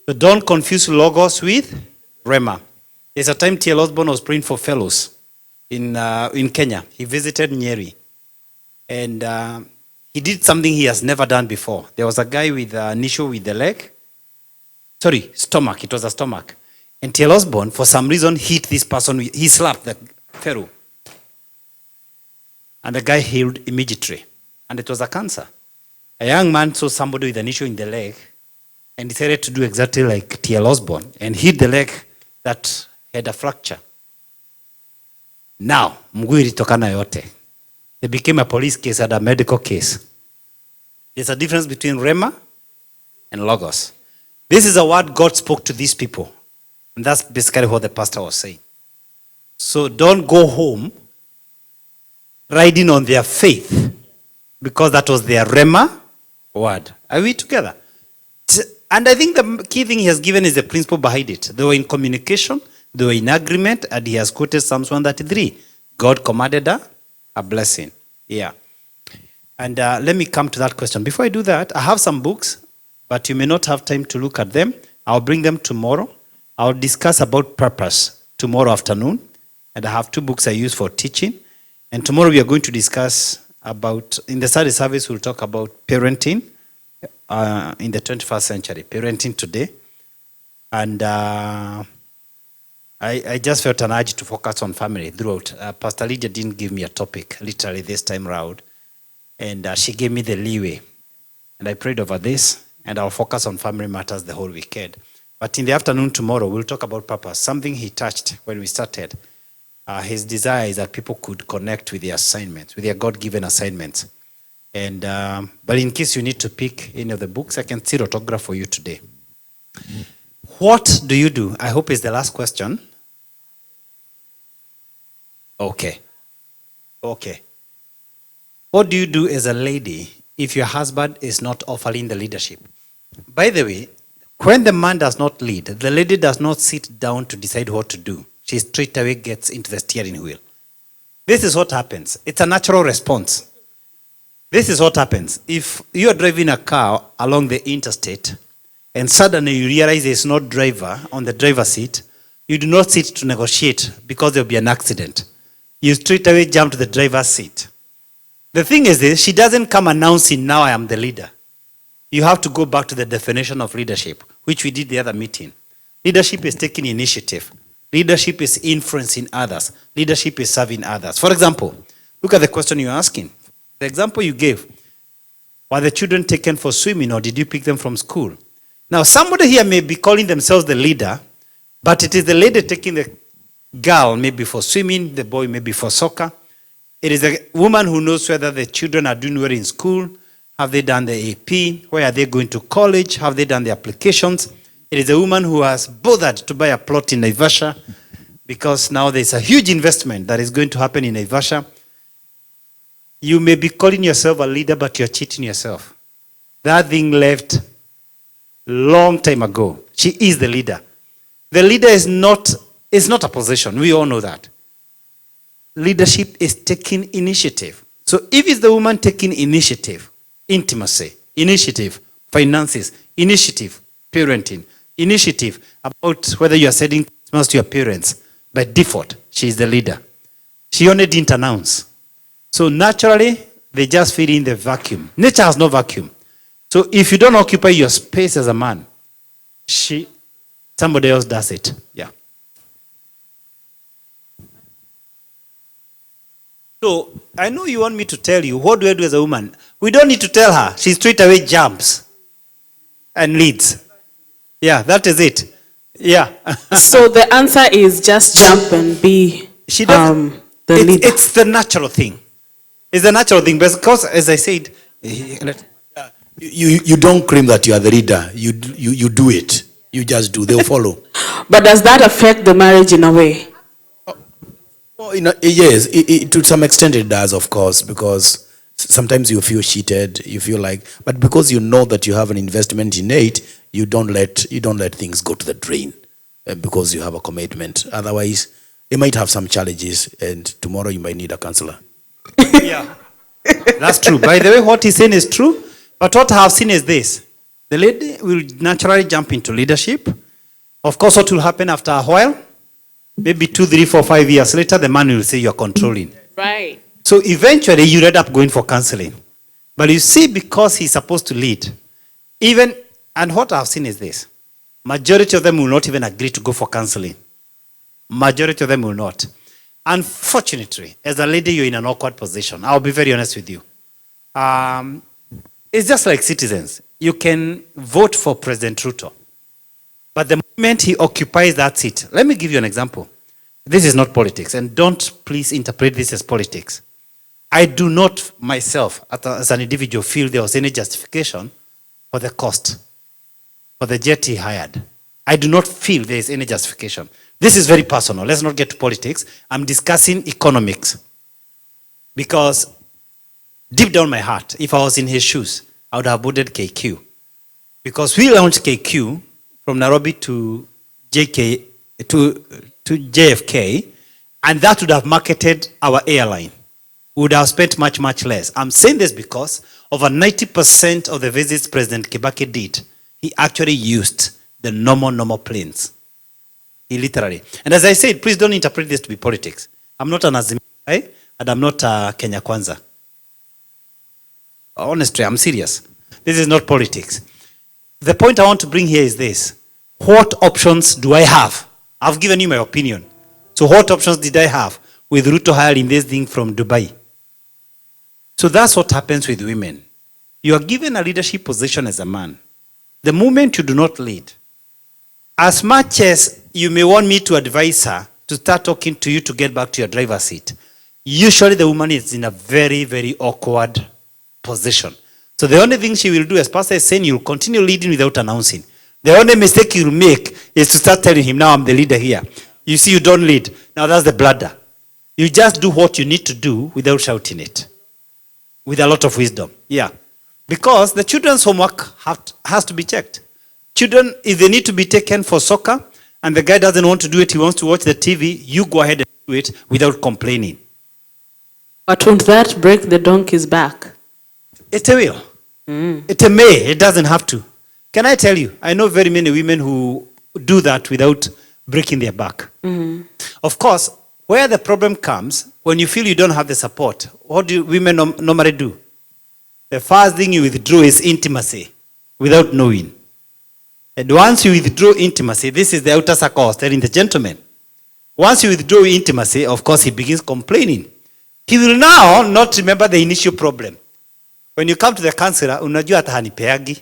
So don't confuse Logos with Rema. There's a time T.L. Osborne was praying for fellows in Kenya. He visited Nyeri. And he did something he has never done before. There was a guy with an issue with the leg. Sorry, stomach. It was a stomach. And T.L. Osborne, for some reason, hit this person. He slapped the fellow. And the guy healed immediately. And it was a cancer. A young man saw somebody with an issue in the leg and decided to do exactly like T.L. Osborne and hit the leg that had a fracture. Now, mguu ilitokana yote. It became a police case and a medical case. There's a difference between Rema and Logos. This is a word God spoke to these people. And that's basically what the pastor was saying. So don't go home riding on their faith, because that was their Rema word. Are we together? And I think the key thing he has given is the principle behind it. They were in communication, they were in agreement, and he has quoted Psalms 133. God commanded a blessing. Yeah. And let me come to that question. Before I do that, I have some books, but you may not have time to look at them. I'll bring them tomorrow. I'll discuss about purpose tomorrow afternoon. And I have 2 books I use for teaching. And tomorrow we are going to discuss about, in the Sunday service, we'll talk about parenting in the 21st century, parenting today. And I just felt an urge to focus on family throughout. Pastor Lydia didn't give me a topic, literally this time round. And she gave me the leeway. And I prayed over this, and I'll focus on family matters the whole weekend. But in the afternoon tomorrow, we'll talk about purpose, something he touched when we started. His desire is that people could connect with their assignments, with their God-given assignments. And but in case you need to pick any of the books, I can still autograph for you today. What do you do? I hope it's the last question. Okay. What do you do as a lady if your husband is not offering the leadership? By the way, when the man does not lead, the lady does not sit down to decide what to do. She straight away gets into the steering wheel. This is what happens. It's a natural response. This is what happens. If you are driving a car along the interstate and suddenly you realize there's no driver on the driver's seat, you do not sit to negotiate because there will be an accident. You straight away jump to the driver's seat. The thing is this, she doesn't come announcing, now I am the leader. You have to go back to the definition of leadership, which we did the other meeting. Leadership is taking initiative. Leadership is influencing others. Leadership is serving others. For example, look at the question you're asking. The example you gave, were the children taken for swimming or did you pick them from school? Now, somebody here may be calling themselves the leader, but it is the lady taking the girl maybe for swimming, the boy maybe for soccer. It is a woman who knows whether the children are doing well in school. Have they done the AP? Where are they going to college? Have they done the applications? It is a woman who has bothered to buy a plot in Naivasha because now there's a huge investment that is going to happen in Naivasha. You may be calling yourself a leader, but you're cheating yourself. That thing left long time ago. She is the leader. The leader is not a position. We all know that. Leadership is taking initiative. So if it's the woman taking initiative, intimacy, initiative, finances, initiative, parenting, initiative about whether you are sending Christmas to your parents, by default, she is the leader. She only didn't announce. So naturally, they just fill in the vacuum. Nature has no vacuum. So if you don't occupy your space as a man, somebody else does it. Yeah. So I know you want me to tell you, what do I do as a woman? We don't need to tell her. She straight away jumps and leads. Yeah, that is it. Yeah. So the answer is just jump and be the leader. It's the natural thing. It's the natural thing because, as I said, you don't claim that you are the leader. You do it. You just do. They'll follow. But does that affect the marriage in a way? Well, yes, to some extent it does, of course, because sometimes you feel cheated. You feel like, but because you know that you have an investment in it, you don't let things go to the drain because you have a commitment. Otherwise, you might have some challenges, and tomorrow you might need a counselor. Yeah, that's true. By the way, what he's saying is true. But what I have seen is this: the lady will naturally jump into leadership. Of course, what will happen after a while? Maybe 2, 3, 4, 5 years later, the man will say you're controlling. Right. So eventually, you end up going for counseling. But you see, because he's supposed to lead, and what I've seen is this: majority of them will not even agree to go for counseling. Majority of them will not. Unfortunately, as a lady, you're in an awkward position. I'll be very honest with you. It's just like citizens. You can vote for President Ruto. But the moment he occupies that seat, let me give you an example. This is not politics, and don't please interpret this as politics. I do not myself, as an individual, feel there was any justification for the cost, for the jet he hired. I do not feel there is any justification. This is very personal. Let's not get to politics. I'm discussing economics. Because deep down my heart, if I was in his shoes, I would have voted KQ. Because we launched KQ from Nairobi to JFK, and that would have marketed our airline. would have spent much, much less. I'm saying this because over 90% of the visits President Kibaki did, he actually used the normal planes. He literally. And as I said, please don't interpret this to be politics. I'm not an Azimio, right? And I'm not a Kenya Kwanza. Honestly, I'm serious. This is not politics. The point I want to bring here is this. What options do I have? I've given you my opinion. So what options did I have with Ruto hiring this thing from Dubai? So that's what happens with women. You are given a leadership position as a man. The moment you do not lead, as much as you may want me to advise her to start talking to you to get back to your driver's seat, usually the woman is in a very, very awkward position. So the only thing she will do, as Pastor is saying, you'll continue leading without announcing. The only mistake you'll make is to start telling him, now I'm the leader here. You see, you don't lead. Now that's the bladder. You just do what you need to do without shouting it. With a lot of wisdom. Yeah. Because the children's homework has to be checked. Children, if they need to be taken for soccer, and the guy doesn't want to do it, he wants to watch the TV, you go ahead and do it without complaining. But won't that break the donkey's back? It will. It may. It doesn't have to. Can I tell you, I know very many women who do that without breaking their back. Of course, where the problem comes, when you feel you don't have the support, what do women normally do? The first thing you withdraw is intimacy without knowing. And once you withdraw intimacy, this is the outer circle I was telling the gentleman. Once you withdraw intimacy, of course, he begins complaining. He will now not remember the initial problem. When you come to the counselor, unajua hata hanipeagi.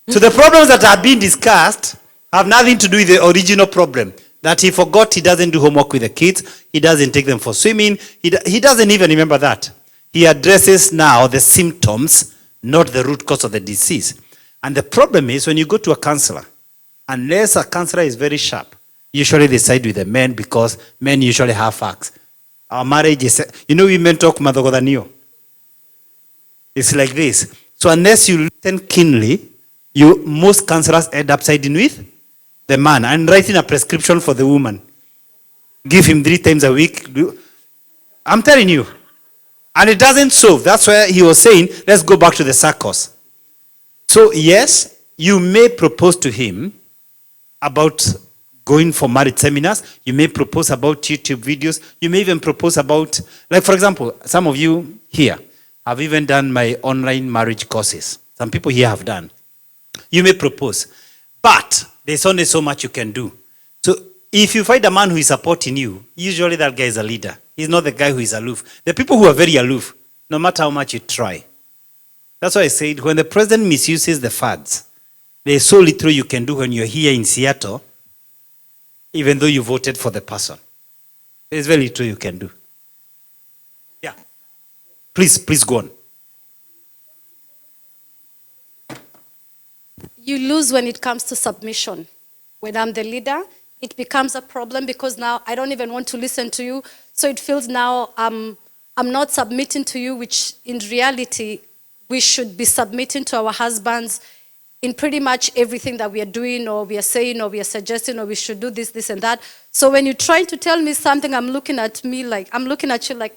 So the problems that are being discussed have nothing to do with the original problem. That he forgot he doesn't do homework with the kids. He doesn't take them for swimming. He doesn't even remember that. He addresses now the symptoms, not the root cause of the disease. And the problem is when you go to a counselor, unless a counselor is very sharp, usually they side with the men because men usually have facts. Our marriage is, women talk madhogodhanio. It's like this. So unless you listen keenly, most counselors end up siding with the man and writing a prescription for the woman. Give him 3 times a week. I'm telling you. And it doesn't solve. That's why he was saying, let's go back to the circus. So yes, you may propose to him about going for marriage seminars. You may propose about YouTube videos. You may even propose about, like for example, some of you here have even done my online marriage courses. Some people here have done. You may propose. But there's only so much you can do. So if you find a man who is supporting you, usually that guy is a leader. He's not the guy who is aloof. The people who are very aloof, no matter how much you try. That's why I said, when the president misuses the funds, there's so little you can do when you're here in Seattle, even though you voted for the person. There's very little you can do. Yeah. Please go on. You lose when it comes to submission. When I'm the leader, it becomes a problem because now I don't even want to listen to you. So it feels now I'm not submitting to you, which in reality, we should be submitting to our husbands in pretty much everything that we are doing or we are saying or we are suggesting or we should do this and that. So when you're trying to tell me something, I'm looking at you like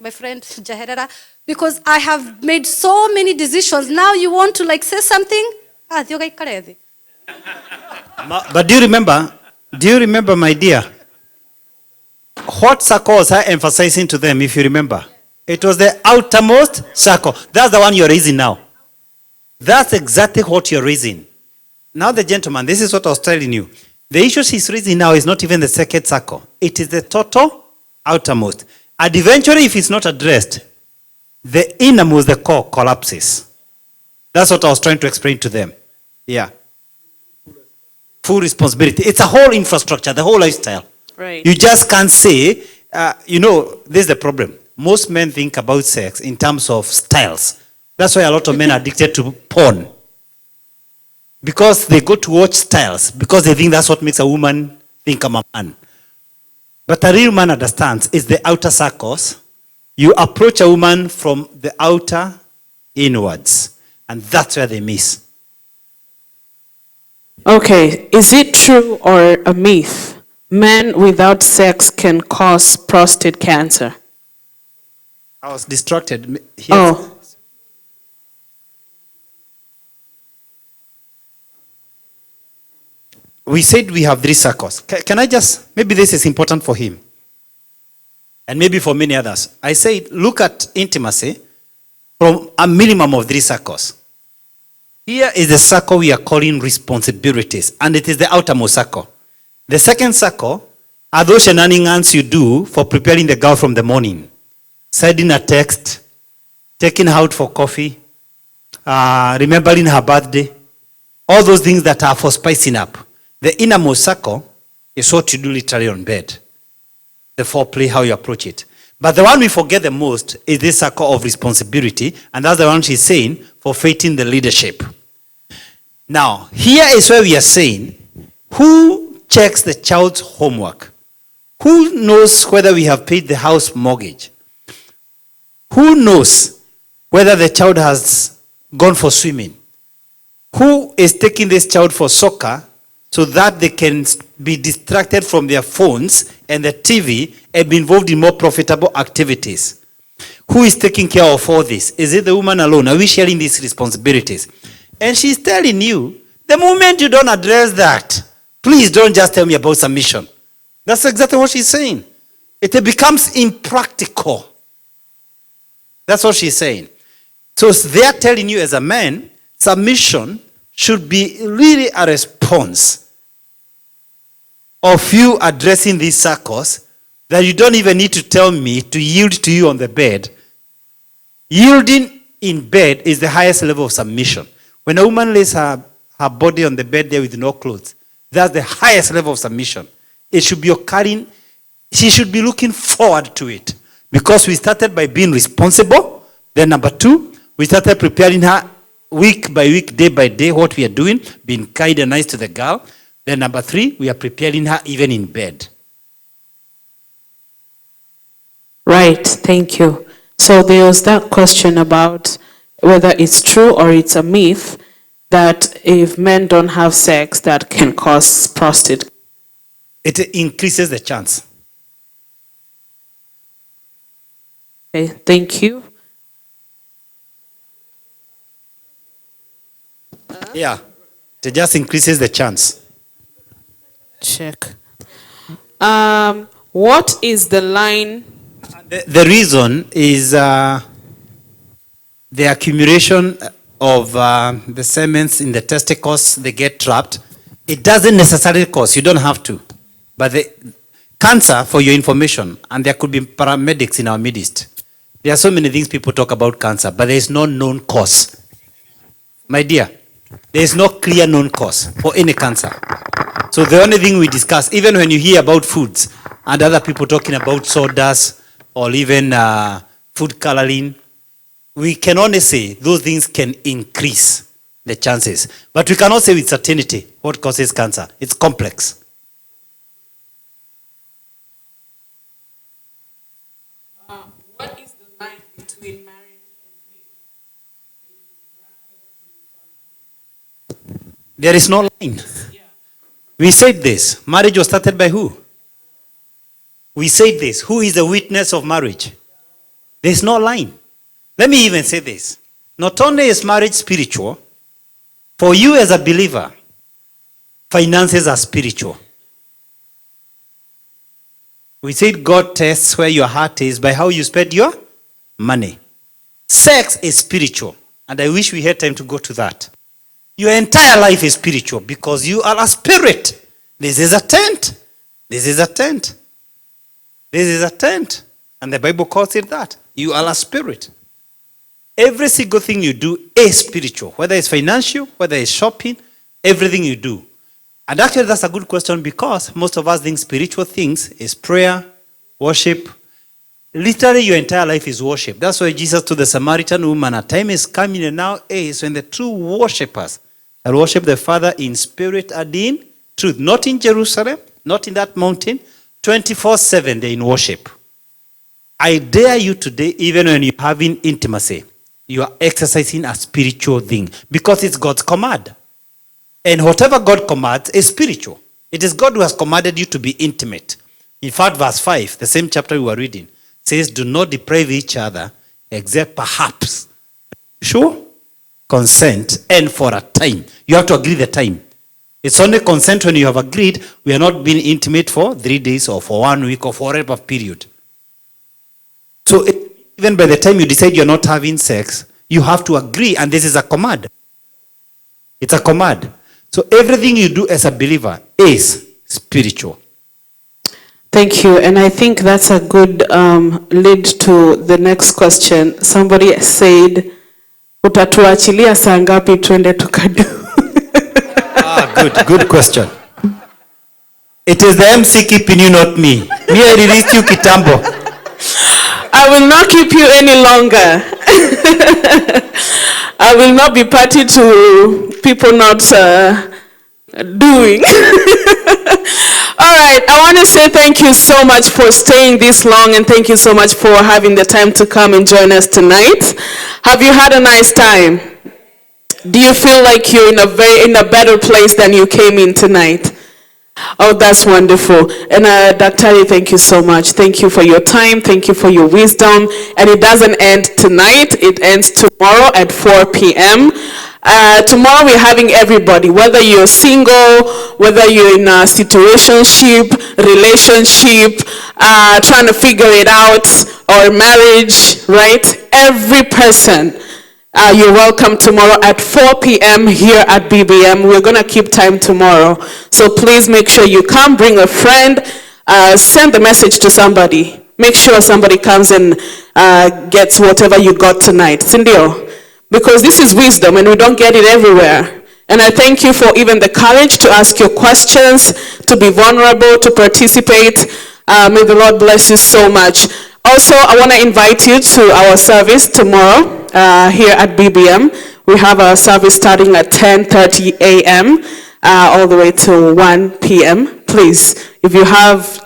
my friend Jaherera, because I have made so many decisions. Now you want to say something? But do you remember, my dear, what circle was I emphasizing to them, if you remember? It was the outermost circle. That's the one you're raising now. That's exactly what you're raising. Now the gentleman, this is what I was telling you. The issue he's raising now is not even the second circle. It is the total outermost. And eventually, if it's not addressed, the innermost, the core, collapses. That's what I was trying to explain to them. Yeah. Full responsibility. It's a whole infrastructure, the whole lifestyle. Right. You just can't say, this is the problem. Most men think about sex in terms of styles. That's why a lot of men are addicted to porn. Because they go to watch styles, because they think that's what makes a woman think I'm a man. But a real man understands it's the outer circles. You approach a woman from the outer inwards. And that's where they miss. Okay, is it true or a myth? Men without sex can cause prostate cancer. I was distracted. Oh. We said we have 3 circles. Can I just, maybe this is important for him. And maybe for many others. I said, look at intimacy from a minimum of 3 circles. Here is the circle we are calling responsibilities, and it is the outermost circle. The second circle are those shenanigans you do for preparing the girl from the morning. Sending a text, taking her out for coffee, remembering her birthday, all those things that are for spicing up. The innermost circle is what you do literally on bed. The foreplay, how you approach it. But the one we forget the most is this circle of responsibility, and that's the one she's saying for faithing the leadership. Now, here is where we are saying, who checks the child's homework? Who knows whether we have paid the house mortgage? Who knows whether the child has gone for swimming? Who is taking this child for soccer so that they can be distracted from their phones and the TV and be involved in more profitable activities? Who is taking care of all this? Is it the woman alone? Are we sharing these responsibilities? And she's telling you, the moment you don't address that, please don't just tell me about submission. That's exactly what she's saying. It becomes impractical. That's what she's saying. So they're telling you as a man, submission should be really a response of you addressing these circles, that you don't even need to tell me to yield to you on the bed. Yielding in bed is the highest level of submission. When a woman lays her body on the bed there with no clothes, that's the highest level of submission. It should be occurring, she should be looking forward to it. Because we started by being responsible. Then number 2, we started preparing her week by week, day by day, what we are doing, being kind and nice to the girl. Then number 3, we are preparing her even in bed. Right, thank you. So there was that question about whether it's true or it's a myth that if men don't have sex, that can cause prostate. It increases the chance. Okay, thank you. Yeah, it just increases the chance. Check. What is the line? The reason is the accumulation of the semens in the testicles, they get trapped. It doesn't necessarily cause, you don't have to. But the cancer, for your information, and there could be paramedics in our midst. There are so many things people talk about cancer, but there is no known cause. My dear, there is no clear known cause for any cancer. So the only thing we discuss, even when you hear about foods and other people talking about sodas or even food coloring, we can only say those things can increase the chances. But we cannot say with certainty what causes cancer. It's complex. What is the line between marriage and faith? There is no line. We said this. Marriage was started by who? We said this. Who is the witness of marriage? There is no line. Let me even say this. Not only is marriage spiritual, for you as a believer, finances are spiritual. We said God tests where your heart is by how you spend your money. Sex is spiritual, and I wish we had time to go to that. Your entire life is spiritual because you are a spirit. This is a tent. This is a tent. This is a tent. And the Bible calls it that. You are a spirit. Every single thing you do is spiritual. Whether it's financial, whether it's shopping, everything you do. And actually that's a good question because most of us think spiritual things is prayer, worship. Literally your entire life is worship. That's why Jesus told the Samaritan woman, a time is coming and now is when the true worshippers shall worship the Father in spirit and in truth. Not in Jerusalem, not in that mountain. 24/7 they're in worship. I dare you today, even when you're having intimacy, you are exercising a spiritual thing because it's God's command. And whatever God commands is spiritual. It is God who has commanded you to be intimate. In fact, verse 5, the same chapter we were reading, says, do not deprive each other, except perhaps, sure, consent, and for a time. You have to agree the time. It's only consent when you have agreed. We are not being intimate for 3 days or for 1 week or for whatever period. So even by the time you decide you're not having sex, you have to agree, and this is a command. It's a command. So everything you do as a believer is spiritual. Thank you. And I think that's a good lead to the next question. Somebody said, utatuachilia saa ngapi twende tukadu? Good question. It is the MC keeping you, not me. Me, I released you kitambo. I will not keep you any longer. I will not be party to people not doing. All right, I want to say thank you so much for staying this long, and thank you so much for having the time to come and join us tonight. Have you had a nice time? Do you feel like you're in a better place than you came in tonight? Oh, that's wonderful. And Dr. thank you so much. Thank you for your time. Thank you for your wisdom. And it doesn't end tonight. It ends tomorrow at 4 p.m. Tomorrow we're having everybody, whether you're single, whether you're in a situationship, relationship, trying to figure it out, or marriage, right? Every person. You're welcome tomorrow at 4 p.m. here at BBM. We're going to keep time tomorrow. So please make sure you come, bring a friend, send the message to somebody. Make sure somebody comes and gets whatever you got tonight. Cindy, because this is wisdom and we don't get it everywhere. And I thank you for even the courage to ask your questions, to be vulnerable, to participate. May the Lord bless you so much. Also, I want to invite you to our service tomorrow here at BBM. We have our service starting at 10:30 a.m. All the way to 1 p.m. Please, if you have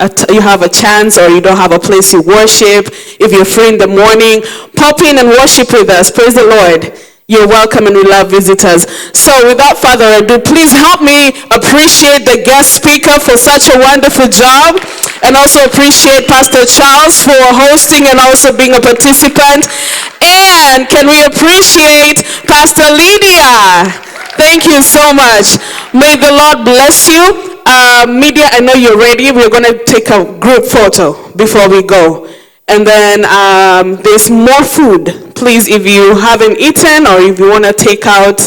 a chance or you don't have a place you worship, if you're free in the morning, pop in and worship with us. Praise the Lord. You're welcome, and we love visitors. So without further ado, please help me appreciate the guest speaker for such a wonderful job, and also appreciate Pastor Charles for hosting and also being a participant. And can we appreciate Pst.Lydiah? Thank you so much. May the Lord bless you. Media, I know you're ready. We're going to take a group photo before we go. And then there's more food. Please, if you haven't eaten or if you want to take out,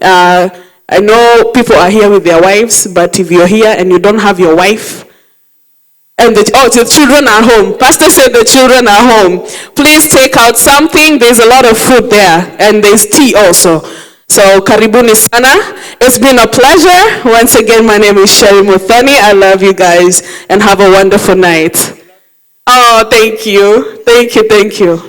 I know people are here with their wives, but if you're here and you don't have your wife, and the children are home. Pastor said the children are home. Please take out something. There's a lot of food there, and there's tea also. So, karibuni sana. It's been a pleasure. Once again, my name is Sherry Muthoni. I love you guys, and have a wonderful night. Oh, thank you. Thank you, thank you.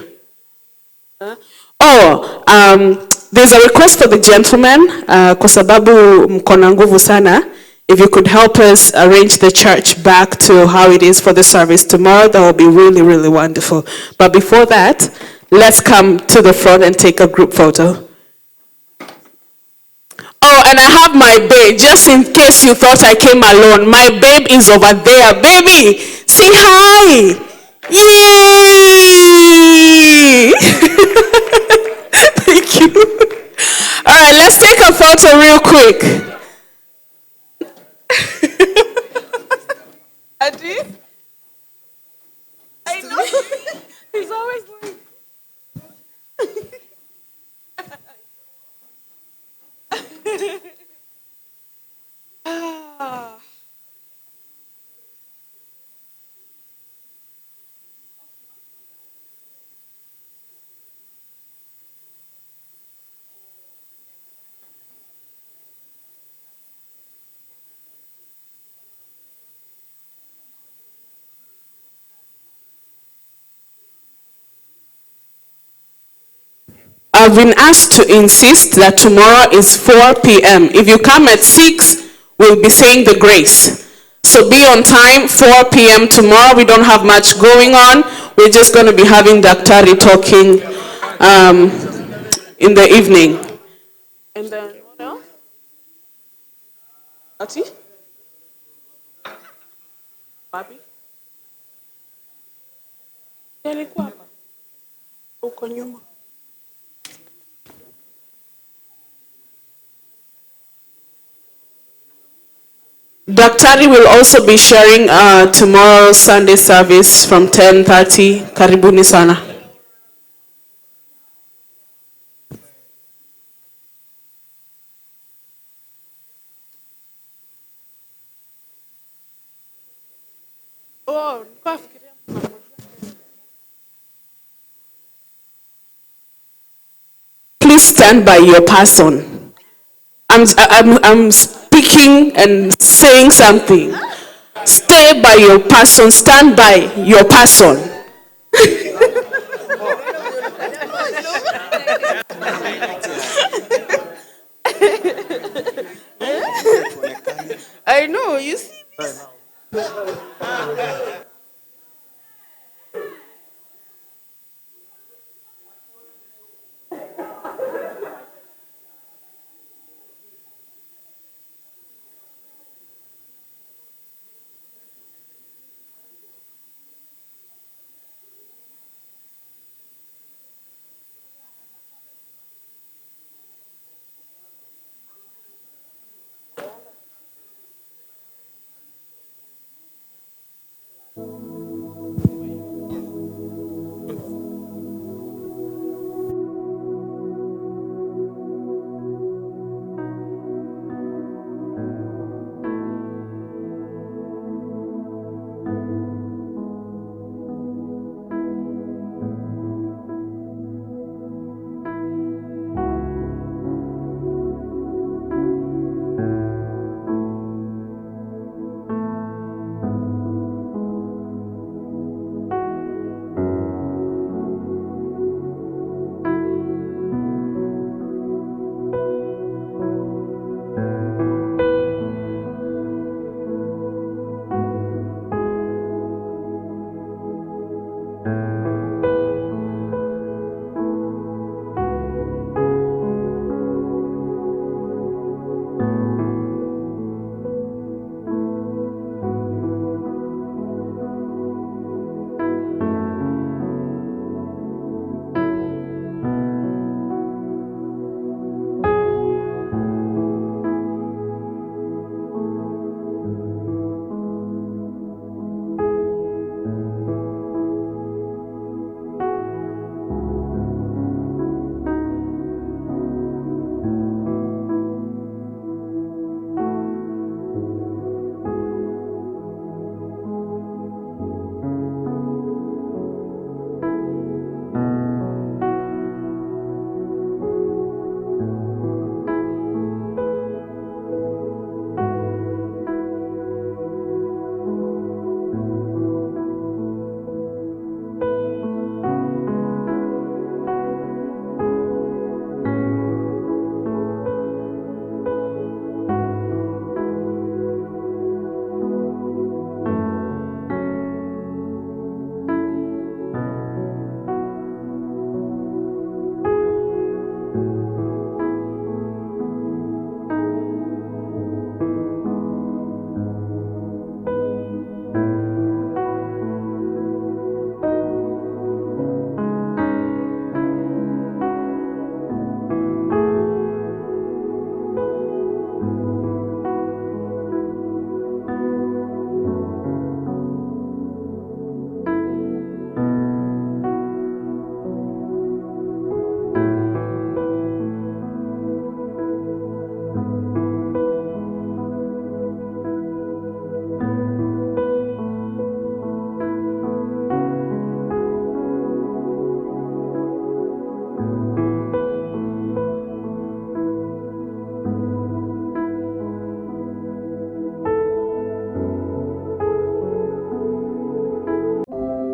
There's a request for the gentleman, kwa sababu mkona nguvu sana. If you could help us arrange the church back to how it is for the service tomorrow, that would be really, really wonderful. But before that, let's come to the front and take a group photo. Oh, and I have my babe, just in case you thought I came alone. My babe is over there. Baby, say hi. Yay! Thank you. All right, let's take a photo real quick. Adi? I know. He's always like... I've been asked to insist that tomorrow is 4 p.m. If you come at 6, we'll be saying the grace. So be on time, 4 p.m. tomorrow. We don't have much going on. We're just going to be having Dr. talking in the evening. And then, what else? Ati? Bobby? Yeah. Daktari will also be sharing tomorrow's Sunday service from 10:30. Karibuni sana. Please stand by your person. I'm speaking and saying something. Stay by your person. Stand by your person. I know, you see this?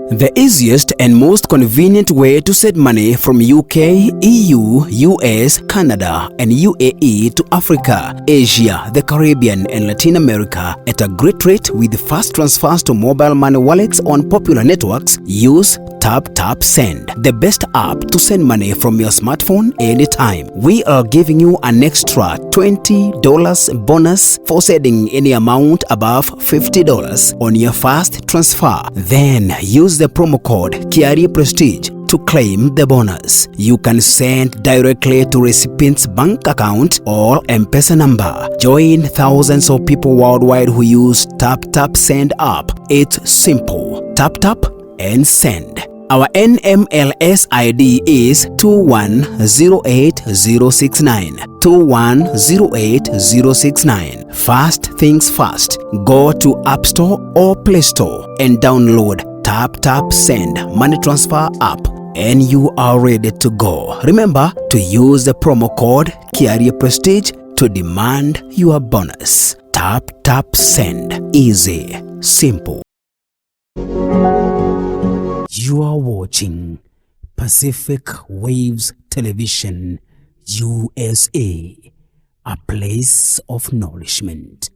The easiest and most convenient way to send money from UK, EU, US, Canada, and UAE to Africa, Asia, the Caribbean, and Latin America at a great rate with fast transfers to mobile money wallets on popular networks. Use Tap Send, the best app to send money from your smartphone anytime. We are giving you an extra $20 bonus for sending any amount above $50 on your first transfer. Then use use the promo code Kiari Prestige to claim the bonus. You can send directly to recipient's bank account or M-Pesa number. Join thousands of people worldwide who use Tap Tap Send app. It's simple. Tap tap and send. Our NMLS ID is 2108069. 2108069. First things first. Go to App Store or Play Store and download Tap Tap Send money transfer app, and you are ready to go. Remember to use the promo code Kiari Prestige to demand your bonus. Tap Tap Send. Easy. Simple. You are watching Pacific Waves Television USA, a place of nourishment.